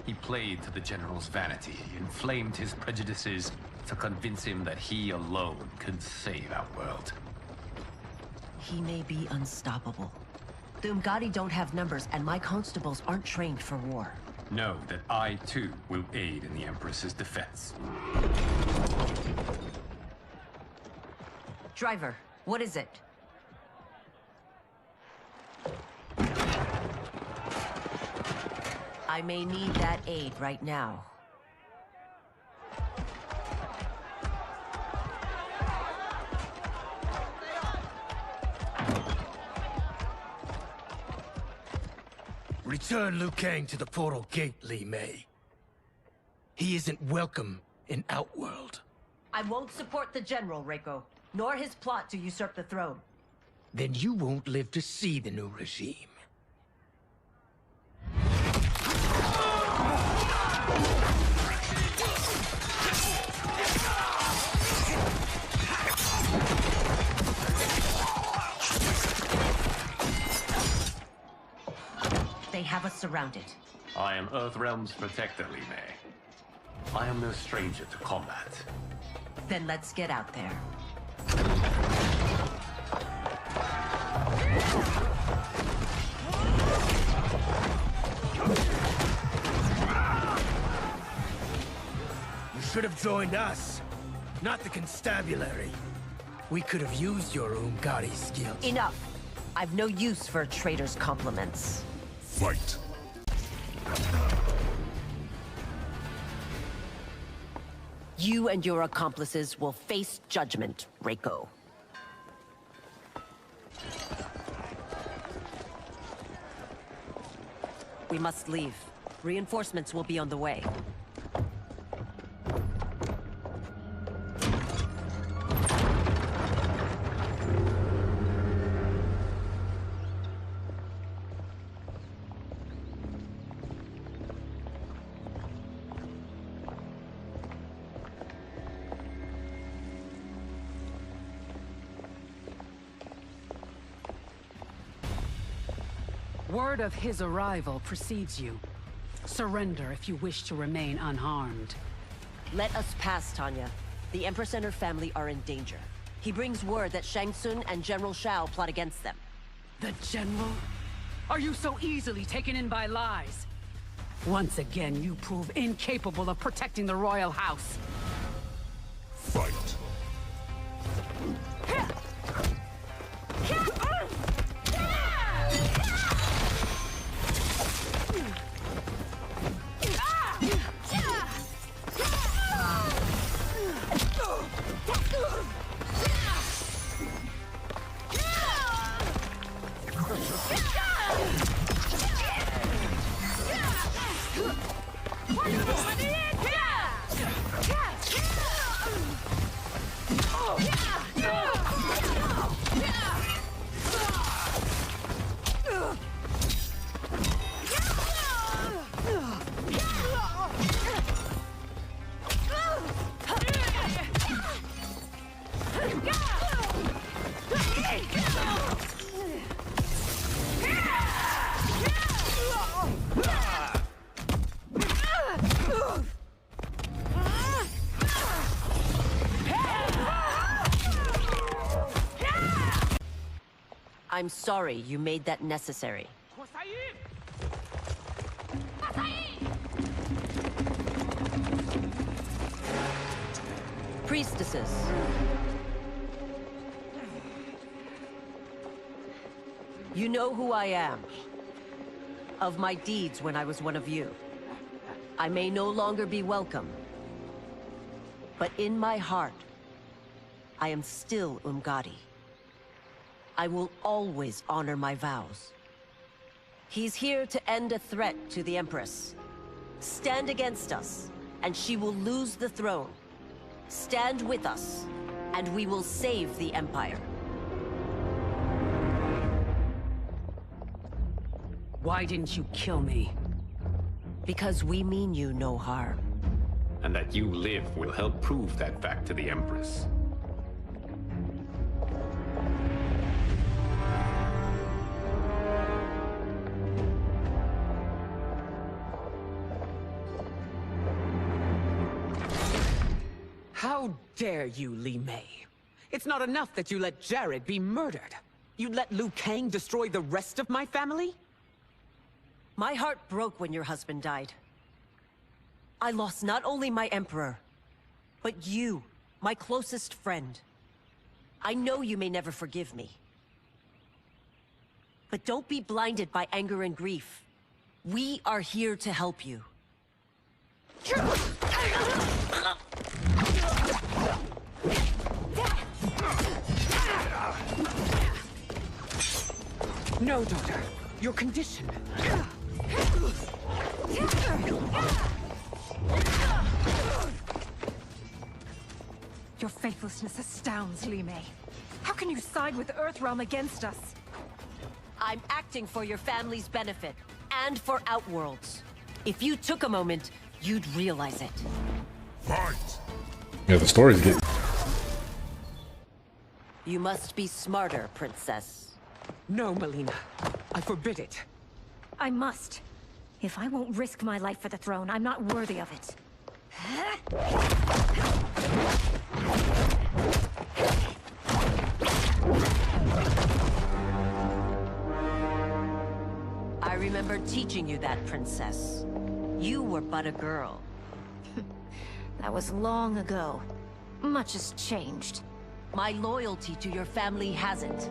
He played to the general's vanity, inflamed his prejudices to convince him that he alone could save our world. He may be unstoppable. The Umgadi don't have numbers, and my constables aren't trained for war. Know that I, too, will aid in the Empress's defense. Driver, what is it? I may need that aid right now. Return Liu Kang to the portal gate, Li Mei. He isn't welcome in Outworld. I won't support the General, Reiko, nor his plot to usurp the throne. Then you won't live to see the new regime. surrounded. I am Earthrealm's protector, Li Mei. I am no stranger to combat. Then let's get out there. You should have joined us, not the constabulary. We could have used your Umgari skills. Enough. I've no use for a traitor's compliments. Fight. You and your accomplices will face judgment, Reiko. We must leave. Reinforcements will be on the way. Word of his arrival precedes you. Surrender if you wish to remain unharmed. Let us pass, Tanya. The Empress and her family are in danger. He brings word that Shang Tsung and General Shao plot against them. The General? Are you so easily taken in by lies? Once again, you prove incapable of protecting the royal house. Fight. I'm sorry you made that necessary. Priestesses. You know who I am. Of my deeds when I was one of you. I may no longer be welcome. But in my heart, I am still Umgadi. I will always honor my vows. He's here to end a threat to the Empress. Stand against us, and she will lose the throne. Stand with us, and we will save the Empire. Why didn't you kill me? Because we mean you no harm. And that you live will help prove that fact to the Empress. How dare you, Li Mei? It's not enough that you let Jared be murdered. You let Liu Kang destroy the rest of my family? My heart broke when your husband died. I lost not only my Emperor, but you, my closest friend. I know you may never forgive me. But don't be blinded by anger and grief. We are here to help you. No, daughter. Your condition. Your faithlessness astounds, Li Mei. How can you side with Earthrealm against us? I'm acting for your family's benefit, and for Outworld's. If you took a moment, you'd realize it. Fight! Yeah, the story's good. You must be smarter, Princess. No, Melina. I forbid it. I must. If I won't risk my life for the throne, I'm not worthy of it. I remember teaching you that, princess. You were but a girl. That was long ago. Much has changed. My loyalty to your family hasn't.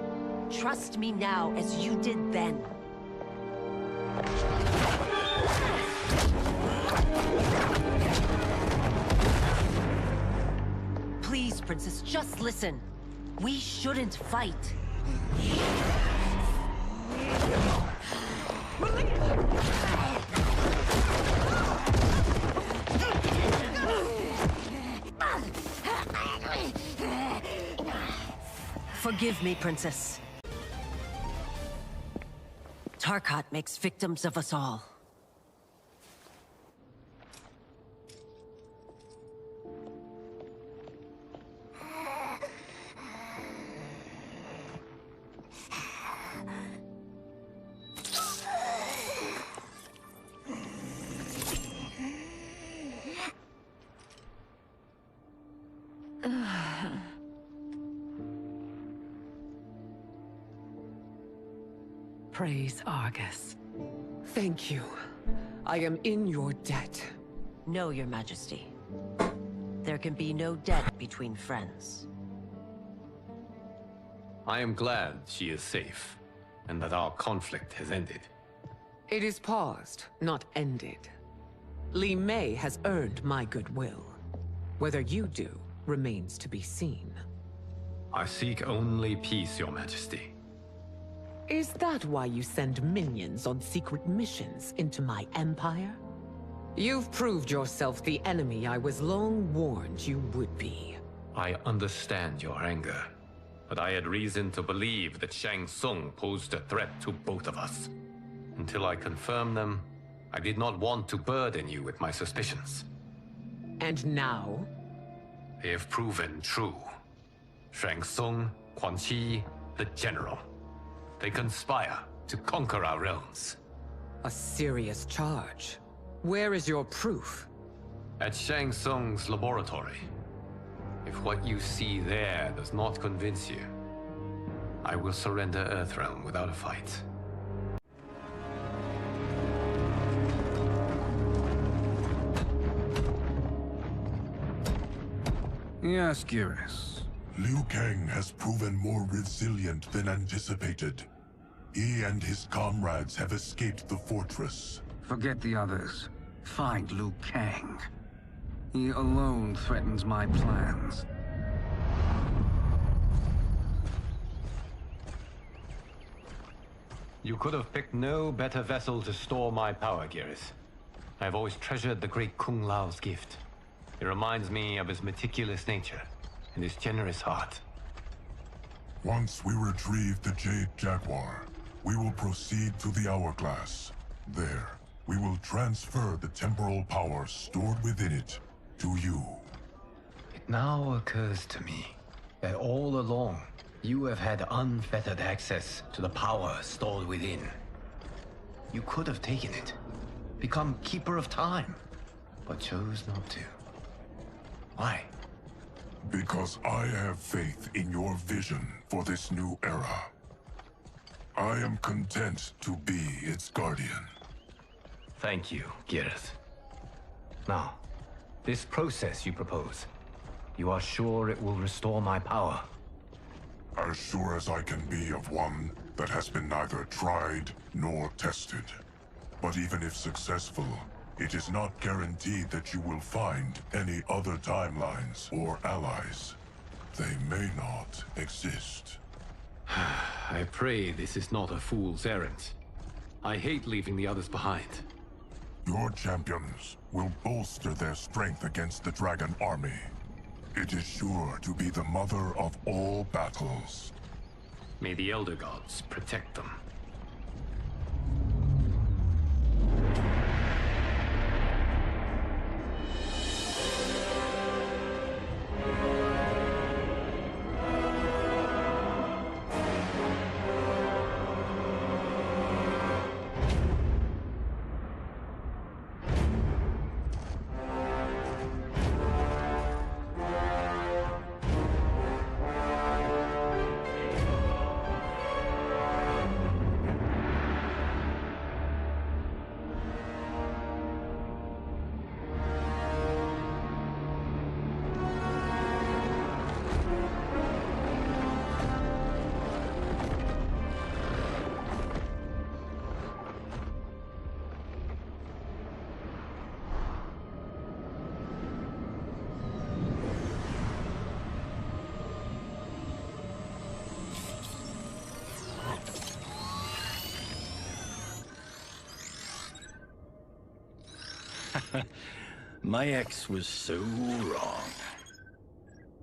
Trust me now as you did then. Please, princess, just listen. We shouldn't fight. Forgive me, princess. Tarkat makes victims of us all. Praise Argus. Thank you. I am in your debt. No, Your Majesty. There can be no debt between friends. I am glad she is safe, and that our conflict has ended. It is paused, not ended. Li Mei has earned my goodwill. Whether you do remains to be seen. I seek only peace, Your Majesty. Is that why you send minions on secret missions into my empire? You've proved yourself the enemy I was long warned you would be. I understand your anger, but I had reason to believe that Shang Tsung posed a threat to both of us. Until I confirmed them, I did not want to burden you with my suspicions. And now? They have proven true. Shang Tsung, Quan Chi, the General. They conspire to conquer our realms. A serious charge. Where is your proof? At Shang Tsung's laboratory. If what you see there does not convince you, I will surrender Earthrealm without a fight. Yes, Geras. Liu Kang has proven more resilient than anticipated. He and his comrades have escaped the fortress. Forget the others. Find Liu Kang. He alone threatens my plans. You could have picked no better vessel to store my power, Geras. I have always treasured the great Kung Lao's gift. It reminds me of his meticulous nature and his generous heart. Once we retrieve the Jade Jaguar, we will proceed to the Hourglass. There, we will transfer the temporal power stored within it to you. It now occurs to me that all along, you have had unfettered access to the power stored within. You could have taken it, become Keeper of Time, but chose not to. Why? Because I have faith in your vision for this new era. I am content to be its guardian. Thank you, Geras. Now, this process you propose, you are sure it will restore my power? As sure as I can be of one that has been neither tried nor tested. But even if successful, it is not guaranteed that you will find any other timelines or allies. They may not exist. I pray this is not a fool's errand. I hate leaving the others behind. Your champions will bolster their strength against the Dragon Army. It is sure to be the mother of all battles. May the Elder Gods protect them. My ex was so wrong.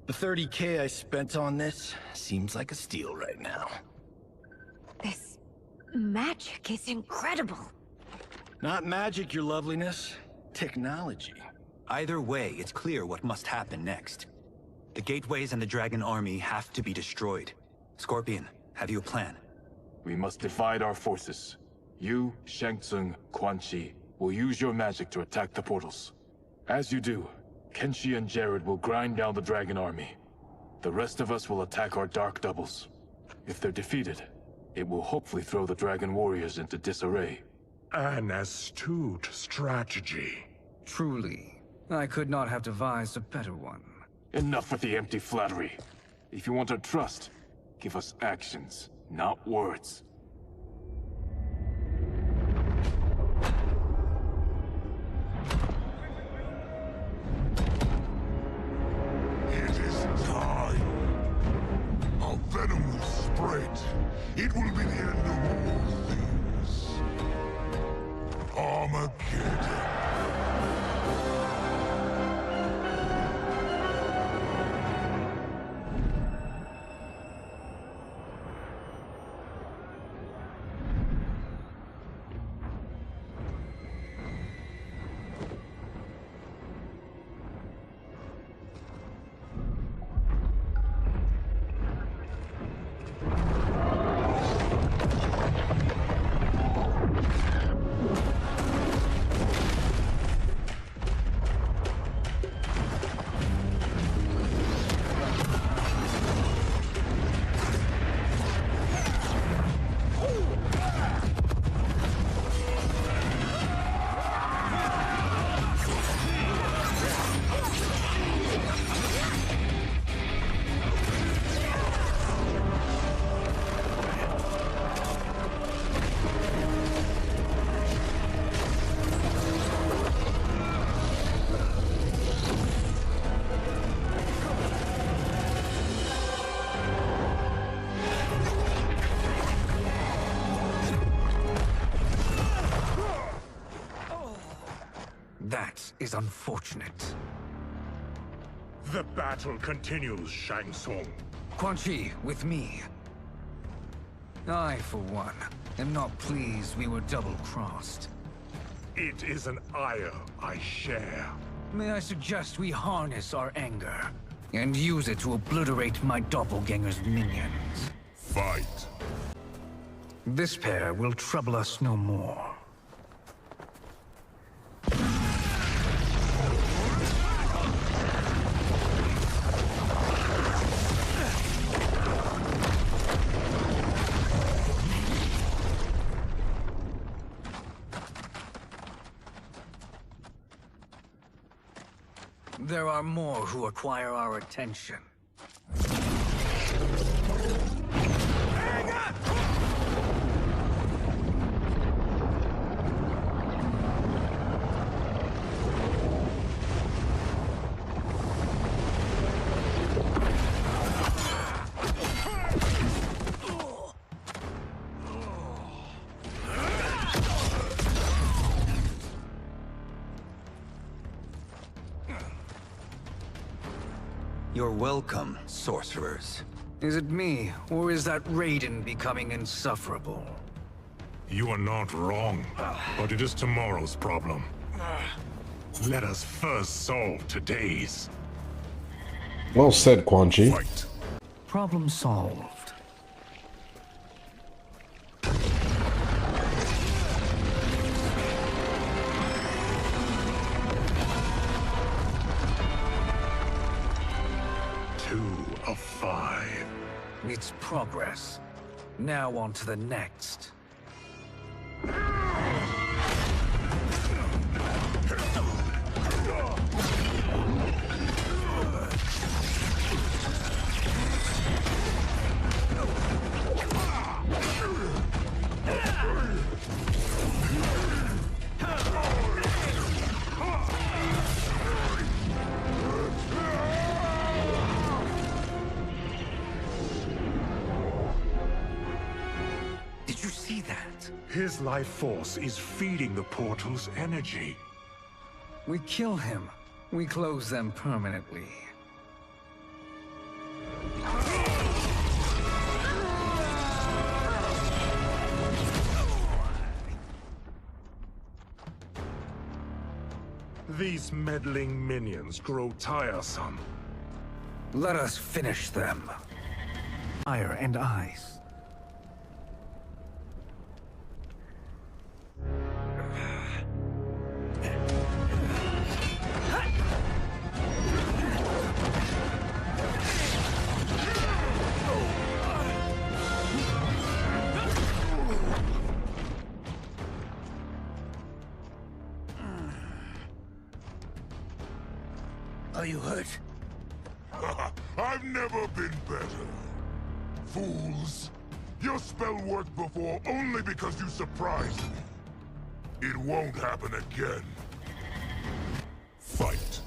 The 30K I spent on this seems like a steal right now. This magic is incredible. Not magic, your loveliness. Technology. Either way, it's clear what must happen next. The gateways and the Dragon Army have to be destroyed. Scorpion, have you a plan? We must divide our forces. You, Shang Tsung, Quan Chi, will use your magic to attack the portals. As you do, Kenshi and Jared will grind down the Dragon Army. The rest of us will attack our dark doubles. If they're defeated, it will hopefully throw the Dragon Warriors into disarray. An astute strategy. Truly, I could not have devised a better one. Enough with the empty flattery. If you want our trust, give us actions, not words. It is time. Our venom will spread. It will be the end of all things. Armageddon. That is unfortunate. The battle continues, Shang Tsung. Quan Chi, with me. I, for one, am not pleased we were double-crossed. It is an ire I share. May I suggest we harness our anger and use it to obliterate my doppelganger's minions? Fight. This pair will trouble us no more. There are more who acquire our attention. You're welcome, sorcerers. Is it me, or is that Raiden becoming insufferable? You are not wrong, but it is tomorrow's problem. Let us first solve today's. Well said, Quan Chi. Fight. Problem solved. Of 5. It's progress. Now on to the next. Did you see that? His life force is feeding the portal's energy. We kill him. We close them permanently. These meddling minions grow tiresome. Let us finish them. Fire and ice. Are you hurt? I've never been better. Fools! Your spell worked before only because you surprised me. It won't happen again. Fight.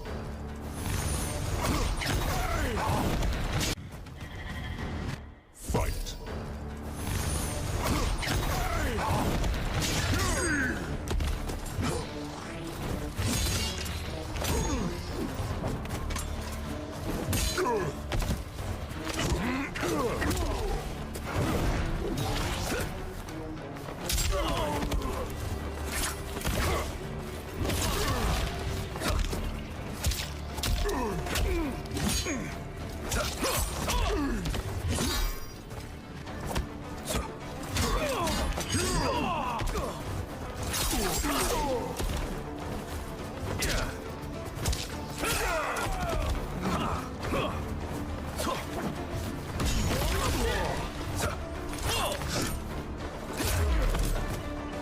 Fight.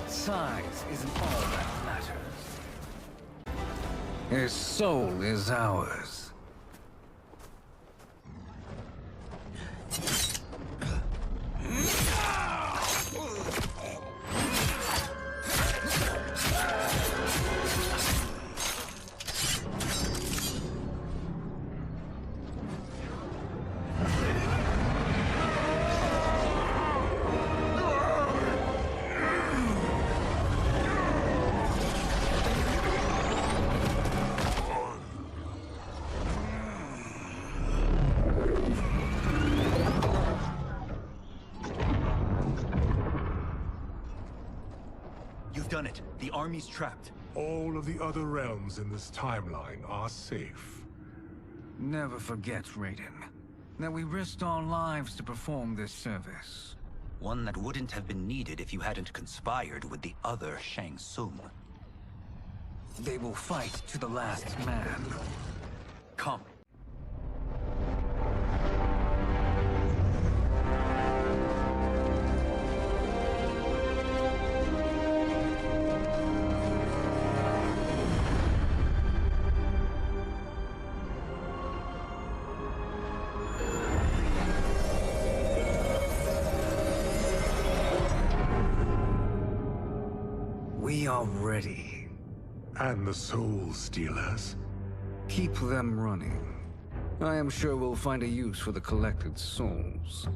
Size isn't all that matters. His soul is ours. You've done it. The army's trapped. All of the other realms in this timeline are safe. Never forget, Raiden, that we risked our lives to perform this service. One that wouldn't have been needed if you hadn't conspired with the other Shang Tsung. They will fight to the last man. Come. We are ready. And the Soul Stealers? Keep them running. I am sure we'll find a use for the collected souls.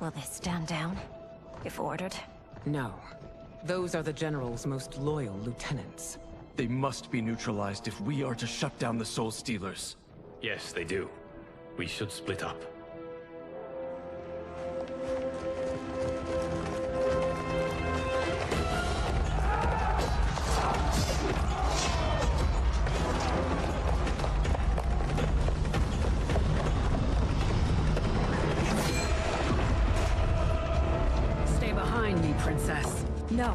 Will they stand down, if ordered? No. Those are the General's most loyal lieutenants. They must be neutralized if we are to shut down the Soul Stealers. Yes, they do. We should split up. Stay No,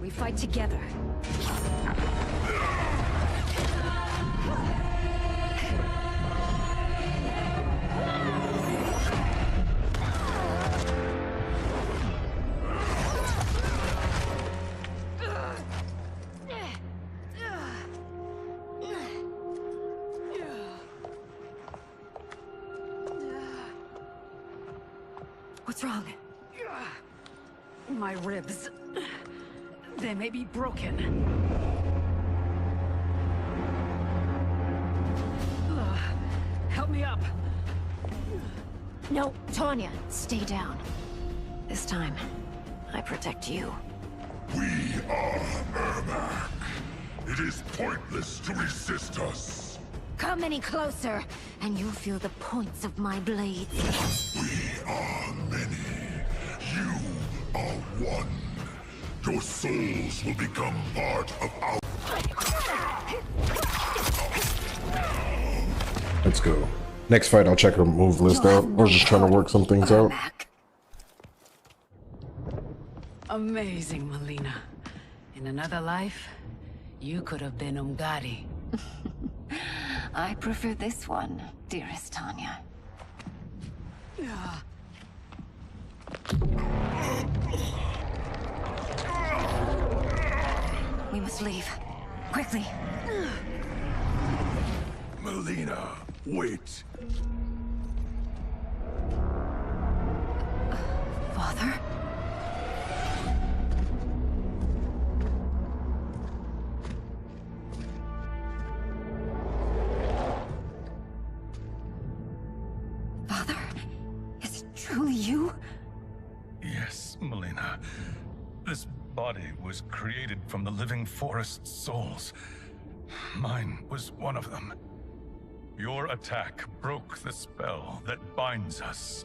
we fight together. What's wrong? My ribs. They may be broken. Help me up. No, Tanya, stay down. This time, I protect you. We are Ermac. It is pointless to resist us. Come any closer, and you'll feel the points of my blades. We are many. You are one. Your souls will become part of our... Let's go. Next fight, I'll check her move list out. We're just trying to work some things out. Amazing, Melina. In another life, you could have been Umgadi. I prefer this one, dearest Tanya. We must leave. Quickly. Melina, wait. Father? Father? Is it truly you? Yes, Melina. This body was created from the living forest's souls. Mine was one of them. Your attack broke the spell that binds us.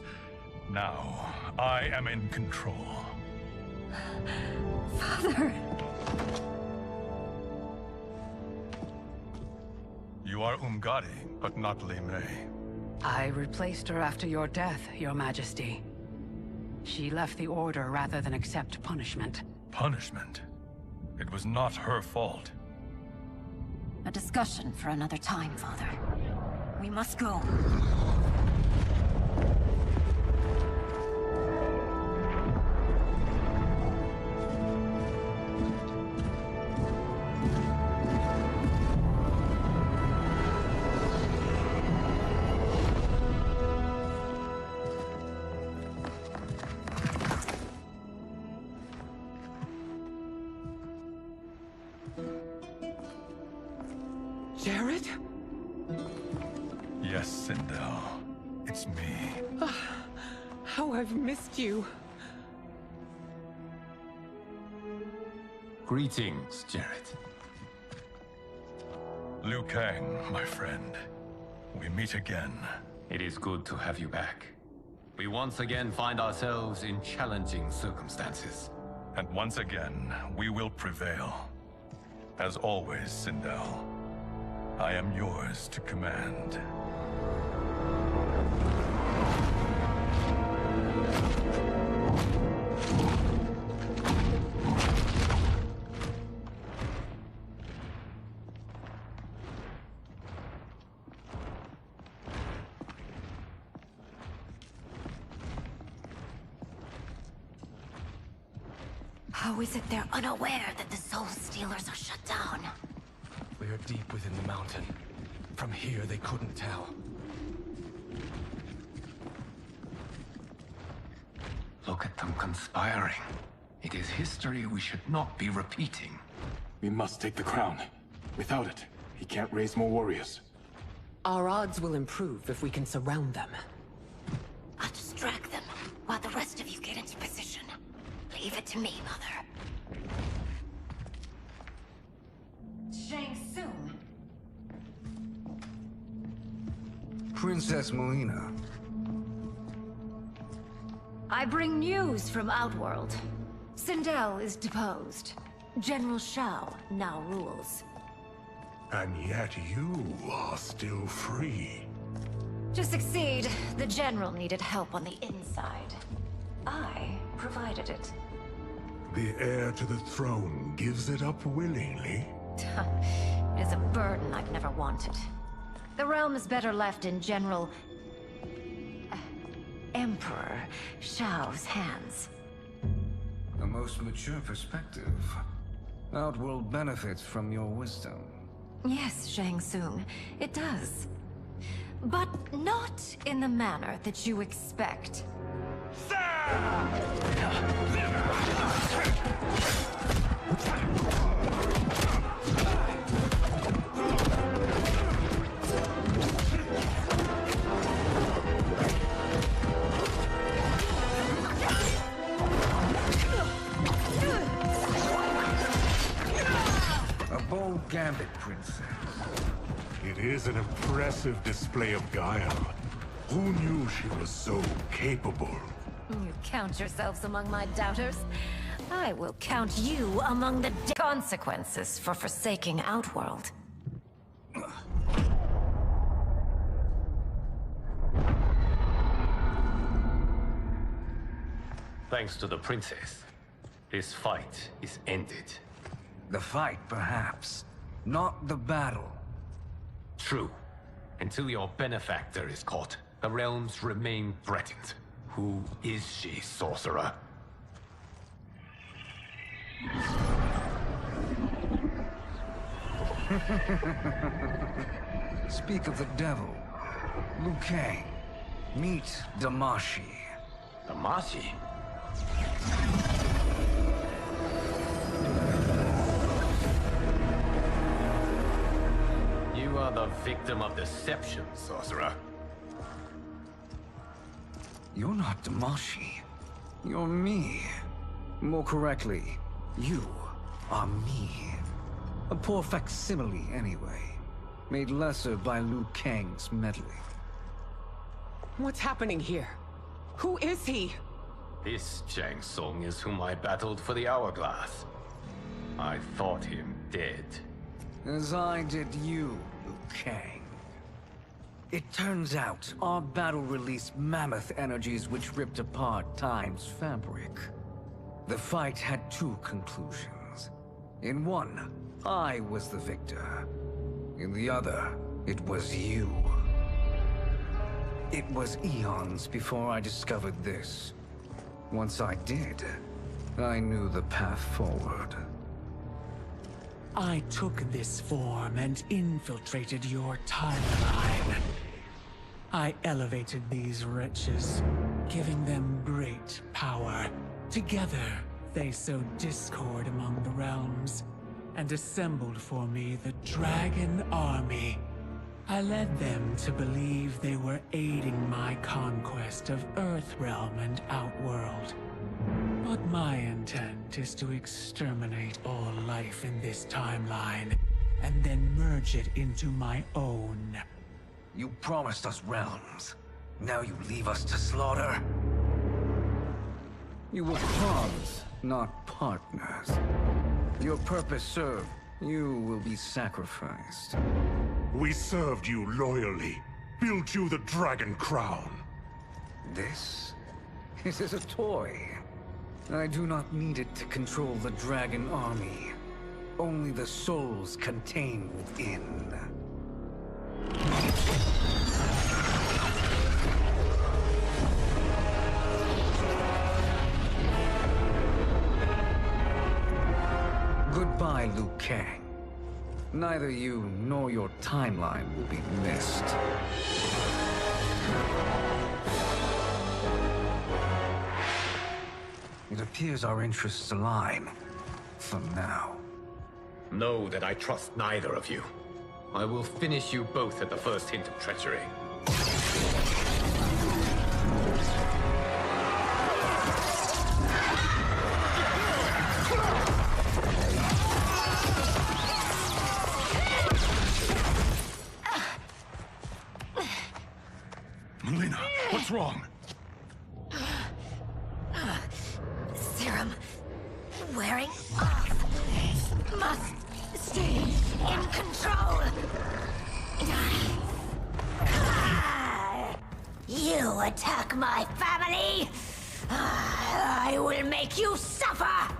Now, I am in control. Father! You are Umgadi, but not Li Mei. I replaced her after your death, Your Majesty. She left the Order rather than accept punishment. Punishment? It was not her fault. A discussion for another time, Father. We must go. Jared? Yes, Sindel. It's me. How I've missed you. Greetings, Jared. Liu Kang, my friend. We meet again. It is good to have you back. We once again find ourselves in challenging circumstances. And once again, we will prevail. As always, Sindel, I am yours to command. How is it they're unaware that the Soul Stealers are shut down? We are deep within the mountain. From here, they couldn't tell. Look at them conspiring. It is history we should not be repeating. We must take the crown. Without it, he can't raise more warriors. Our odds will improve if we can surround them. I'll distract them while the rest of you get into position. Leave it to me, Mother. Shang Tsung. Princess Melina. I bring news from Outworld. Sindel is deposed. General Shao now rules. And yet you are still free. To succeed, the General needed help on the inside. I provided it. The heir to the throne gives it up willingly. It is a burden I've never wanted. The realm is better left in General... Emperor Shao's hands. A most mature perspective. Outworld benefits from your wisdom. Yes, Shang Tsung, it does. But not in the manner that you expect. A bold gambit, Princess. It is an impressive display of guile. Who knew she was so capable? You count yourselves among my doubters. I will count you among the consequences for forsaking Outworld. Thanks to the princess, this fight is ended. The fight, perhaps. Not the battle. True. Until your benefactor is caught, the realms remain threatened. Who is she, sorcerer? Speak of the devil. Liu Kang. Meet Damashi. Damashi? You are the victim of deception, sorcerer. You're not Damashi. You're me. More correctly, you are me. A poor facsimile, anyway. Made lesser by Liu Kang's meddling. What's happening here? Who is he? This Shang Tsung is whom I battled for the Hourglass. I thought him dead. As I did you, Liu Kang. It turns out our battle released mammoth energies which ripped apart time's fabric. The fight had two conclusions. In one, I was the victor. In the other, it was you. It was eons before I discovered this. Once I did, I knew the path forward. I took this form and infiltrated your timeline. I elevated these wretches, giving them great power. Together, they sowed discord among the realms, and assembled for me the Dragon Army. I led them to believe they were aiding my conquest of Earthrealm and Outworld. But my intent is to exterminate all life in this timeline, and then merge it into my own. You promised us realms. Now you leave us to slaughter? You were pawns, not partners. Your purpose served. You will be sacrificed. We served you loyally, built you the Dragon Crown. This is a toy. I do not need it to control the Dragon Army. Only the souls contained within. Goodbye, Liu Kang. Neither you nor your timeline will be missed. It appears our interests align. For now. Know that I trust neither of you. I will finish you both at the first hint of treachery. Melina, what's wrong? Serum wearing off. Must stay in control. You attack my family, I will make you suffer.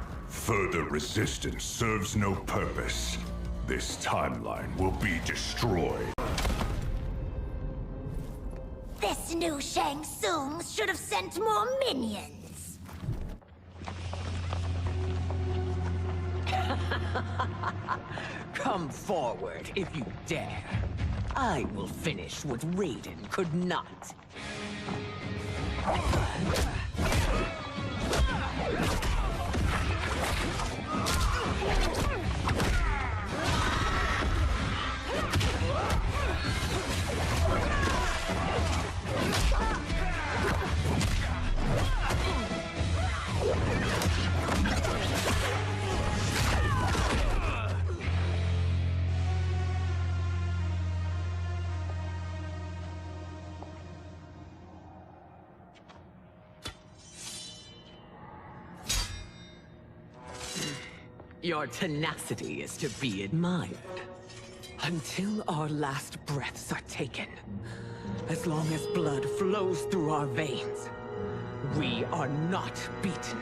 Further resistance serves no purpose. This timeline will be destroyed. This new Shang Tsung should have sent more minions. Come forward if you dare. I will finish what Raiden could not. Your tenacity is to be admired. Until our last breaths are taken, as long as blood flows through our veins, we are not beaten.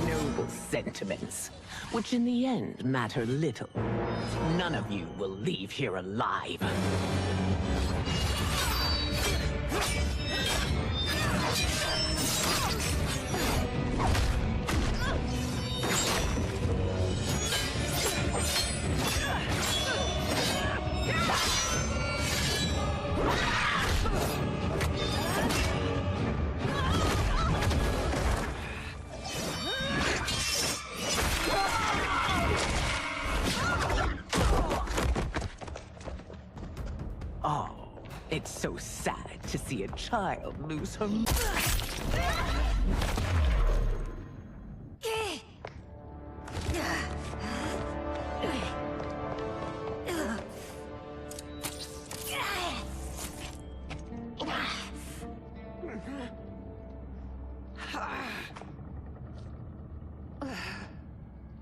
Noble sentiments, which in the end matter little. None of you will leave here alive. It's so sad to see a child lose her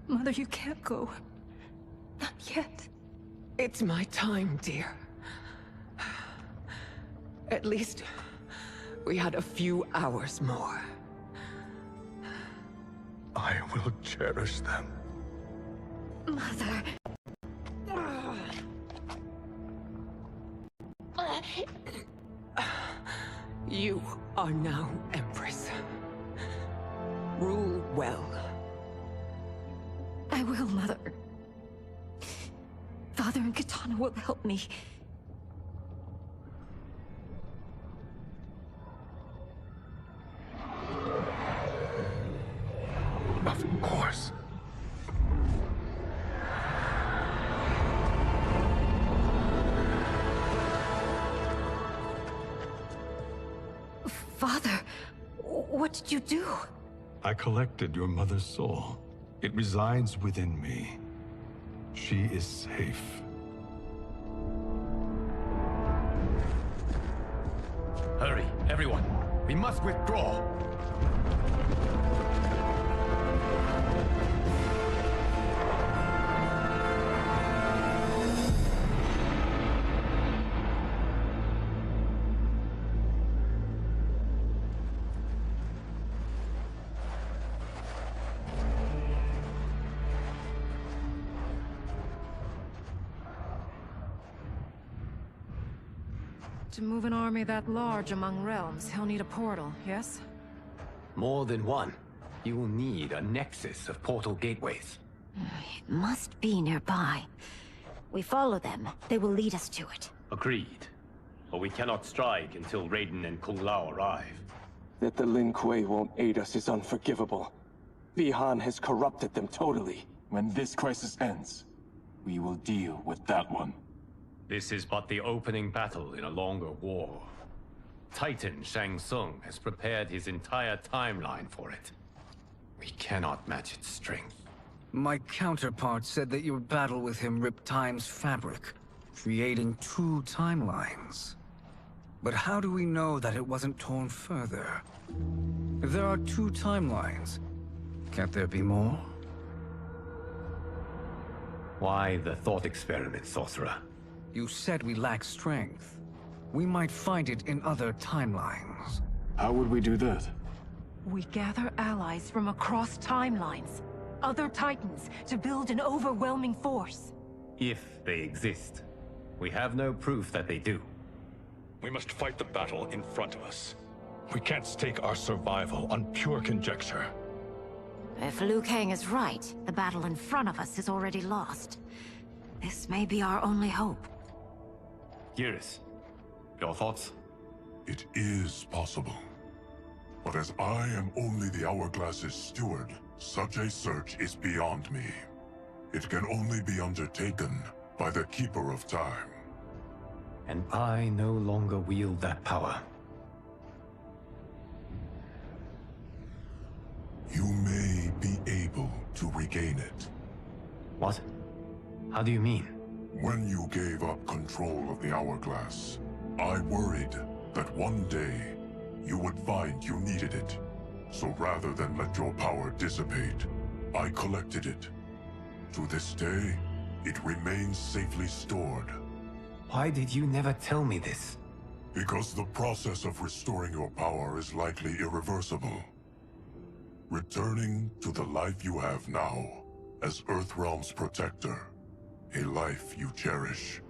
Mother, you can't go. Not yet. It's my time, dear. At least, we had a few hours more. I will cherish them. Mother. You are now Empress. Rule well. I will, Mother. Father and Katana will help me. Of course. Father, what did you do? I collected your mother's soul. It resides within me. She is safe. Hurry, everyone. We must withdraw. To move an army that large among realms, he'll need a portal, yes? More than one. You will need a nexus of portal gateways. It must be nearby. We follow them. They will lead us to it. Agreed. But we cannot strike until Raiden and Kung Lao arrive. That the Lin Kuei won't aid us is unforgivable. Bi-Han has corrupted them totally. When this crisis ends, we will deal with that one. This is but the opening battle in a longer war. Titan Shang Tsung has prepared his entire timeline for it. We cannot match its strength. My counterpart said that your battle with him ripped time's fabric, creating two timelines. But how do we know that it wasn't torn further? If there are two timelines, can't there be more? Why the thought experiment, Sorcerer? You said we lack strength. We might find it in other timelines. How would we do that? We gather allies from across timelines, other Titans, to build an overwhelming force. If they exist. We have no proof that they do. We must fight the battle in front of us. We can't stake our survival on pure conjecture. If Liu Kang is right, the battle in front of us is already lost. This may be our only hope. Geras, your thoughts? It is possible. But as I am only the Hourglass's steward, such a search is beyond me. It can only be undertaken by the Keeper of Time. And I no longer wield that power. You may be able to regain it. What? How do you mean? When you gave up control of the Hourglass, I worried that one day you would find you needed it. So rather than let your power dissipate, I collected it. To this day, it remains safely stored. Why did you never tell me this? Because the process of restoring your power is likely irreversible. Returning to the life you have now, as Earthrealm's protector, a life you cherish,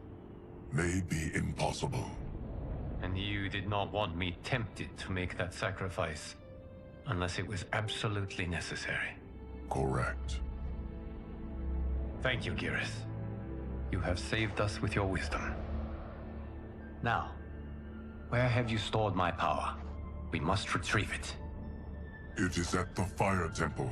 may be impossible. And you did not want me tempted to make that sacrifice, unless it was absolutely necessary. Correct. Thank you, Geras. You have saved us with your wisdom. Now, where have you stored my power? We must retrieve it. It is at the Fire Temple.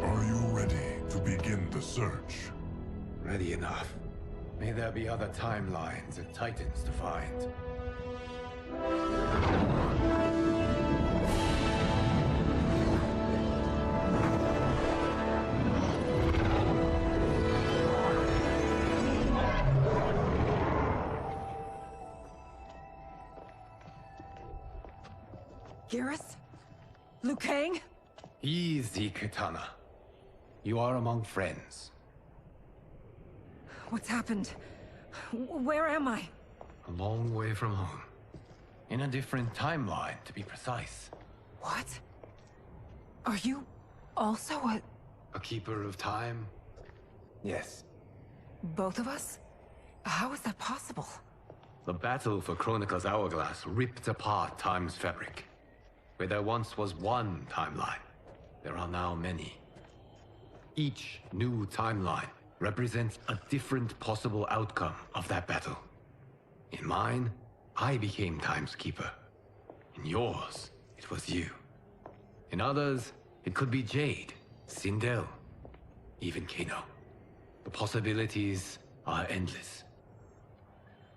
Are you ready to begin the search? Ready enough. May there be other timelines and Titans to find. Geras? Liu Kang? Easy, Kitana. You are among friends. What's happened? Where am I? A long way from home. In a different timeline, to be precise. What? Are you also a keeper of time? Yes. both of us? How is that possible? The battle for Chronica's Hourglass ripped apart time's fabric. Where there once was one timeline, there are now many. Each new timeline represents a different possible outcome of that battle. In mine, I became Time's Keeper. In yours, it was you. In others, it could be Jade, Sindel, even Kano. The possibilities are endless.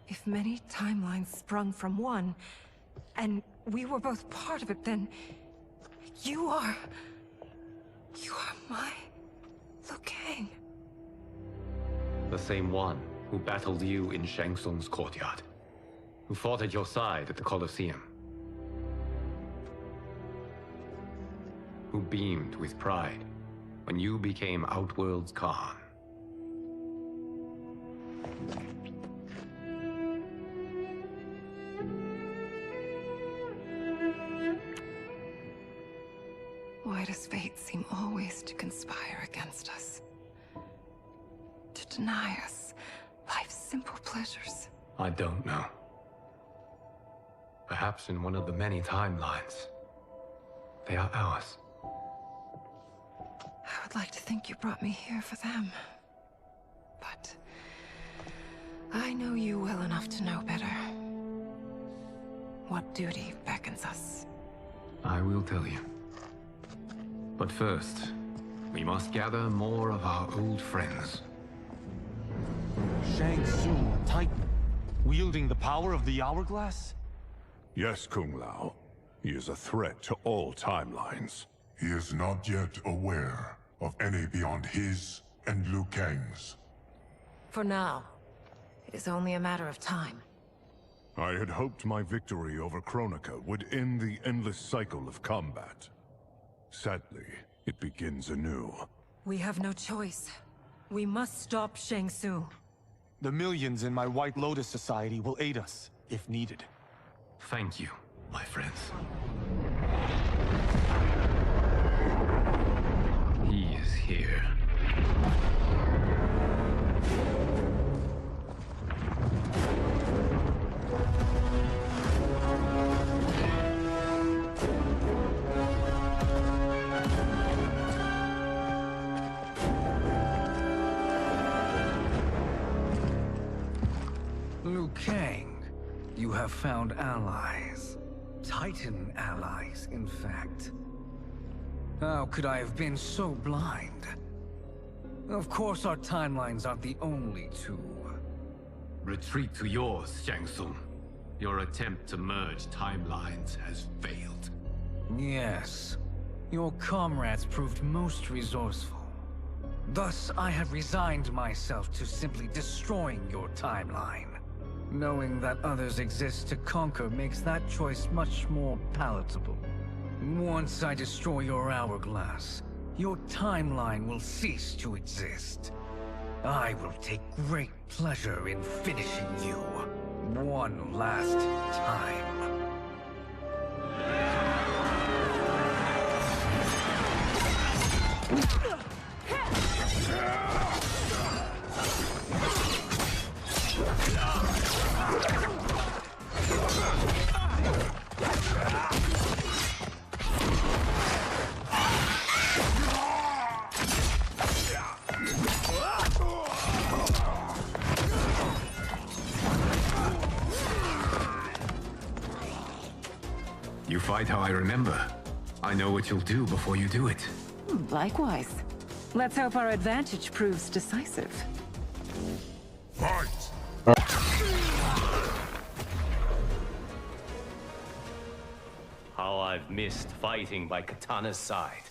If many timelines sprung from one, and we were both part of it, then you are my Liu Kang. The same one who battled you in Shang Tsung's courtyard. Who fought at your side at the Colosseum. Who beamed with pride when you became Outworld's Khan. Why does fate seem always to conspire against us? To deny us life's simple pleasures? I don't know. Perhaps in one of the many timelines, they are ours. I would like to think you brought me here for them. But I know you well enough to know better. What duty beckons us? I will tell you. But first, we must gather more of our old friends. Shang Tsung, Titan, wielding the power of the Hourglass? Yes, Kung Lao. He is a threat to all timelines. He is not yet aware of any beyond his and Liu Kang's. For now, It is only a matter of time. I had hoped my victory over Kronika would end the endless cycle of combat. Sadly, it begins anew. We have no choice. We must stop Shang Tsung. The millions in my White Lotus Society will aid us, if needed. Thank you, my friends. He is here. Liu Kang, you have found allies. Titan allies, in fact. How could I have been so blind? Of course our timelines aren't the only two. Retreat to yours, Shang Tsung. Your attempt to merge timelines has failed. Yes. Your comrades proved most resourceful. Thus, I have resigned myself to simply destroying your timeline. Knowing that others exist to conquer makes that choice much more palatable. Once I destroy your hourglass, your timeline will cease to exist. I will take great pleasure in finishing you one last time. You fight how I remember. I know what you'll do before you do it. Likewise. Let's hope our advantage proves decisive. Fight! How I've missed fighting by Katana's side.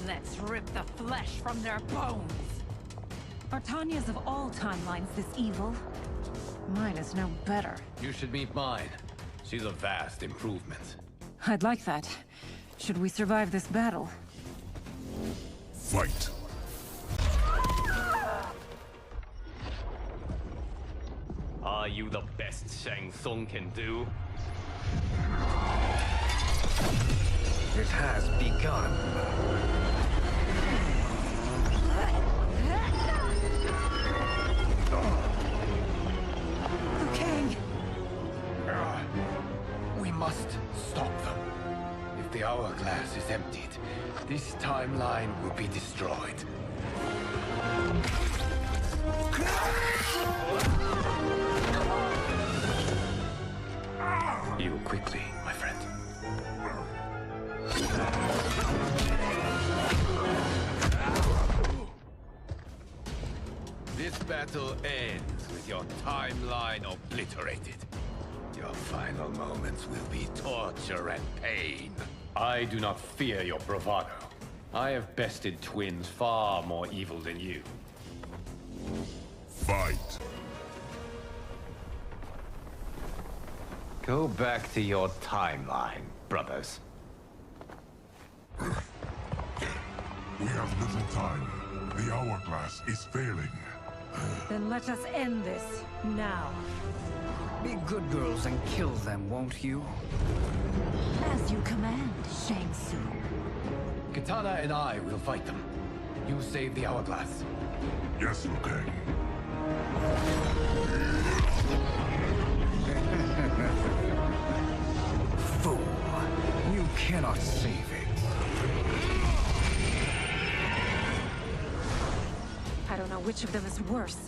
Let's rip the flesh from their bones. Are Tanya's of all timelines this evil? Mine is no better. You should meet mine. She's a vast improvement. I'd like that. Should we survive this battle? Fight! Are you the best Shang Tsung can do? It has begun. Liu Kang! We must stop them. If the hourglass is emptied, this timeline will be destroyed. Heal quickly, my friend. This battle ends with your timeline obliterated. Your final moments will be torture and pain. I do not fear your bravado. I have bested twins far more evil than you. Fight! Go back to your timeline, brothers. We have little time. The hourglass is failing. Then let us end this, now. Be good girls and kill them, won't you? As you command, Shang Tsung. Katana and I will fight them. You save the hourglass. Yes, Liu Kang. Fool! You cannot save it. I don't know which of them is worse.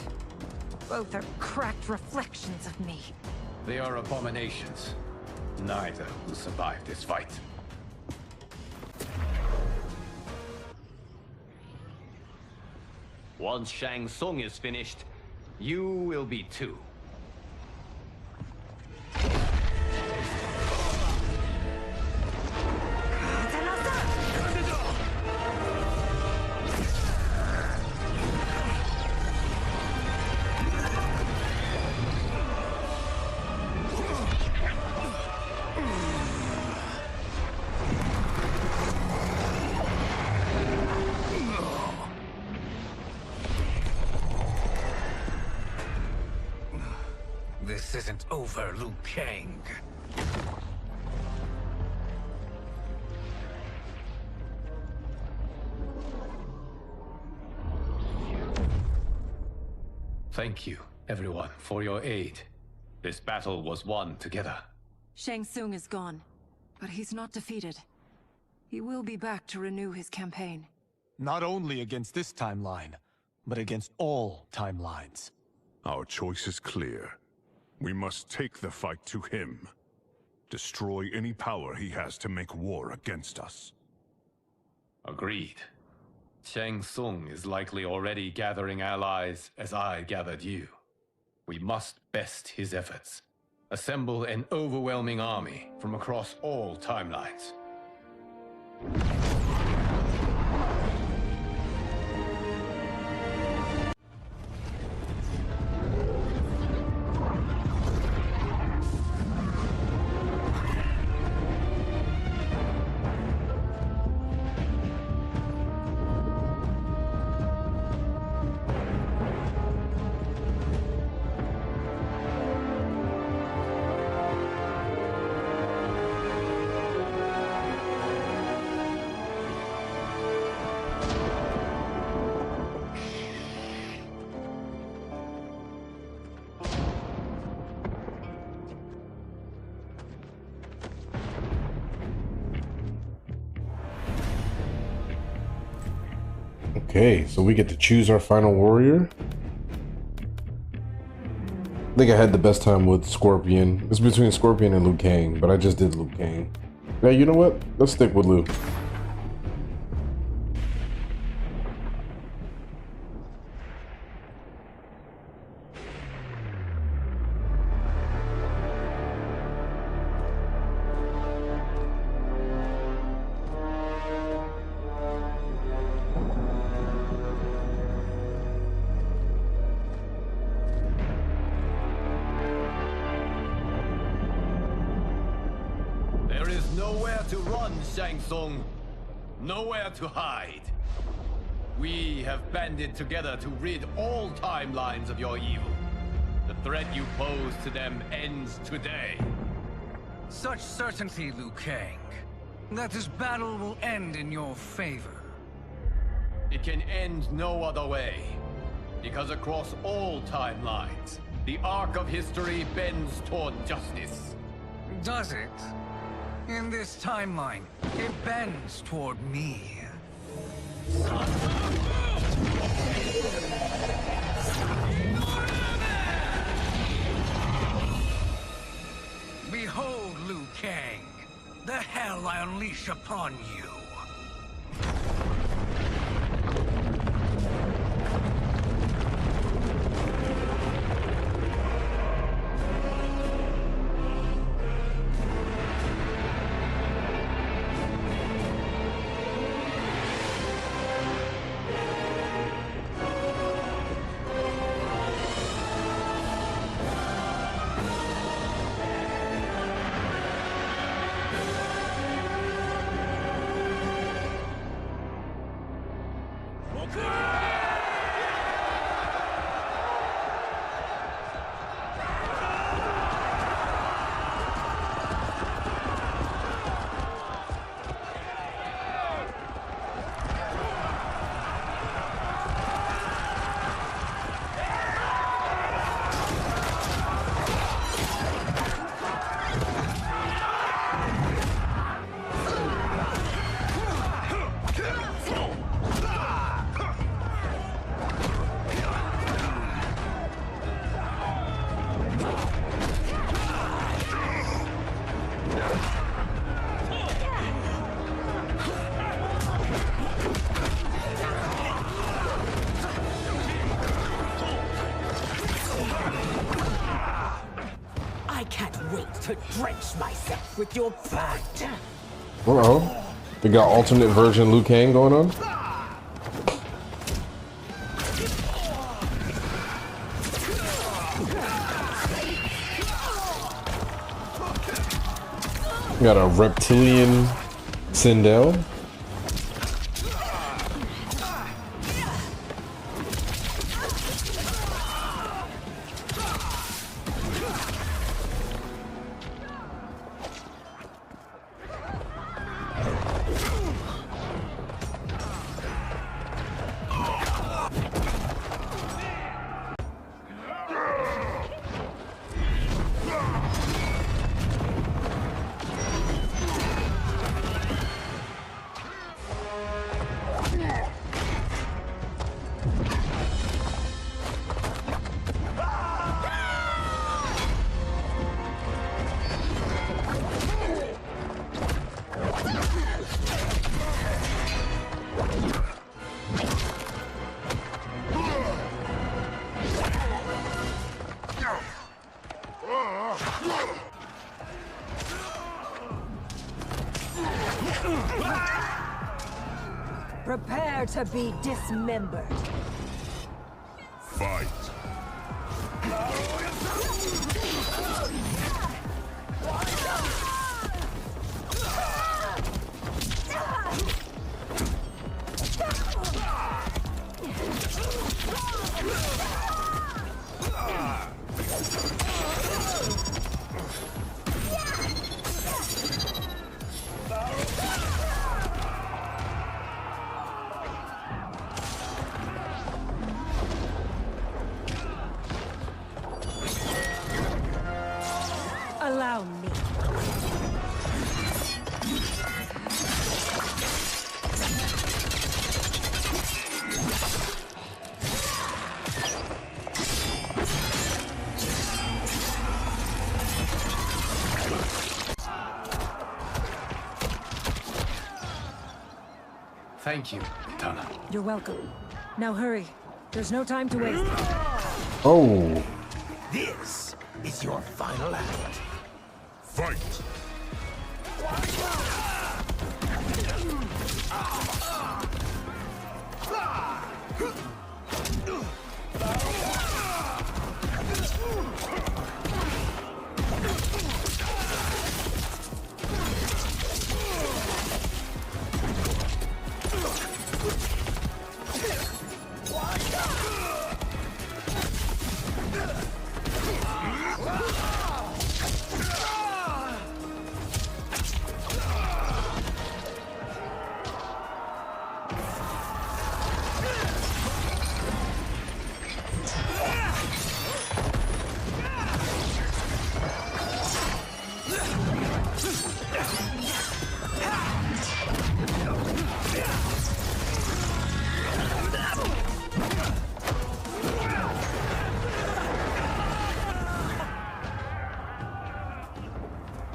Both are cracked reflections of me. They are abominations. Neither will survive this fight. Once Shang Tsung is finished, You will be too. This isn't over, Liu Kang. Thank you, everyone, for your aid. This battle was won together. Shang Tsung is gone, but he's not defeated. He will be back to renew his campaign. Not only against this timeline, but against all timelines. Our choice is clear. We must take the fight to him. Destroy any power he has to make war against us. Agreed. Shang Tsung is likely already gathering allies as I gathered you. We must best his efforts. Assemble an overwhelming army from across all timelines. Okay, so we get to choose our final warrior. I think I had the best time with Scorpion. It's between Scorpion and Liu Kang, but I just did Liu Kang. Yeah, you know what? Let's stick with Liu. There is nowhere to run, Shang Tsung. Nowhere to hide. We have banded together to rid all timelines of your evil. The threat you pose to them ends today. Such certainty, Liu Kang, that this battle will end in your favor. It can end no other way. Because across all timelines, the arc of history bends toward justice. Does it? In this timeline, it bends toward me. Behold, Liu Kang, the hell I unleash upon you. drench myself with your blood. Uh-oh. We got alternate version Liu Kang going on. We got a reptilian Sindel. Prepare to be dismembered. Fight. Allow me. Thank you, Tana. You're welcome. Now hurry. There's no time to waste. Oh. This is your final act. Fight.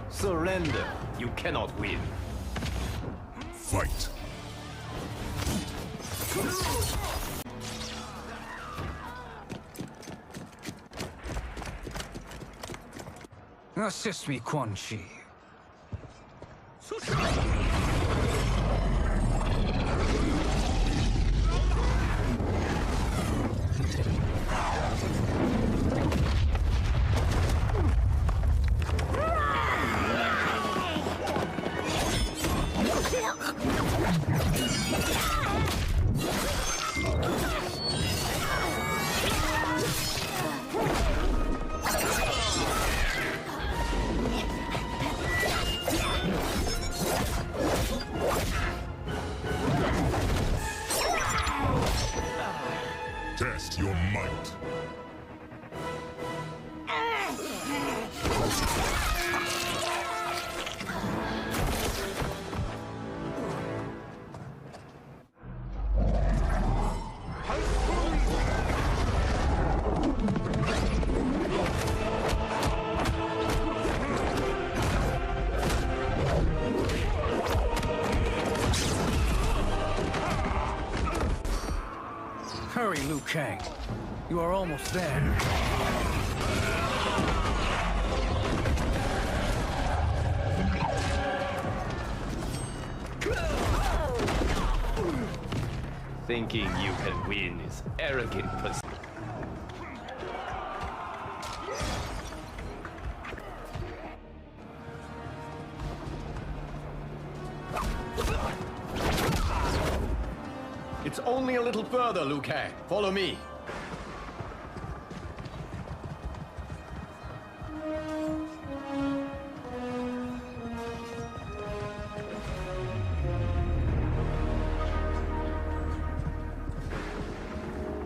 Surrender. You cannot win. Fight. Assist me, Quan Chi. Test your might. Hurry, Liu Kang. You are almost there. Thinking you can win is arrogant. It's only a little further, Liu Kang. Follow me.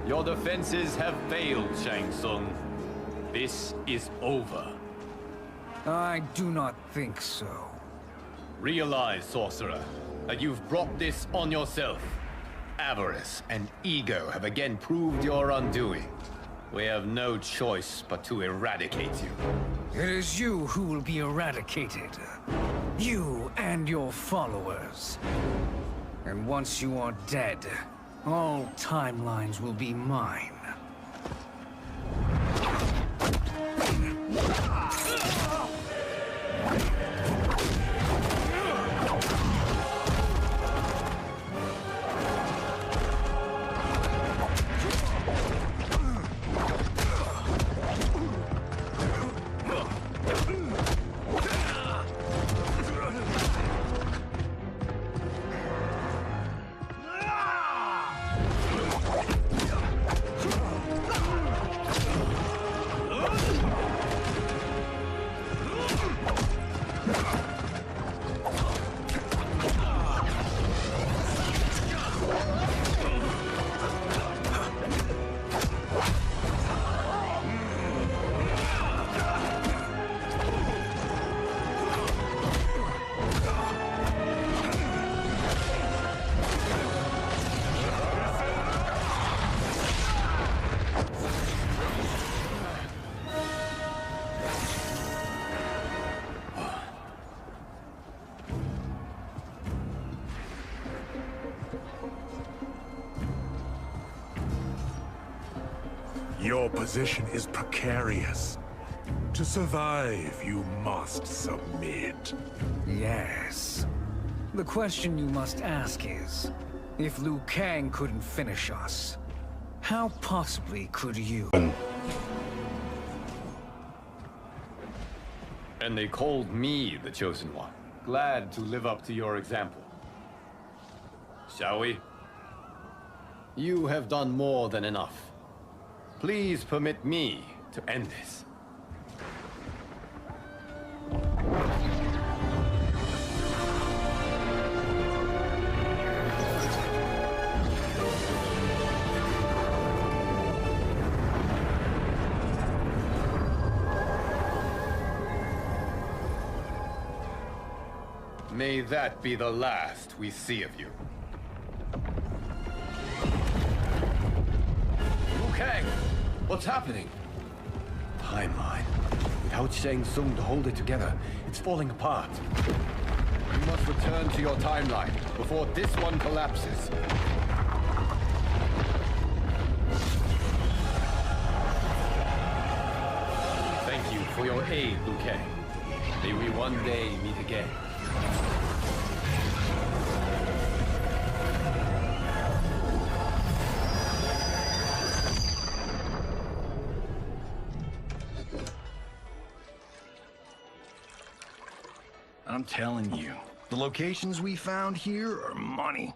Your defenses have failed, Shang Tsung. This is over. I do not think so. Realize, sorcerer, that you've brought this on yourself. Avarice and ego have again proved your undoing. We have no choice but to eradicate you. It is you who will be eradicated. You and your followers. And once you are dead, all timelines will be mine. Your position is precarious. To survive, you must submit. Yes. The question you must ask is, if Liu Kang couldn't finish us, how possibly could you? And they called me the Chosen One. Glad to live up to your example. Shall we? You have done more than enough. Please permit me to end this. May that be the last we see of you. Liu Kang! What's happening? Timeline. Without Shang Tsung to hold it together, it's falling apart. You must return to your timeline before this one collapses. Thank you for your aid, Liu Kang. May we one day meet again. I'm telling you, the locations we found here are money.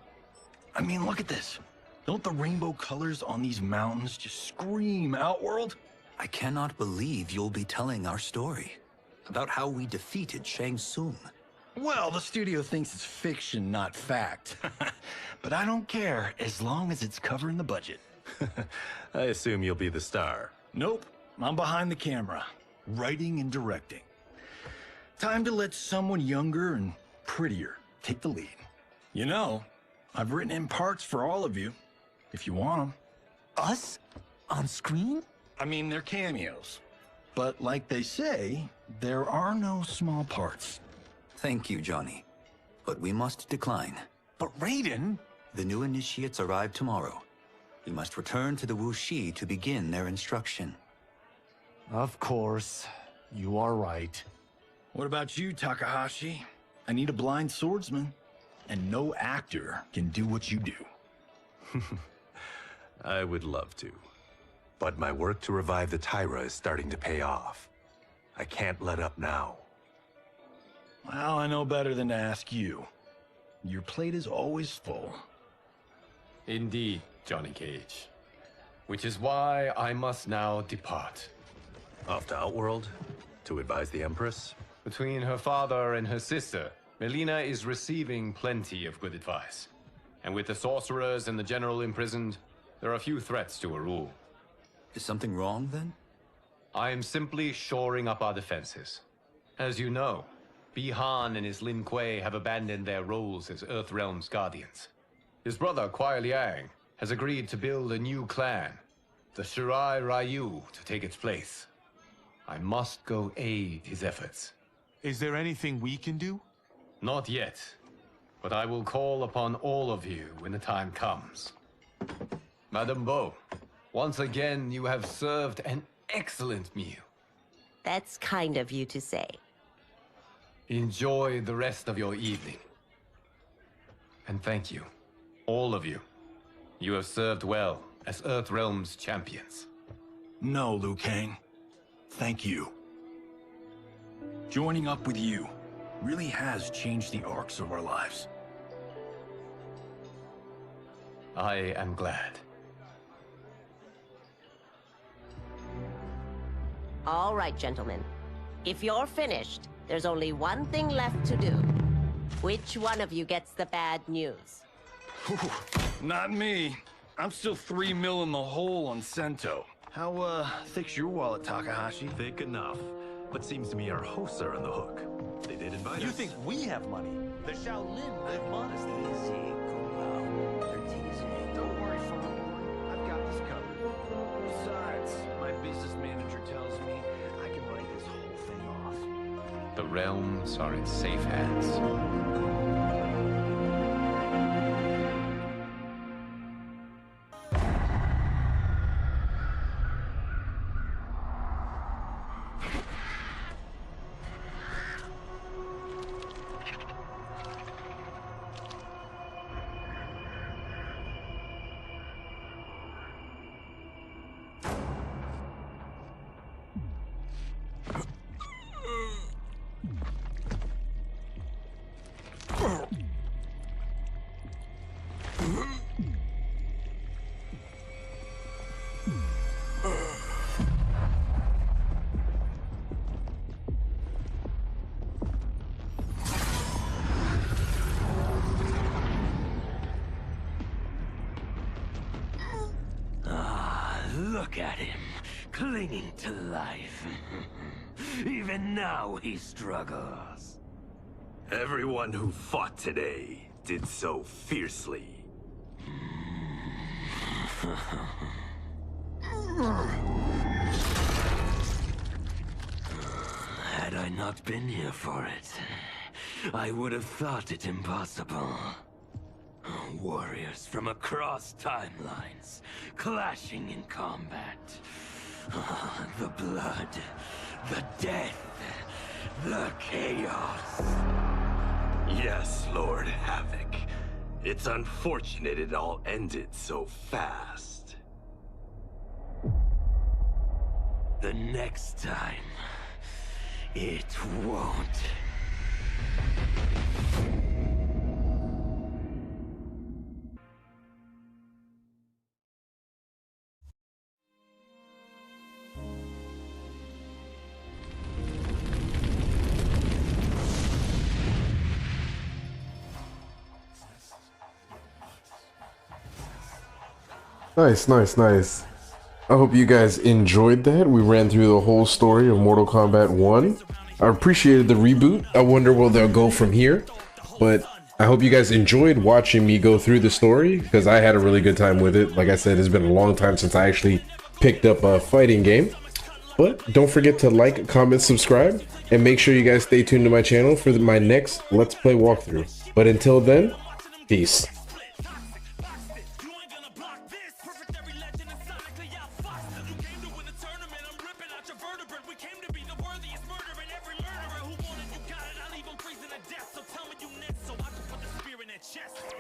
I mean, look at this. Don't the rainbow colors on these mountains just scream Outworld? I cannot believe you'll be telling our story about how we defeated Shang Tsung. Well, the studio thinks it's fiction, not fact. But I don't care, as long as it's covering the budget. I assume you'll be the star. Nope, I'm behind the camera, writing and directing. Time to let someone younger and prettier take the lead. You know, I've written in parts for all of you, if you want them. Us? On screen? I mean, they're cameos. But like they say, there are no small parts. Thank you, Johnny. But we must decline. But Raiden? The new initiates arrive tomorrow. We must return to the Wuxi to begin their instruction. Of course. You are right. What about you, Takahashi? I need a blind swordsman. And no actor can do what you do. I would love to. But my work to revive the Tyra is starting to pay off. I can't let up now. Well, I know better than to ask you. Your plate is always full. Indeed, Johnny Cage. Which is why I must now depart. Off to Outworld? To advise the Empress? Between her father and her sister, Melina is receiving plenty of good advice. And with the sorcerers and the general imprisoned, there are few threats to her rule. Is something wrong, then? I am simply shoring up our defenses. As you know, Bi-Han and his Lin Kuei have abandoned their roles as Earthrealm's guardians. His brother, Kuai Liang, has agreed to build a new clan, the Shirai Ryu, to take its place. I must go aid his efforts. Is there anything we can do? Not yet, but I will call upon all of you when the time comes. Madame Bo, once again you have served an excellent meal. That's kind of you to say. Enjoy the rest of your evening. And thank you, all of you. You have served well as Earthrealm's champions. No, Liu Kang. Thank you. Joining up with you really has changed the arcs of our lives. I am glad. All right, gentlemen. If you're finished, there's only one thing left to do. Which one of you gets the bad news? Not me. I'm still 3 mil in the hole on Sento. How, thick's your wallet, Takahashi? Thick enough. But seems to me our hosts are on the hook. They did invite us. You think we have money? The Shaolin live modestly. Don't worry, farm boy. I've got this covered. Besides, my business manager tells me I can write this whole thing off. The realms are in safe hands. Look at him, clinging to life. Even now he struggles. Everyone who fought today did so fiercely. Had I not been here for it, I would have thought it impossible. Warriors from across timelines, clashing in combat. The blood, the death, the chaos. Yes, Lord Havoc. It's unfortunate it all ended so fast. The next time, it won't. Nice, nice, nice. I hope you guys enjoyed that. We ran through the whole story of Mortal Kombat 1. I appreciated the reboot. I wonder where they'll go from here. But I hope you guys enjoyed watching me go through the story, because I had a really good time with it. Like I said, it's been a long time since I actually picked up a fighting game. But don't forget to like, comment, subscribe, and make sure you guys stay tuned to my channel for my next Let's Play walkthrough. But until then, peace. Chest.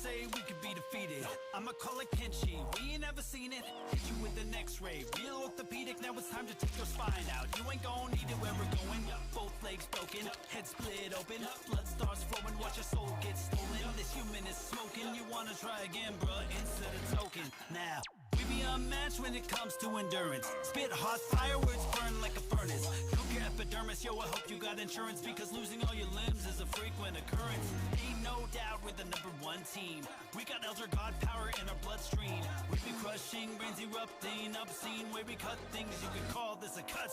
say we could be defeated. I'ma call it Kenshi, we ain't ever seen it. Hit you with an x-ray, real orthopedic. Now it's time to take your spine out. You ain't gon' need it where we're going. Both legs broken, head split open, blood starts flowing, watch your soul get stolen. This human is smoking, you wanna try again, bruh, instead of token. Now we be unmatched when it comes to endurance. Spit hot fire, words burn like a furnace. Cook your epidermis, yo, I hope you got insurance, because losing all your limbs is a frequent occurrence. Ain't no doubt we're the #1 team. We got elder god power in our bloodstream. We be crushing, brains erupting, obscene way we cut things. You could call this a cut